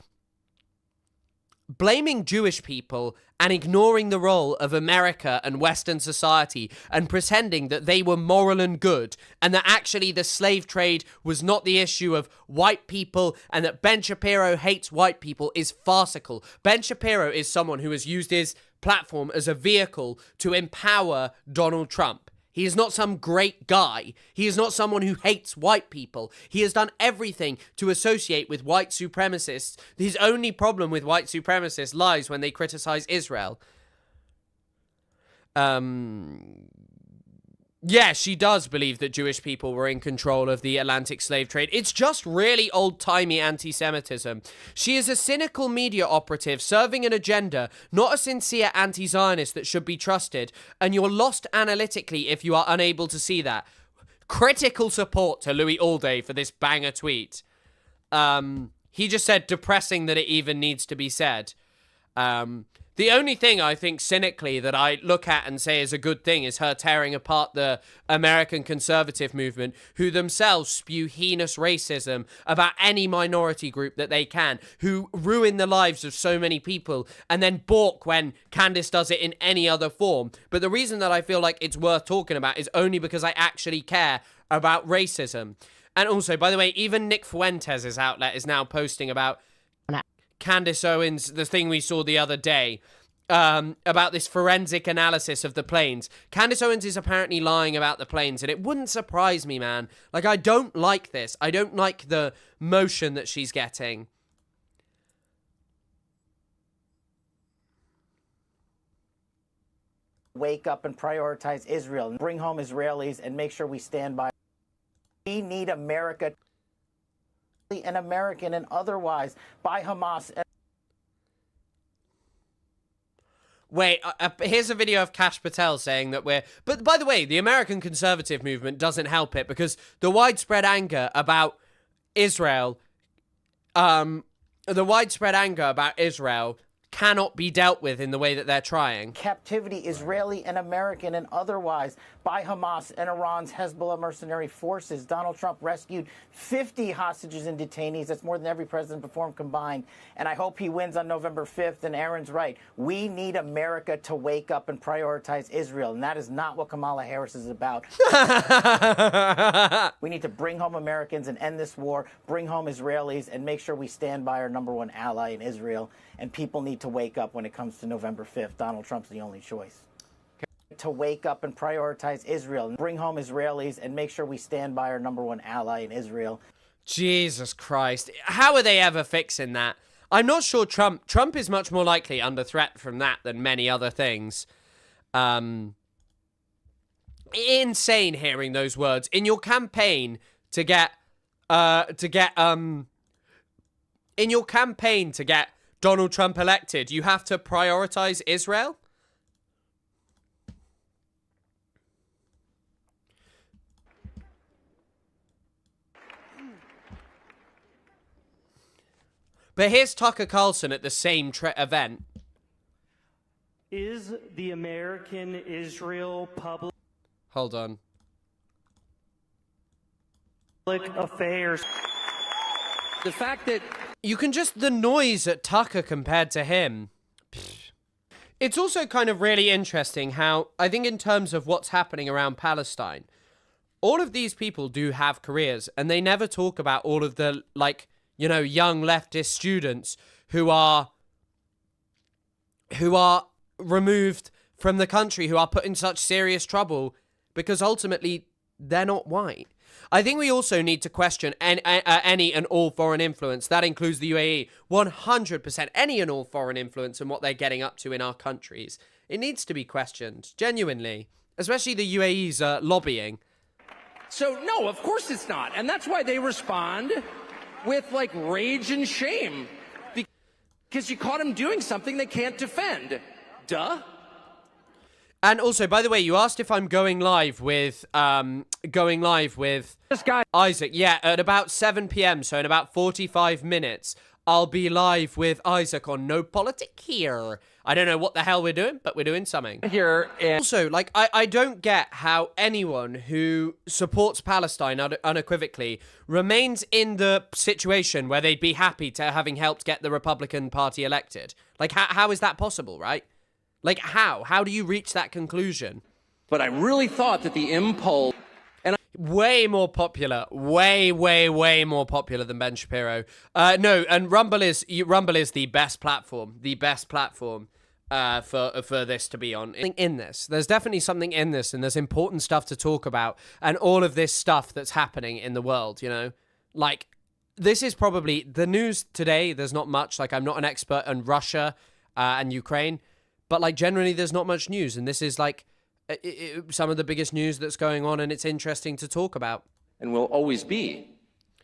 blaming Jewish people and ignoring the role of America and Western society and pretending that they were moral and good and that actually the slave trade was not the issue of white people and that Ben Shapiro hates white people is farcical. Ben Shapiro is someone who has used his platform as a vehicle to empower Donald Trump. He is not some great guy. He is not someone who hates white people. He has done everything to associate with white supremacists. His only problem with white supremacists lies when they criticize Israel. Yeah, she does believe that Jewish people were in control of the Atlantic slave trade. It's just really old-timey anti-Semitism. She is a cynical media operative serving an agenda, not a sincere anti-Zionist that should be trusted, and you're lost analytically if you are unable to see that. Critical support to Louis Alday for this banger tweet. He just said, depressing that it even needs to be said. The only thing I think cynically that I look at and say is a good thing is her tearing apart the American conservative movement, who themselves spew heinous racism about any minority group that they can, who ruin the lives of so many people and then balk when Candace does it in any other form. But the reason that I feel like it's worth talking about is only because I actually care about racism. And also, by the way, even Nick Fuentes' outlet is now posting about Candace Owens, the thing we saw the other day, about this forensic analysis of the planes. Candace Owens is apparently lying about the planes, and it wouldn't surprise me, man. Like, I don't like this. I don't like the motion that she's getting. Wake up and prioritize Israel, bring home Israelis, and make sure we stand by. We need America, an American and otherwise, by Hamas. Wait, here's a video of Kash Patel saying that we're... But by the way, the American conservative movement doesn't help it because the widespread anger about Israel... cannot be dealt with in the way that they're trying. Captivity, Israeli and American and otherwise, by Hamas and Iran's Hezbollah mercenary forces. Donald Trump rescued 50 hostages and detainees. That's more than every president before him combined. And I hope he wins on November 5th. And Aaron's right. We need America to wake up and prioritize Israel. And that is not what Kamala Harris is about. We need to bring home Americans and end this war, bring home Israelis, and make sure we stand by our #1 ally in Israel. And people need to wake up when it comes to November 5th. Donald Trump's the only choice. To wake up and prioritize Israel, bring home Israelis, and make sure we stand by our #1 ally in Israel. Jesus Christ. How are they ever fixing that? I'm not sure Trump is much more likely under threat from that than many other things. Insane hearing those words. In your campaign to get Donald Trump elected, you have to prioritize Israel? But here's Tucker Carlson at the same event. Is the American-Israel public... Hold on. Affairs... The fact that... You can just... The noise at Tucker compared to him. Pfft. It's also kind of really interesting how, I think in terms of what's happening around Palestine, all of these people do have careers, and they never talk about all of the, like, you know, young leftist students who are removed from the country, who are put in such serious trouble because ultimately they're not white. I think we also need to question any and all foreign influence. That includes the UAE. 100% any and all foreign influence and what they're getting up to in our countries. It needs to be questioned, genuinely. Especially the UAE's lobbying. So, no, of course it's not. And that's why they respond with, like, rage and shame. Because you caught them doing something they can't defend. Duh. And also, by the way, you asked if I'm going live with this guy Isaac. Yeah, at about 7 p.m. So in about 45 minutes, I'll be live with Isaac on No Politic here. I don't know what the hell we're doing, but we're doing something here. Also, like, I don't get how anyone who supports Palestine unequivocally remains in the situation where they'd be happy to having helped get the Republican Party elected. Like, how is that possible, right? Like, how? How do you reach that conclusion? But I really thought that the impulse... Way more popular. Way more popular than Ben Shapiro. No, and Rumble is the best platform. The best platform for this to be on. In this. There's definitely something in this, and there's important stuff to talk about, and all of this stuff that's happening in the world, you know? Like, this is probably... The news today, there's not much. Like, I'm not an expert on Russia and Ukraine, but, like, generally there's not much news, and this is, like, some of the biggest news that's going on, and it's interesting to talk about. And will always be.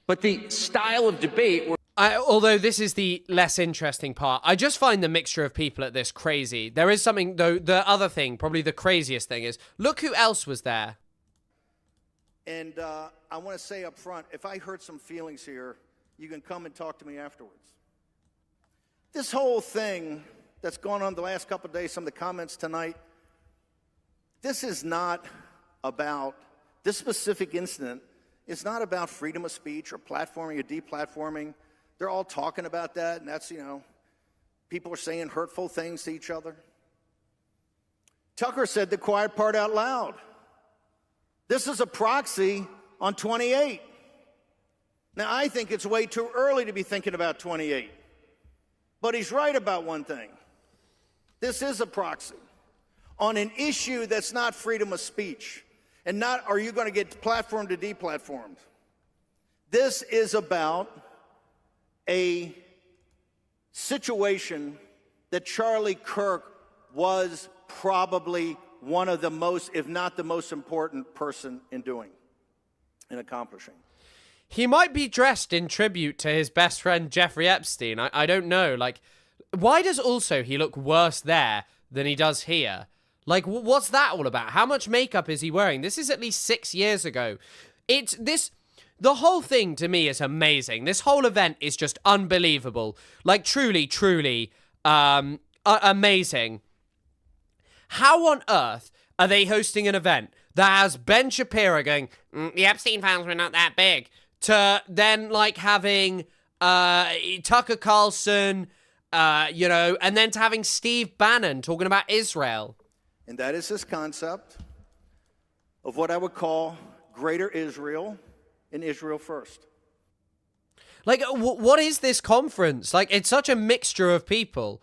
But the style of debate... Although this is the less interesting part, I just find the mixture of people at this crazy. There is something, though, the other thing, probably the craziest thing is, look who else was there. And I want to say up front, if I hurt some feelings here, you can come and talk to me afterwards. This whole thing that's gone on the last couple of days, some of the comments tonight, this is not about, this specific incident is not about freedom of speech or platforming or deplatforming. They're all talking about that, and that's, you know, people are saying hurtful things to each other. Tucker said the quiet part out loud. This is a proxy on 28. Now, I think it's way too early to be thinking about 28. But he's right about one thing. This is a proxy on an issue that's not freedom of speech, and not are you going to get platformed or deplatformed. This is about a situation that Charlie Kirk was probably one of the most, if not the most important person in doing and accomplishing. He might be dressed in tribute to his best friend Jeffrey Epstein. I don't know. Like, why does also he look worse there than he does here? Like, what's that all about? How much makeup is he wearing? This is at least 6 years ago. The whole thing to me is amazing. This whole event is just unbelievable. Like, truly, amazing. How on earth are they hosting an event that has Ben Shapiro going, the Epstein files were not that big, to then, like, having Tucker Carlson, you know, and then to having Steve Bannon talking about Israel. And that is this concept of what I would call greater Israel and Israel first. Like, what is this conference? Like, it's such a mixture of people.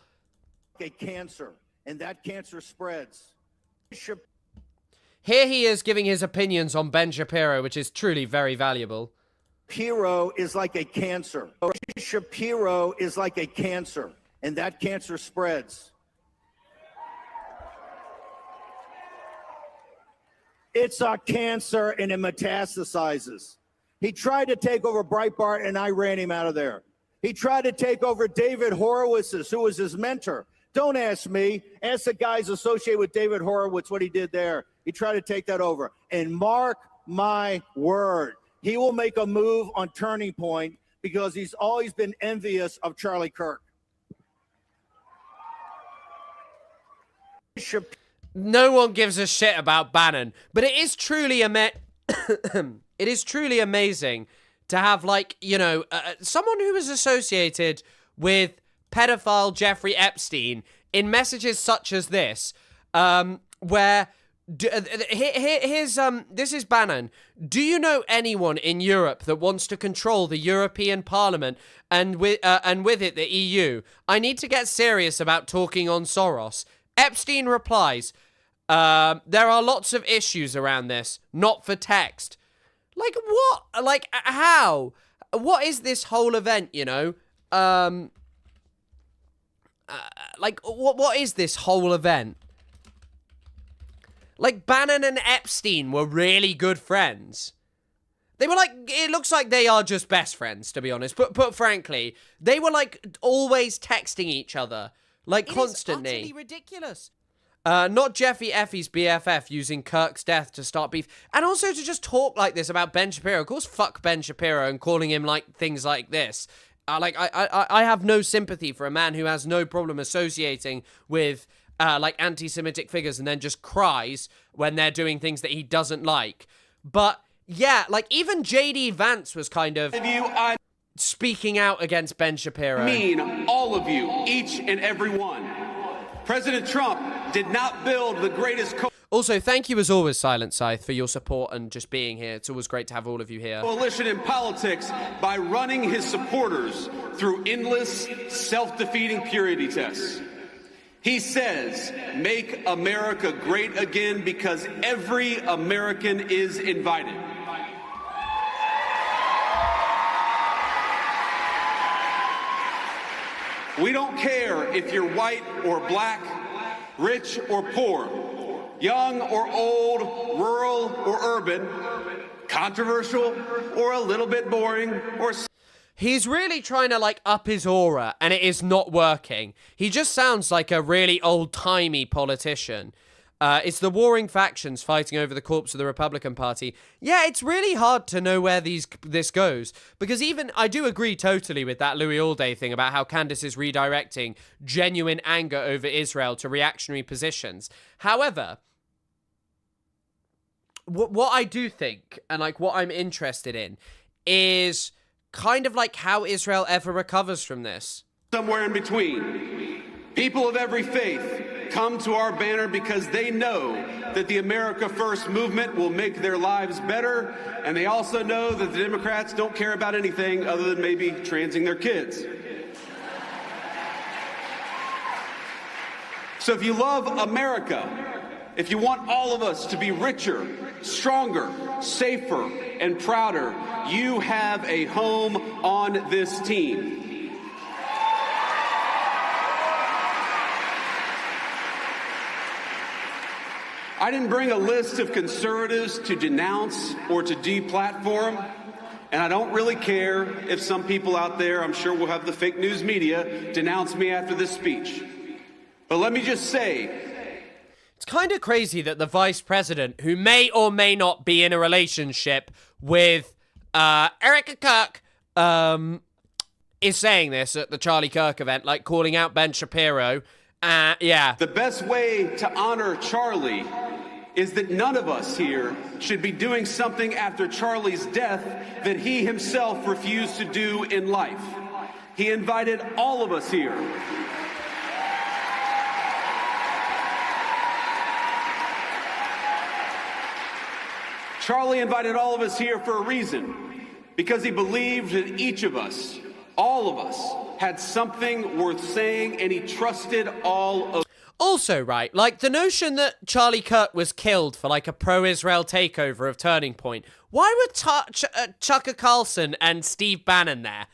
A cancer, and that cancer spreads. Here he is giving his opinions on Ben Shapiro, which is truly very valuable. Shapiro is like a cancer. Shapiro is like a cancer, and that cancer spreads. It's a cancer, and it metastasizes. He tried to take over Breitbart, and I ran him out of there. He tried to take over David Horowitz's, who was his mentor. Don't ask me. Ask the guys associated with David Horowitz what he did there. He tried to take that over. And mark my word, he will make a move on Turning Point because he's always been envious of Charlie Kirk. No one gives a shit about Bannon, but it is truly it is truly amazing to have, like, you know, someone who is associated with pedophile Jeffrey Epstein in messages such as this, where this is Bannon. Do you know anyone in Europe that wants to control the European Parliament and with it the EU? I need to get serious about talking on Soros. Epstein replies, there are lots of issues around this, not for text. Like, what? Like, how? What is this whole event, you know? Like, what is this whole event? Like, Bannon and Epstein were really good friends. They were like, it looks like they are just best friends, to be honest. But frankly, they were like always texting each other, like constantly. It is utterly ridiculous. Not Jeffy Effie's BFF using Kirk's death to start beef. And also to just talk like this about Ben Shapiro. Of course, fuck Ben Shapiro and calling him like things like this. I have no sympathy for a man who has no problem associating with like anti-Semitic figures and then just cries when they're doing things that he doesn't like. But yeah, like even JD Vance was kind of speaking out against Ben Shapiro. All of you, each and every one. President Trump did not build the greatest Also, thank you as always, Silent Scythe, for your support and just being here. It's always great to have all of you here. Coalition in politics by running his supporters through endless, self-defeating purity tests. He says, make America great again because every American is invited. We don't care if you're white or black, rich or poor, young or old, rural or urban, controversial or a little bit boring or... He's really trying to, like, up his aura, and it is not working. He just sounds like a really old-timey politician. It's the warring factions fighting over the corpse of the Republican Party. Yeah, it's really hard to know where this goes, because even, I do agree totally with that Louis Allday thing about how Candace is redirecting genuine anger over Israel to reactionary positions. However, what I do think, and, like, what I'm interested in, is... kind of like how Israel ever recovers from this. Somewhere in between. People of every faith come to our banner because they know that the America First movement will make their lives better, and they also know that the Democrats don't care about anything other than maybe transing their kids. So if you love America, if you want all of us to be richer, stronger, safer, and prouder, you have a home on this team. I didn't bring a list of conservatives to denounce or to deplatform, and I don't really care if some people out there, I'm sure we'll have the fake news media, denounce me after this speech. But let me just say, it's kind of crazy that the vice president, who may or may not be in a relationship with Erica Kirk, is saying this at the Charlie Kirk event, like calling out Ben Shapiro. Yeah. The best way to honor Charlie is that none of us here should be doing something after Charlie's death that he himself refused to do in life. He invited all of us here. Charlie invited all of us here for a reason, because he believed that each of us, all of us, had something worth saying, and he trusted all of... Also, right, like, the notion that Charlie Kirk was killed for, like, a pro-Israel takeover of Turning Point. Why were Tucker Carlson and Steve Bannon there?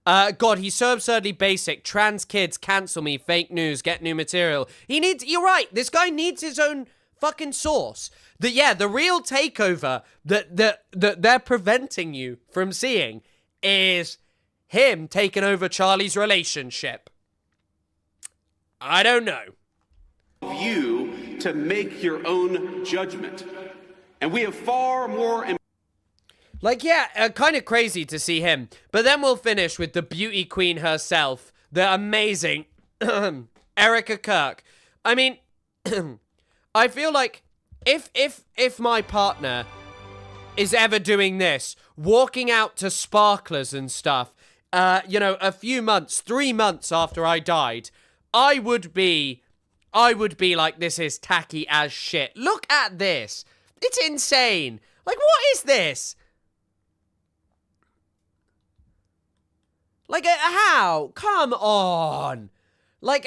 God, he's so absurdly basic. Trans kids, cancel me, fake news, get new material. You're right, this guy needs his own fucking source. The real takeover that they're preventing you from seeing is him taking over Charlie's relationship. I don't know. You to make your own judgment. And we have far more... Like, yeah, kind of crazy to see him. But then we'll finish with the beauty queen herself, the amazing Erica Kirk. I mean, I feel like if my partner is ever doing this, walking out to sparklers and stuff, a few months, 3 months after I died, I would be like, this is tacky as shit. Look at this. It's insane. Like, what is this? Like, how? Come on. Like,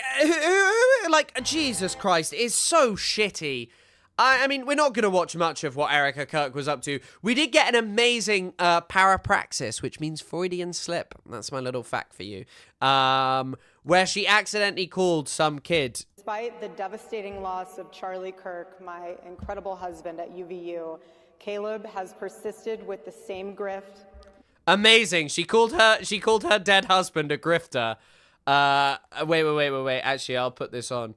like, Jesus Christ, it is so shitty. I mean, we're not going to watch much of what Erica Kirk was up to. We did get an amazing parapraxis, which means Freudian slip. That's my little fact for you. Where she accidentally called some kid. Despite the devastating loss of Charlie Kirk, my incredible husband at UVU, Caleb has persisted with the same grift. Amazing. She called her dead husband a grifter. Wait. Actually, I'll put this on.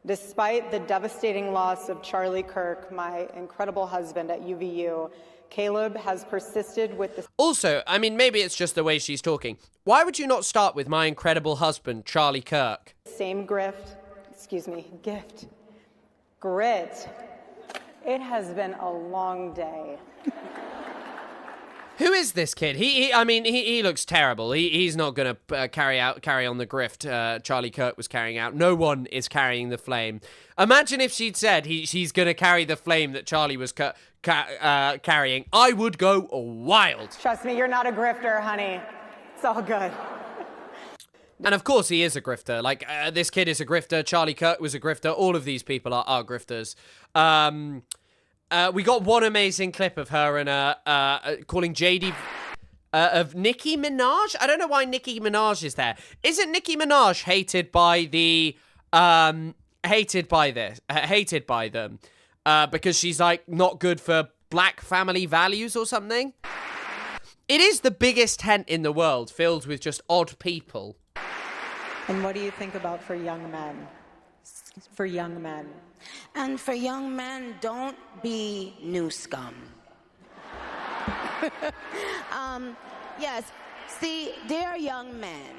Despite the devastating loss of Charlie Kirk, my incredible husband at UVU, Caleb has persisted with the... Also, I mean, maybe it's just the way she's talking. Why would you not start with my incredible husband, Charlie Kirk? Same gift. Grit. It has been a long day. Who is this kid? He looks terrible. He's not going to carry on the grift Charlie Kirk was carrying out. No one is carrying the flame. Imagine if she'd said she's going to carry the flame that Charlie was carrying. I would go wild. Trust me, you're not a grifter, honey. It's all good. And of course he is a grifter. Like, this kid is a grifter. Charlie Kirk was a grifter. All of these people are grifters. We got one amazing clip of her and calling JD of Nicki Minaj. I don't know why Nicki Minaj is there. Isn't Nicki Minaj hated by them because she's like not good for black family values or something? It is the biggest tent in the world filled with just odd people. And what do you think about for young men? For young men. And for young men, don't be new scum. Yes, see, dear young men,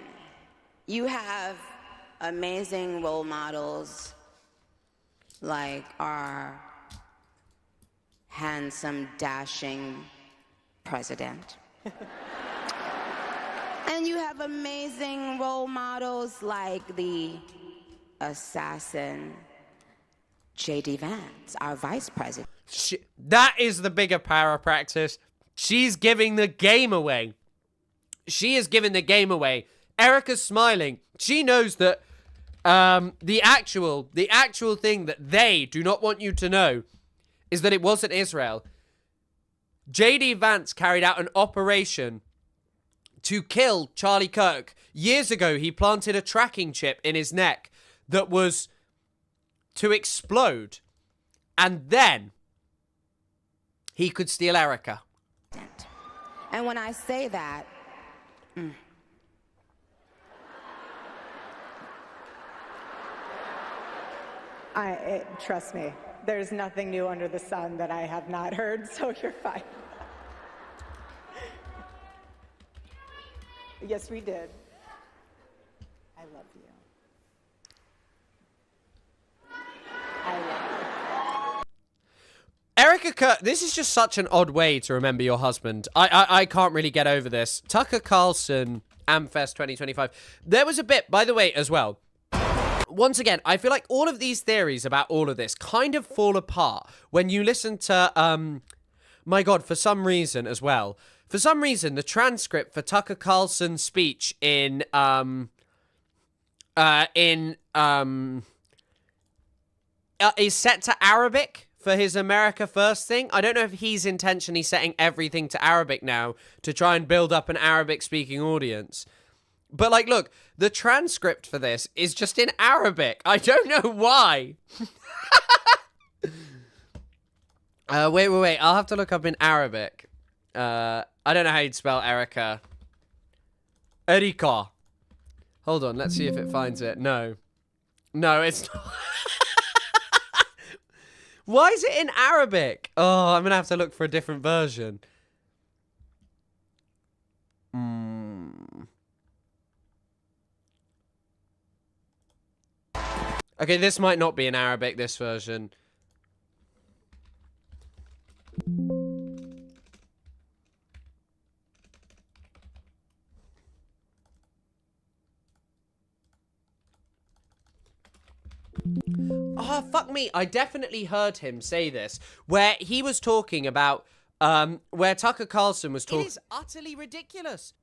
you have amazing role models like our handsome, dashing president. And you have amazing role models like the assassin J.D. Vance, our vice president. That is the bigger parapraxis. She's giving the game away. She is giving the game away. Erica's smiling. She knows that the actual thing that they do not want you to know is that it wasn't Israel. J.D. Vance carried out an operation to kill Charlie Kirk. Years ago, he planted a tracking chip in his neck that was to explode. And then he could steal Erica. And when I say that, Trust me, there's nothing new under the sun that I have not heard, so you're fine. Yes, we did. I love you. I love you. Erica Kirk, this is just such an odd way to remember your husband. I can't really get over this. Tucker Carlson, Amfest 2025. There was a bit, by the way, as well. Once again, I feel like all of these theories about all of this kind of fall apart when you listen to, my God, for some reason as well. For some reason, the transcript for Tucker Carlson's speech is set to Arabic for his America First thing. I don't know if he's intentionally setting everything to Arabic now to try and build up an Arabic-speaking audience. But, like, look, the transcript for this is just in Arabic. I don't know why. Wait. I'll have to look up in Arabic. I don't know how you'd spell Erica. Erika. Hold on, let's see if it finds it. No, it's not. Why is it in Arabic? Oh, I'm going to have to look for a different version. Okay, this might not be in Arabic, this version. Oh, fuck me. I definitely heard him say this, where he was talking about, where Tucker Carlson was It talking. is utterly ridiculous.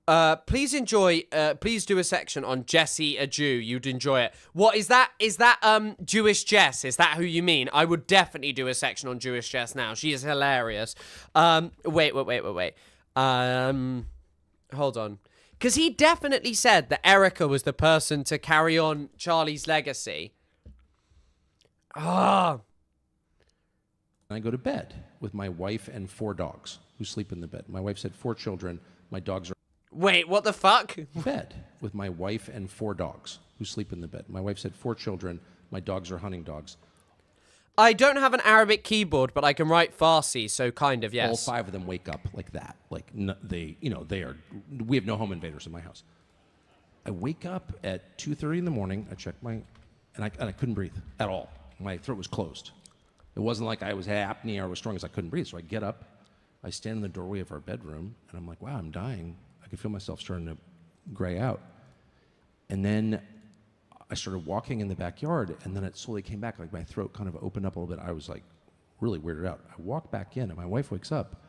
Please do a section on Jesse a Jew. You'd enjoy it. What is that? Is that, Jewish Jess? Is that who you mean? I would definitely do a section on Jewish Jess now. She is hilarious. Wait. Hold on. Because he definitely said that Erica was the person to carry on Charlie's legacy. Ah. I go to bed with my wife and 4 dogs who sleep in the bed. My wife said 4 children. My dogs are... Wait, what the fuck? Bed with my wife and 4 dogs who sleep in the bed. My wife said 4 children. My dogs are hunting dogs. I don't have an Arabic keyboard, but I can write Farsi, so kind of, yes. All 5 of them wake up like that. Like, they are... We have no home invaders in my house. I wake up at 2:30 in the morning. I check my... And I couldn't breathe at all. My throat was closed. It wasn't like I was apnea or was strong as I couldn't breathe. So I get up, I stand in the doorway of our bedroom, and I'm like, wow, I'm dying. I could feel myself starting to gray out. And then I started walking in the backyard, and then it slowly came back. Like my throat kind of opened up a little bit. I was like really weirded out. I walk back in, and my wife wakes up.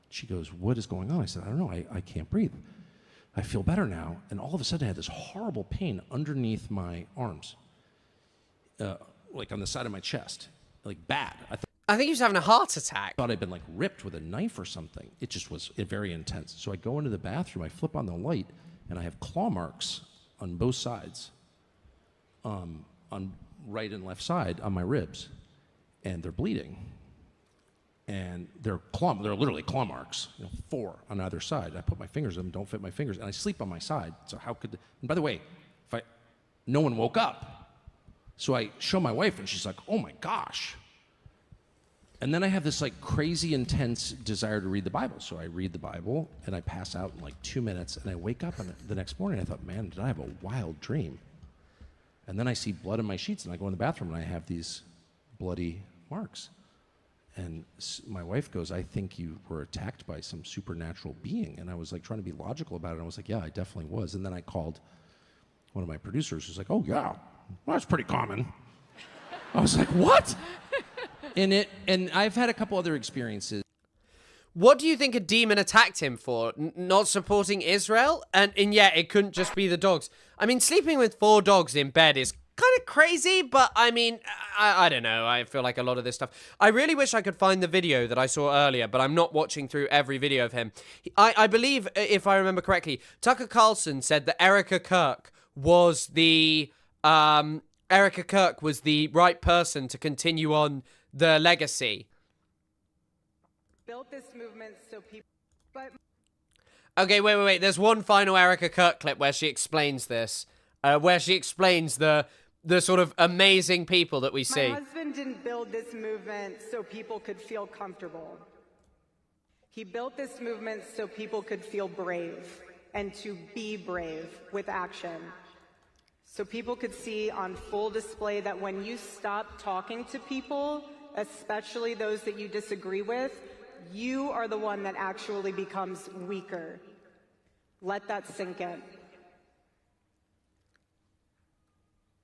She goes, what is going on? I said, I don't know. I can't breathe. I feel better now. And all of a sudden, I had this horrible pain underneath my arms, like on the side of my chest. Like bad. I think he was having a heart attack. I thought I'd been like ripped with a knife or something. It just was very intense. So I go into the bathroom, I flip on the light, and I have claw marks on both sides, on right and left side on my ribs, and they're bleeding. And they're literally claw marks, 4 on either side. I put my fingers in them, don't fit my fingers, and I sleep on my side. So how could? And by the way, no one woke up. So I show my wife, and she's like, oh my gosh. And then I have this like crazy intense desire to read the Bible. So I read the Bible, and I pass out in like 2 minutes, and I wake up the next morning. I thought, man, did I have a wild dream? And then I see blood in my sheets, and I go in the bathroom, and I have these bloody marks. And my wife goes, I think you were attacked by some supernatural being. And I was like trying to be logical about it. And I was like, yeah, I definitely was. And then I called one of my producers who's like, oh yeah, well, that's pretty common. I was like, what? And I've had a couple other experiences. What do you think a demon attacked him for? Not supporting Israel? And yeah, it couldn't just be the dogs. I mean, sleeping with 4 dogs in bed is kind of crazy, but I mean, I don't know. I feel like a lot of this stuff. I really wish I could find the video that I saw earlier, but I'm not watching through every video of him. I believe, if I remember correctly, Tucker Carlson said that Erica Kirk was the right person to continue on the legacy. Built this movement so people... Okay, wait. There's one final Erica Kirk clip where she explains this. Where she explains the sort of amazing people that we see. My husband didn't build this movement so people could feel comfortable. He built this movement so people could feel brave and to be brave with action. So people could see on full display that when you stop talking to people, especially those that you disagree with, you are the one that actually becomes weaker. Let that sink in.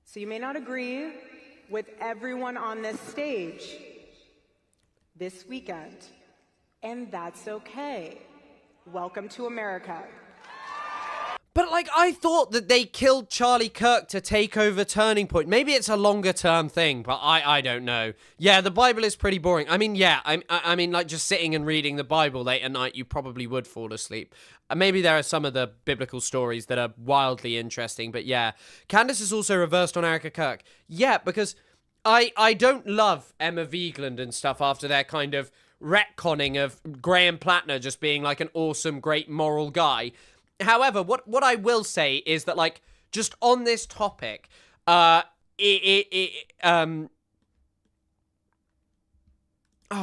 So you may not agree with everyone on this stage this weekend, and that's okay. Welcome to America. But, like, I thought that they killed Charlie Kirk to take over Turning Point. Maybe it's a longer-term thing, but I don't know. Yeah, the Bible is pretty boring. I mean, yeah, I mean, like, just sitting and reading the Bible late at night, you probably would fall asleep. Maybe there are some of the biblical stories that are wildly interesting, but yeah. Candace is also reversed on Erica Kirk. Yeah, because I don't love Emma Vigeland and stuff after their kind of retconning of Graham Plattner just being, like, an awesome, great moral guy. However, what I will say is that, like, just on this topic, oh,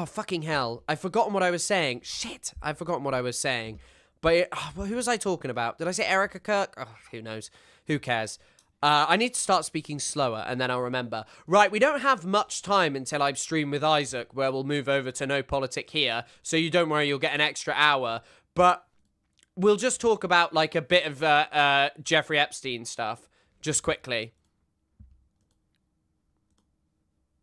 fucking hell. I've forgotten what I was saying. Shit, I've forgotten what I was saying. But who was I talking about? Did I say Erica Kirk? Oh, who knows? Who cares? I need to start speaking slower, and then I'll remember. Right, we don't have much time until I stream with Isaac, where we'll move over to No Politic Here, so you don't worry, you'll get an extra hour. But we'll just talk about, like, a bit of Jeffrey Epstein stuff, just quickly.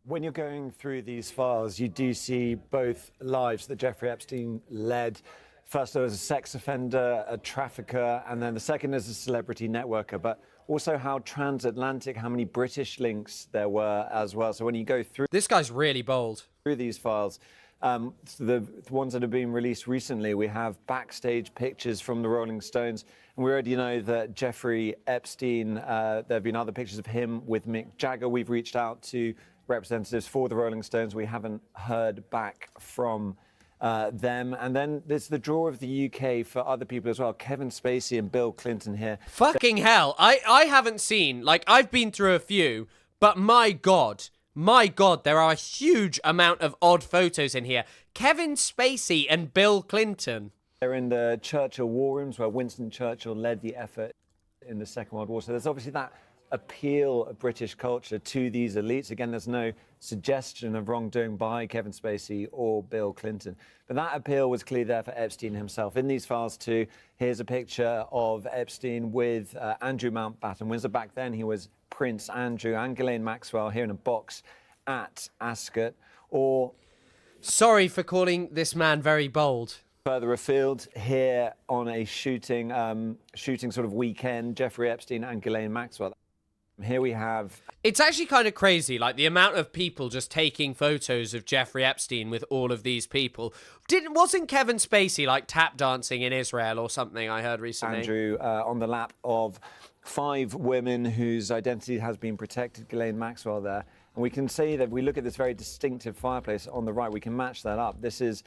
When you're going through these files, you do see both lives that Jeffrey Epstein led. First, as a sex offender, a trafficker, and then the second as a celebrity networker, but also how transatlantic, how many British links there were as well. So when you go through... This guy's really bold. Through these files, the ones that have been released recently, we have backstage pictures from the Rolling Stones. And we already know that Jeffrey Epstein, there have been other pictures of him with Mick Jagger. We've reached out to representatives for the Rolling Stones. We haven't heard back from them. And then there's the draw of the UK for other people as well. Kevin Spacey and Bill Clinton here. Fucking hell. I haven't seen, like, I've been through a few, but my God, there are a huge amount of odd photos in here. Kevin Spacey and Bill Clinton. They're in the Churchill war rooms where Winston Churchill led the effort in the Second World War. So there's obviously that appeal of British culture to these elites. Again, there's no suggestion of wrongdoing by Kevin Spacey or Bill Clinton. But that appeal was clearly there for Epstein himself. In these files too, here's a picture of Epstein with Andrew Mountbatten Windsor. Back then he was Prince Andrew, and Ghislaine Maxwell here in a box at Ascot. Or... Sorry for calling this man very bold. Further afield, here on a shooting sort of weekend, Jeffrey Epstein and Ghislaine Maxwell. Here we have... It's actually kind of crazy, like the amount of people just taking photos of Jeffrey Epstein with all of these people. Wasn't Kevin Spacey like tap dancing in Israel or something I heard recently? Andrew on the lap of 5 women whose identity has been protected, Ghislaine Maxwell there. And we can see that if we look at this very distinctive fireplace on the right, we can match that up. This is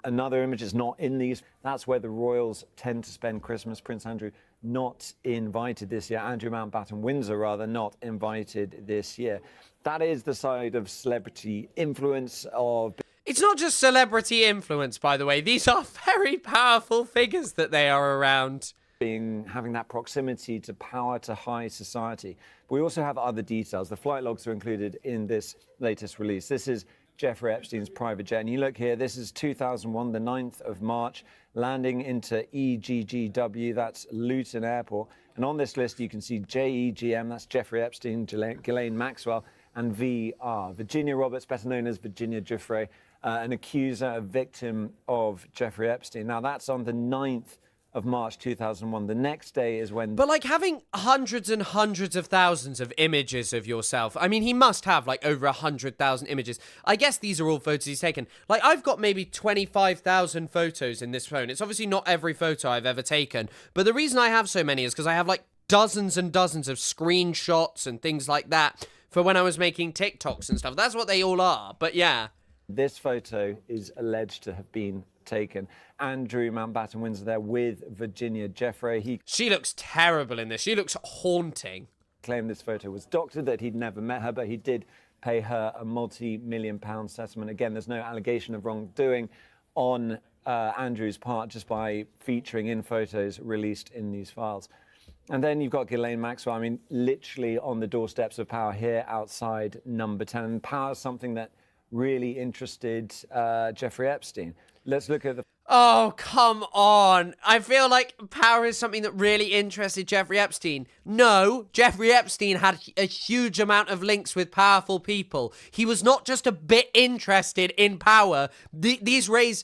another image that's not in these. That's where the royals tend to spend Christmas. Prince Andrew not invited this year. Andrew Mountbatten Windsor, rather, not invited this year. That is the side of celebrity influence of... It's not just celebrity influence, by the way. These are very powerful figures that they are around. Having that proximity to power, to high society. But we also have other details. The flight logs are included in this latest release. This is Jeffrey Epstein's private jet. And you look here, this is 2001, the 9th of March, landing into EGGW, that's Luton Airport. And on this list, you can see JEGM, that's Jeffrey Epstein, Ghislaine Maxwell, and VR. Virginia Roberts, better known as Virginia Giuffre, an accuser, a victim of Jeffrey Epstein. Now, that's on the 9th of March 2001. The next day is when... But like having hundreds and hundreds of thousands of images of yourself. I mean, he must have like over 100,000 images. I guess these are all photos he's taken. Like I've got maybe 25,000 photos in this phone. It's obviously not every photo I've ever taken. But the reason I have so many is because I have like dozens and dozens of screenshots and things like that for when I was making TikToks and stuff. That's what they all are. But yeah. This photo is alleged to have been taken. Andrew Mountbatten Windsor there with Virginia Giuffre. She looks terrible in this. She looks haunting. Claimed this photo was doctored, that he'd never met her, but he did pay her a multi-million-pound settlement. Again, there's no allegation of wrongdoing on Andrew's part, just by featuring in photos released in these files. And then you've got Ghislaine Maxwell, I mean, literally on the doorsteps of power here outside number 10. And power is something that really interested Jeffrey Epstein. Let's look at the... Oh, come on. I feel like power is something that really interested Jeffrey Epstein. No, Jeffrey Epstein had a huge amount of links with powerful people. He was not just a bit interested in power. These raise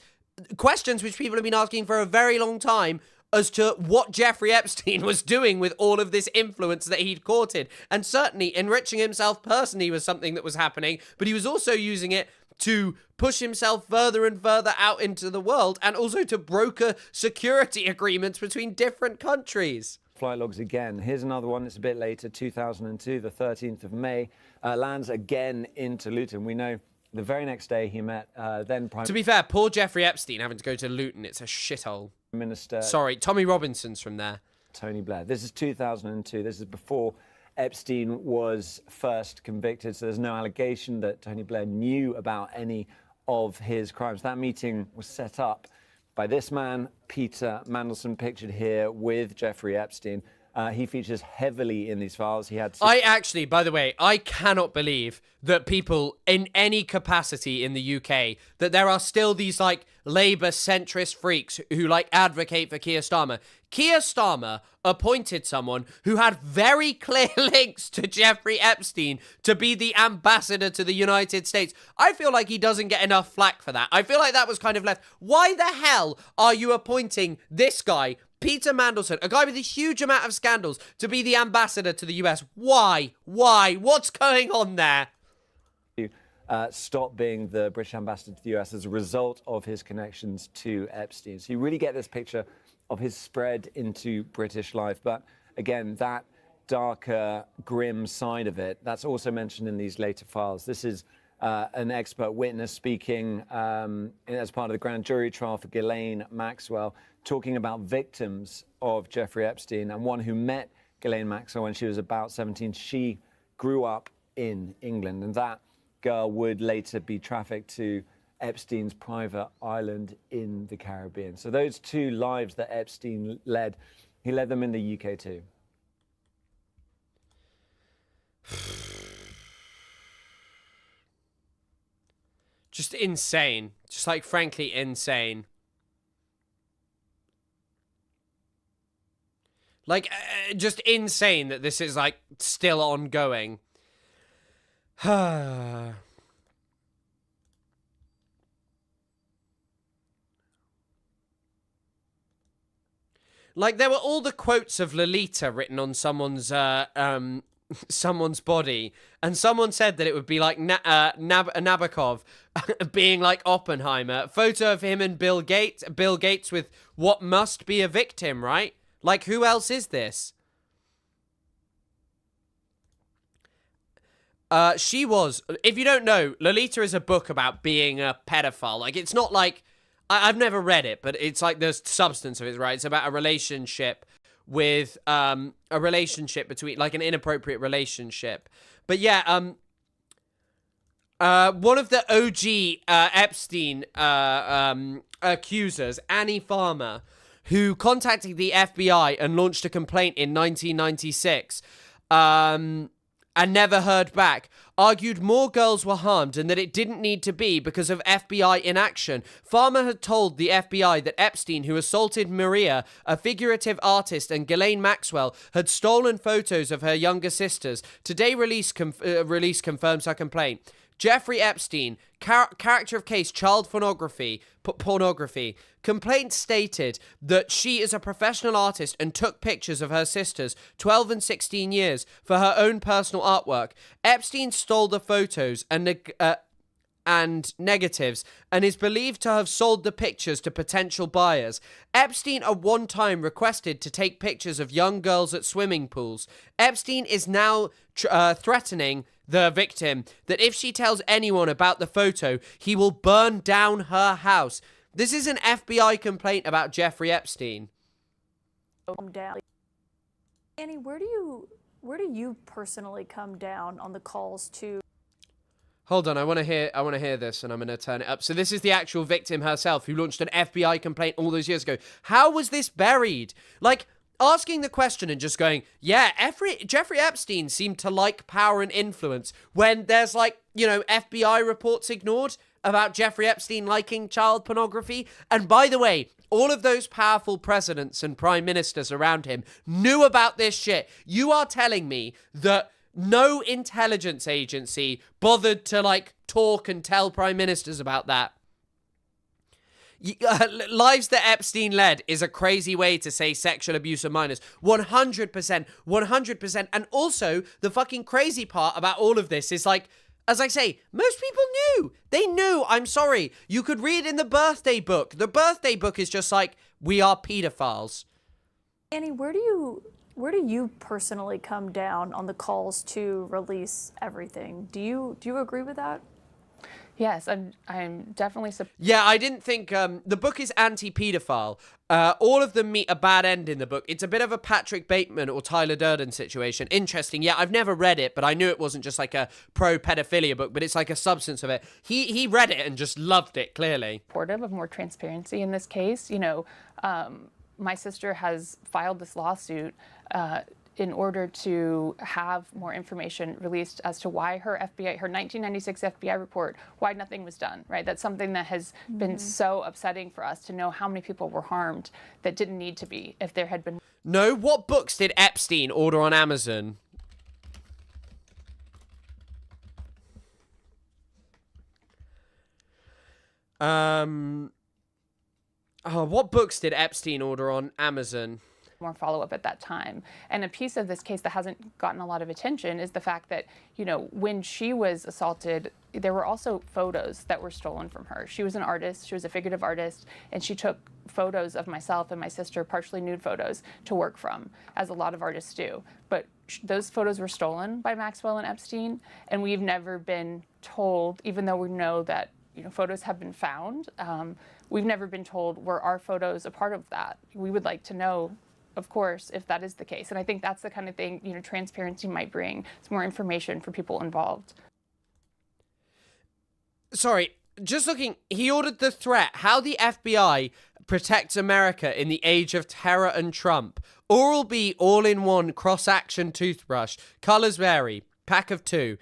questions which people have been asking for a very long time as to what Jeffrey Epstein was doing with all of this influence that he'd courted. And certainly enriching himself personally was something that was happening, but he was also using it to push himself further and further out into the world, and also to broker security agreements between different countries. Flight logs again. Here's another one. It's a bit later, 2002, the 13th of May. Lands again into Luton. We know the very next day he met then Prime... To be fair, poor Jeffrey Epstein having to go to Luton. It's a shithole. Minister... Sorry, Tommy Robinson's from there. Tony Blair. This is 2002. This is before Epstein was first convicted, so there's no allegation that Tony Blair knew about any of his crimes. That meeting was set up by this man, Peter Mandelson, pictured here with Jeffrey Epstein. He features heavily in these files. He had. I actually, by the way, I cannot believe that people in any capacity in the UK, that there are still these like Labour centrist freaks who like advocate for Keir Starmer. Keir Starmer appointed someone who had very clear links to Jeffrey Epstein to be the ambassador to the United States. I feel like he doesn't get enough flack for that. I feel like that was kind of left. Why the hell are you appointing this guy, Peter Mandelson, a guy with a huge amount of scandals, to be the ambassador to the US? Why? Why? What's going on there? Stop being the British ambassador to the US as a result of his connections to Epstein. So you really get this picture of his spread into British life. But again, that darker, grim side of it, that's also mentioned in these later files. This is an expert witness speaking as part of the grand jury trial for Ghislaine Maxwell, talking about victims of Jeffrey Epstein, and one who met Ghislaine Maxwell when she was about 17. She grew up in England, and that girl would later be trafficked to Epstein's private island in the Caribbean. So those two lives that Epstein led, he led them in the UK too. Just insane. Just like frankly insane. Like, just insane that this is like still ongoing. Like, there were all the quotes of Lolita written on someone's someone's body, and someone said that it would be like Nabokov being like Oppenheimer. Photo of him and Bill Gates with what must be a victim, right? Like, who else is this? She was, if you don't know, Lolita is a book about being a pedophile. Like, it's not like, I've never read it, but it's like the substance of it, right? It's about a relationship with, a relationship between, like an inappropriate relationship. But yeah, one of the OG Epstein accusers, Annie Farmer, who contacted the FBI and launched a complaint in 1996, and never heard back, argued more girls were harmed and that it didn't need to be because of FBI inaction. Farmer had told the FBI that Epstein, who assaulted Maria, a figurative artist, and Ghislaine Maxwell had stolen photos of her younger sisters. Today, release confirms her complaint. Jeffrey Epstein, character of case, child pornography. Complaint stated that she is a professional artist and took pictures of her sisters, 12 and 16 years, for her own personal artwork. Epstein stole the photos and negatives and is believed to have sold the pictures to potential buyers. Epstein at one time requested to take pictures of young girls at swimming pools. Epstein is now threatening the victim that if she tells anyone about the photo, he will burn down her house. This is an FBI complaint about Jeffrey Epstein. Down. Annie, where do you personally come down on the calls to? Hold on, I want to hear this, and I'm going to turn it up. So this is the actual victim herself who launched an FBI complaint all those years ago. How was this buried? Like, asking the question and just going, yeah, Jeffrey Epstein seemed to like power and influence, when there's like, you know, FBI reports ignored about Jeffrey Epstein liking child pornography. And by the way, all of those powerful presidents and prime ministers around him knew about this shit. You are telling me that no intelligence agency bothered to like talk and tell prime ministers about that? Lives that Epstein led is a crazy way to say sexual abuse of minors. 100%. And also, the fucking crazy part about all of this is like, as I say, most people knew. They knew. I'm sorry. You could read in the birthday book. The birthday book is just like, we are pedophiles. Annie, where do you personally come down on the calls to release everything? Do you agree with that? Yes, I'm definitely. Yeah, I didn't think the book is anti-pedophile. All of them meet a bad end in the book. It's a bit of a Patrick Bateman or Tyler Durden situation. Interesting. Yeah, I've never read it, but I knew it wasn't just like a pro-pedophilia book, but it's like a substance of it. He read it and just loved it, clearly. Supportive of more transparency in this case. You know, my sister has filed this lawsuit in order to have more information released as to why her 1996 FBI report, why nothing was done, right? That's something that has been so upsetting for us, to know how many people were harmed that didn't need to be if there had been. No, what books did Epstein order on Amazon? What books did Epstein order on Amazon? More follow-up at that time. And a piece of this case that hasn't gotten a lot of attention is the fact that, you know, when she was assaulted, there were also photos that were stolen from her. She was an artist, she was a figurative artist, and she took photos of myself and my sister, partially nude photos, to work from, as a lot of artists do. But those photos were stolen by Maxwell and Epstein, and we've never been told, even though we know that, you know, photos have been found, we've never been told, were our photos a part of that? We would like to know, of course, if that is the case. And I think that's the kind of thing, you know, transparency might bring. It's more information for people involved. Sorry, just looking, he ordered the threat. How the FBI protects America in the age of terror and Trump. Oral-B all-in-one cross-action toothbrush. Colors vary. Pack of 2.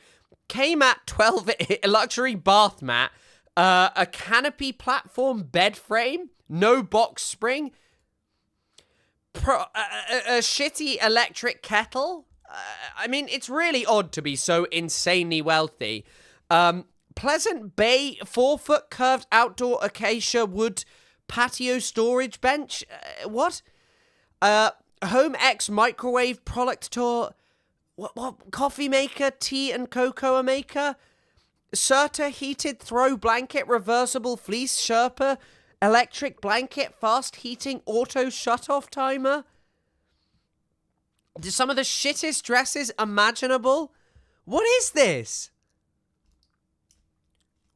K-Mat 12 luxury bath mat. A canopy platform bed frame. No box spring. A shitty electric kettle? I mean, it's really odd to be so insanely wealthy. Pleasant Bay 4-foot curved outdoor acacia wood patio storage bench? What? Home X microwave product tour? What? Coffee maker, tea and cocoa maker? Serta heated throw blanket, reversible fleece Sherpa, electric blanket, fast heating auto shut-off timer. Some of the shittest dresses imaginable. What is this?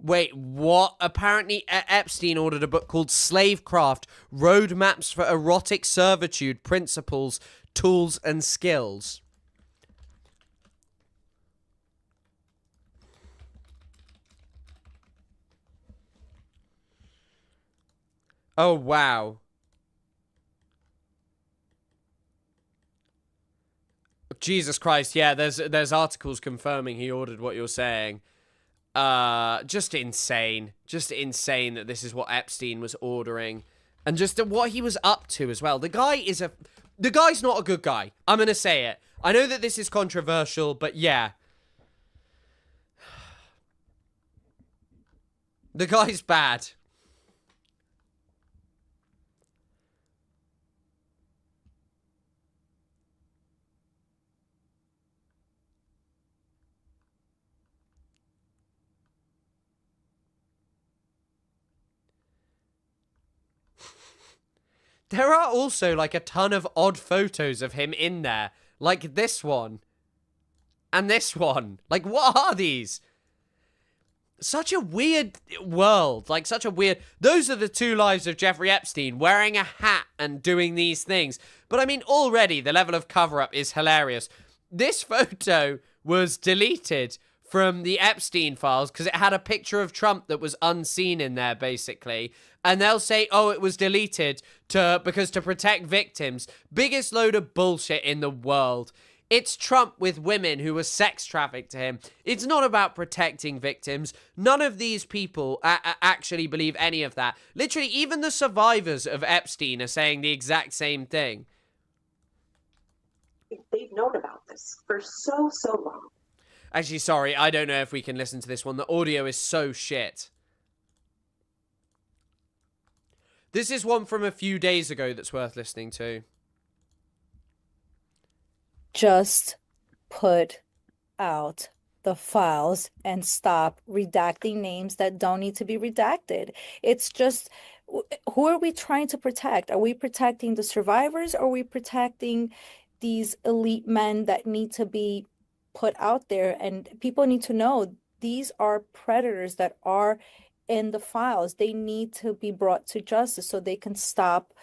Wait, what? Apparently Epstein ordered a book called Slavecraft, Roadmaps for Erotic Servitude, Principles, Tools and Skills. Oh, wow. Jesus Christ, yeah, there's articles confirming he ordered what you're saying. Just insane. Just insane that this is what Epstein was ordering. And just what he was up to as well. The guy's not a good guy. I'm gonna say it. I know that this is controversial, but yeah. The guy's bad. There are also, like, a ton of odd photos of him in there. Like this one. And this one. Like, what are these? Such a weird world. Like, such a weird... Those are the two lives of Jeffrey Epstein, wearing a hat and doing these things. But, I mean, already the level of cover-up is hilarious. This photo was deleted from the Epstein files because it had a picture of Trump that was unseen in there, basically. And they'll say, oh, it was deleted because to protect victims. Biggest load of bullshit in the world. It's Trump with women who were sex trafficked to him. It's not about protecting victims. None of these people actually believe any of that. Literally, even the survivors of Epstein are saying the exact same thing. They've known about this for so long. Actually, sorry, I don't know if we can listen to this one. The audio is so shit. This is one from a few days ago that's worth listening to. Just put out the files and stop redacting names that don't need to be redacted. It's just, who are we trying to protect? Are we protecting the survivors, or are we protecting these elite men that need to be put out there? And people need to know these are predators that are in the files. They need to be brought to justice so they can stop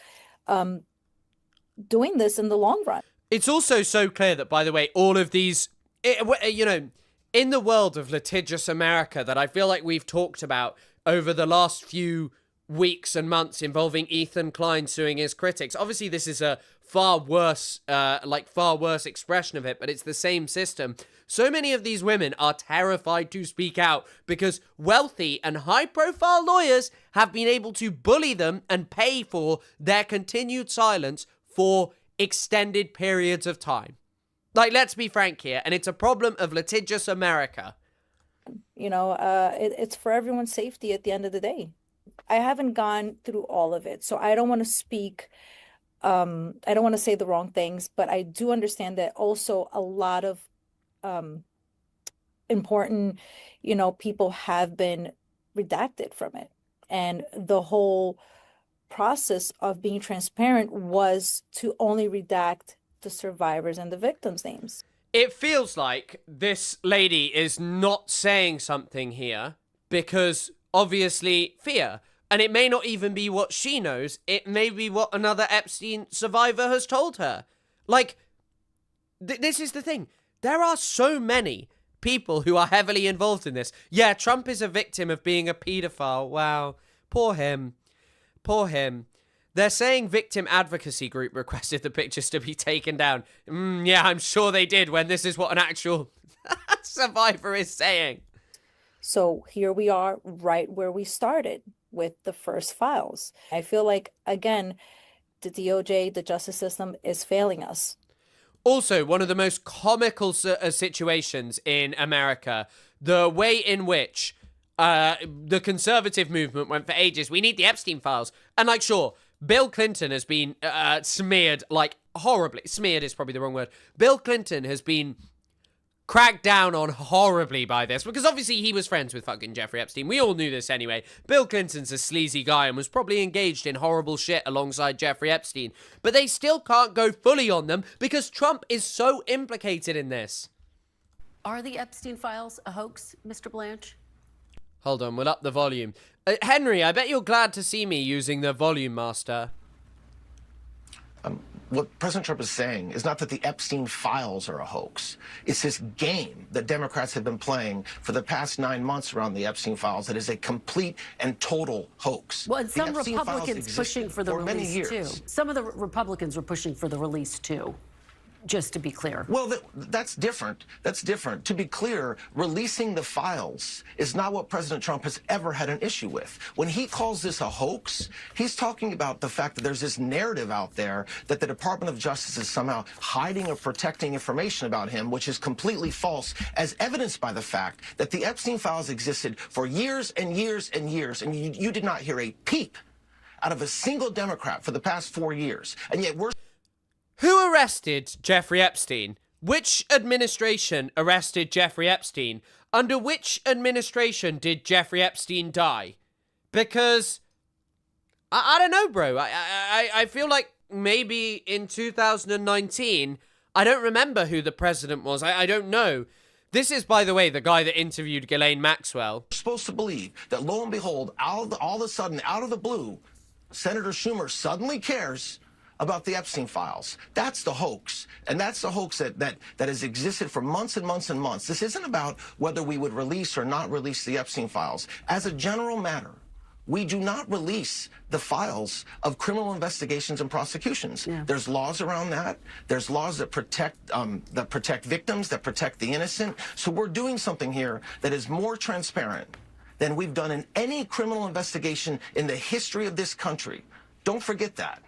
doing this in the long run. It's also so clear that, by the way, all of these, you know, in the world of litigious America that I feel like we've talked about over the last few weeks and months involving Ethan Klein suing his critics. Obviously, this is a far worse expression of it, but it's the same system. So many of these women are terrified to speak out because wealthy and high-profile lawyers have been able to bully them and pay for their continued silence for extended periods of time. Like, let's be frank here, and it's a problem of litigious America. You know, it's for everyone's safety at the end of the day. I haven't gone through all of it, so I don't want to speak, I don't want to say the wrong things, but I do understand that also a lot of important, people have been redacted from it. And the whole process of being transparent was to only redact the survivors and the victims' names. It feels like this lady is not saying something here because obviously fear. And it may not even be what she knows. It may be what another Epstein survivor has told her. Like, this is the thing. There are so many people who are heavily involved in this. Yeah, Trump is a victim of being a pedophile. Wow. Poor him. Poor him. They're saying victim advocacy group requested the pictures to be taken down. Yeah, I'm sure they did when this is what an actual survivor is saying. So here we are right where we started with the first files. I feel like, again, the DOJ, the justice system, is failing us. Also, one of the most comical situations in America, the way in which the conservative movement went for ages, we need the Epstein files. And like, sure, Bill Clinton has been smeared, like, horribly. Smeared is probably the wrong word. Bill Clinton has been cracked down on horribly by this, because obviously he was friends with fucking Jeffrey Epstein. We all knew this anyway. Bill Clinton's a sleazy guy and was probably engaged in horrible shit alongside Jeffrey Epstein. But they still can't go fully on them because Trump is so implicated in this. Are the Epstein files a hoax, Mr. Blanche? Hold on, we'll up the volume. Henry, I bet you're glad to see me using the volume master. What President Trump is saying is not that the Epstein files are a hoax. It's this game that Democrats have been playing for the past 9 months around the Epstein files that is a complete and total hoax. Well, and some Republicans pushing for the release, too. Some of the Republicans were pushing for the release, too. Just to be clear. Well, that's different. That's different. To be clear, releasing the files is not what President Trump has ever had an issue with. When he calls this a hoax, he's talking about the fact that there's this narrative out there that the Department of Justice is somehow hiding or protecting information about him, which is completely false, as evidenced by the fact that the Epstein files existed for years and years and years, and you did not hear a peep out of a single Democrat for the past 4 years. And yet we're... Who arrested Jeffrey Epstein? Which administration arrested Jeffrey Epstein? Under which administration did Jeffrey Epstein die? Because I don't know, bro. I feel like maybe in 2019, I don't remember who the president was. I don't know. This is, by the way, the guy that interviewed Ghislaine Maxwell. Supposed to believe that, lo and behold, all of a sudden, out of the blue, Senator Schumer suddenly cares about the Epstein files. That's the hoax. And that's the hoax that has existed for months and months and months. This isn't about whether we would release or not release the Epstein files. As a general matter, we do not release the files of criminal investigations and prosecutions. Yeah. There's laws around that. There's laws that protect victims, that protect the innocent. So we're doing something here that is more transparent than we've done in any criminal investigation in the history of this country. Don't forget that.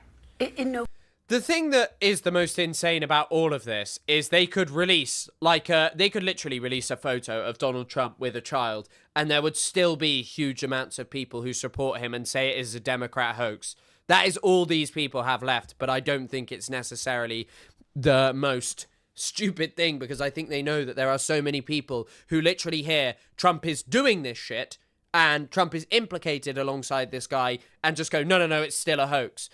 The thing that is the most insane about all of this is they could release, they could literally release a photo of Donald Trump with a child, and there would still be huge amounts of people who support him and say it is a Democrat hoax. That is all these people have left, but I don't think it's necessarily the most stupid thing, because I think they know that there are so many people who literally hear Trump is doing this shit, and Trump is implicated alongside this guy, and just go, no, it's still a hoax.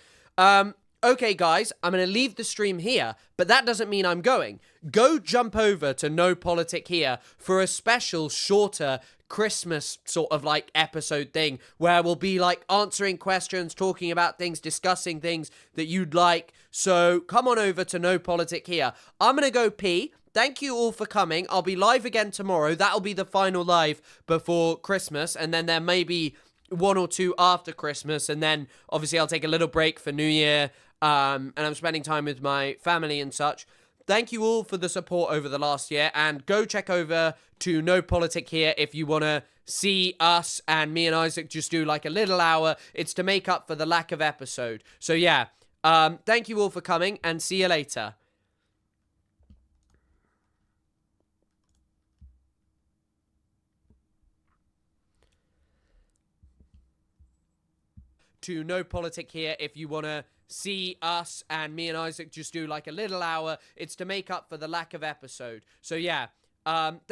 Okay, guys, I'm going to leave the stream here, but that doesn't mean I'm going. Go jump over to No Politic Here for a special, shorter Christmas sort of like episode thing where we'll be like answering questions, talking about things, discussing things that you'd like. So come on over to No Politic Here. I'm going to go pee. Thank you all for coming. I'll be live again tomorrow. That'll be the final live before Christmas, and then there may be one or two after Christmas, and then obviously I'll take a little break for New Year, and I'm spending time with my family and such. Thank you all for the support over the last year, and go check over to No Politic Here if you want to see us and me and Isaac just do like a little hour. It's to make up for the lack of episode. So yeah, thank you all for coming, and see you later. To No Politic Here if you want to see us and me and Isaac just do like a little hour. It's to make up for the lack of episode. So yeah, thank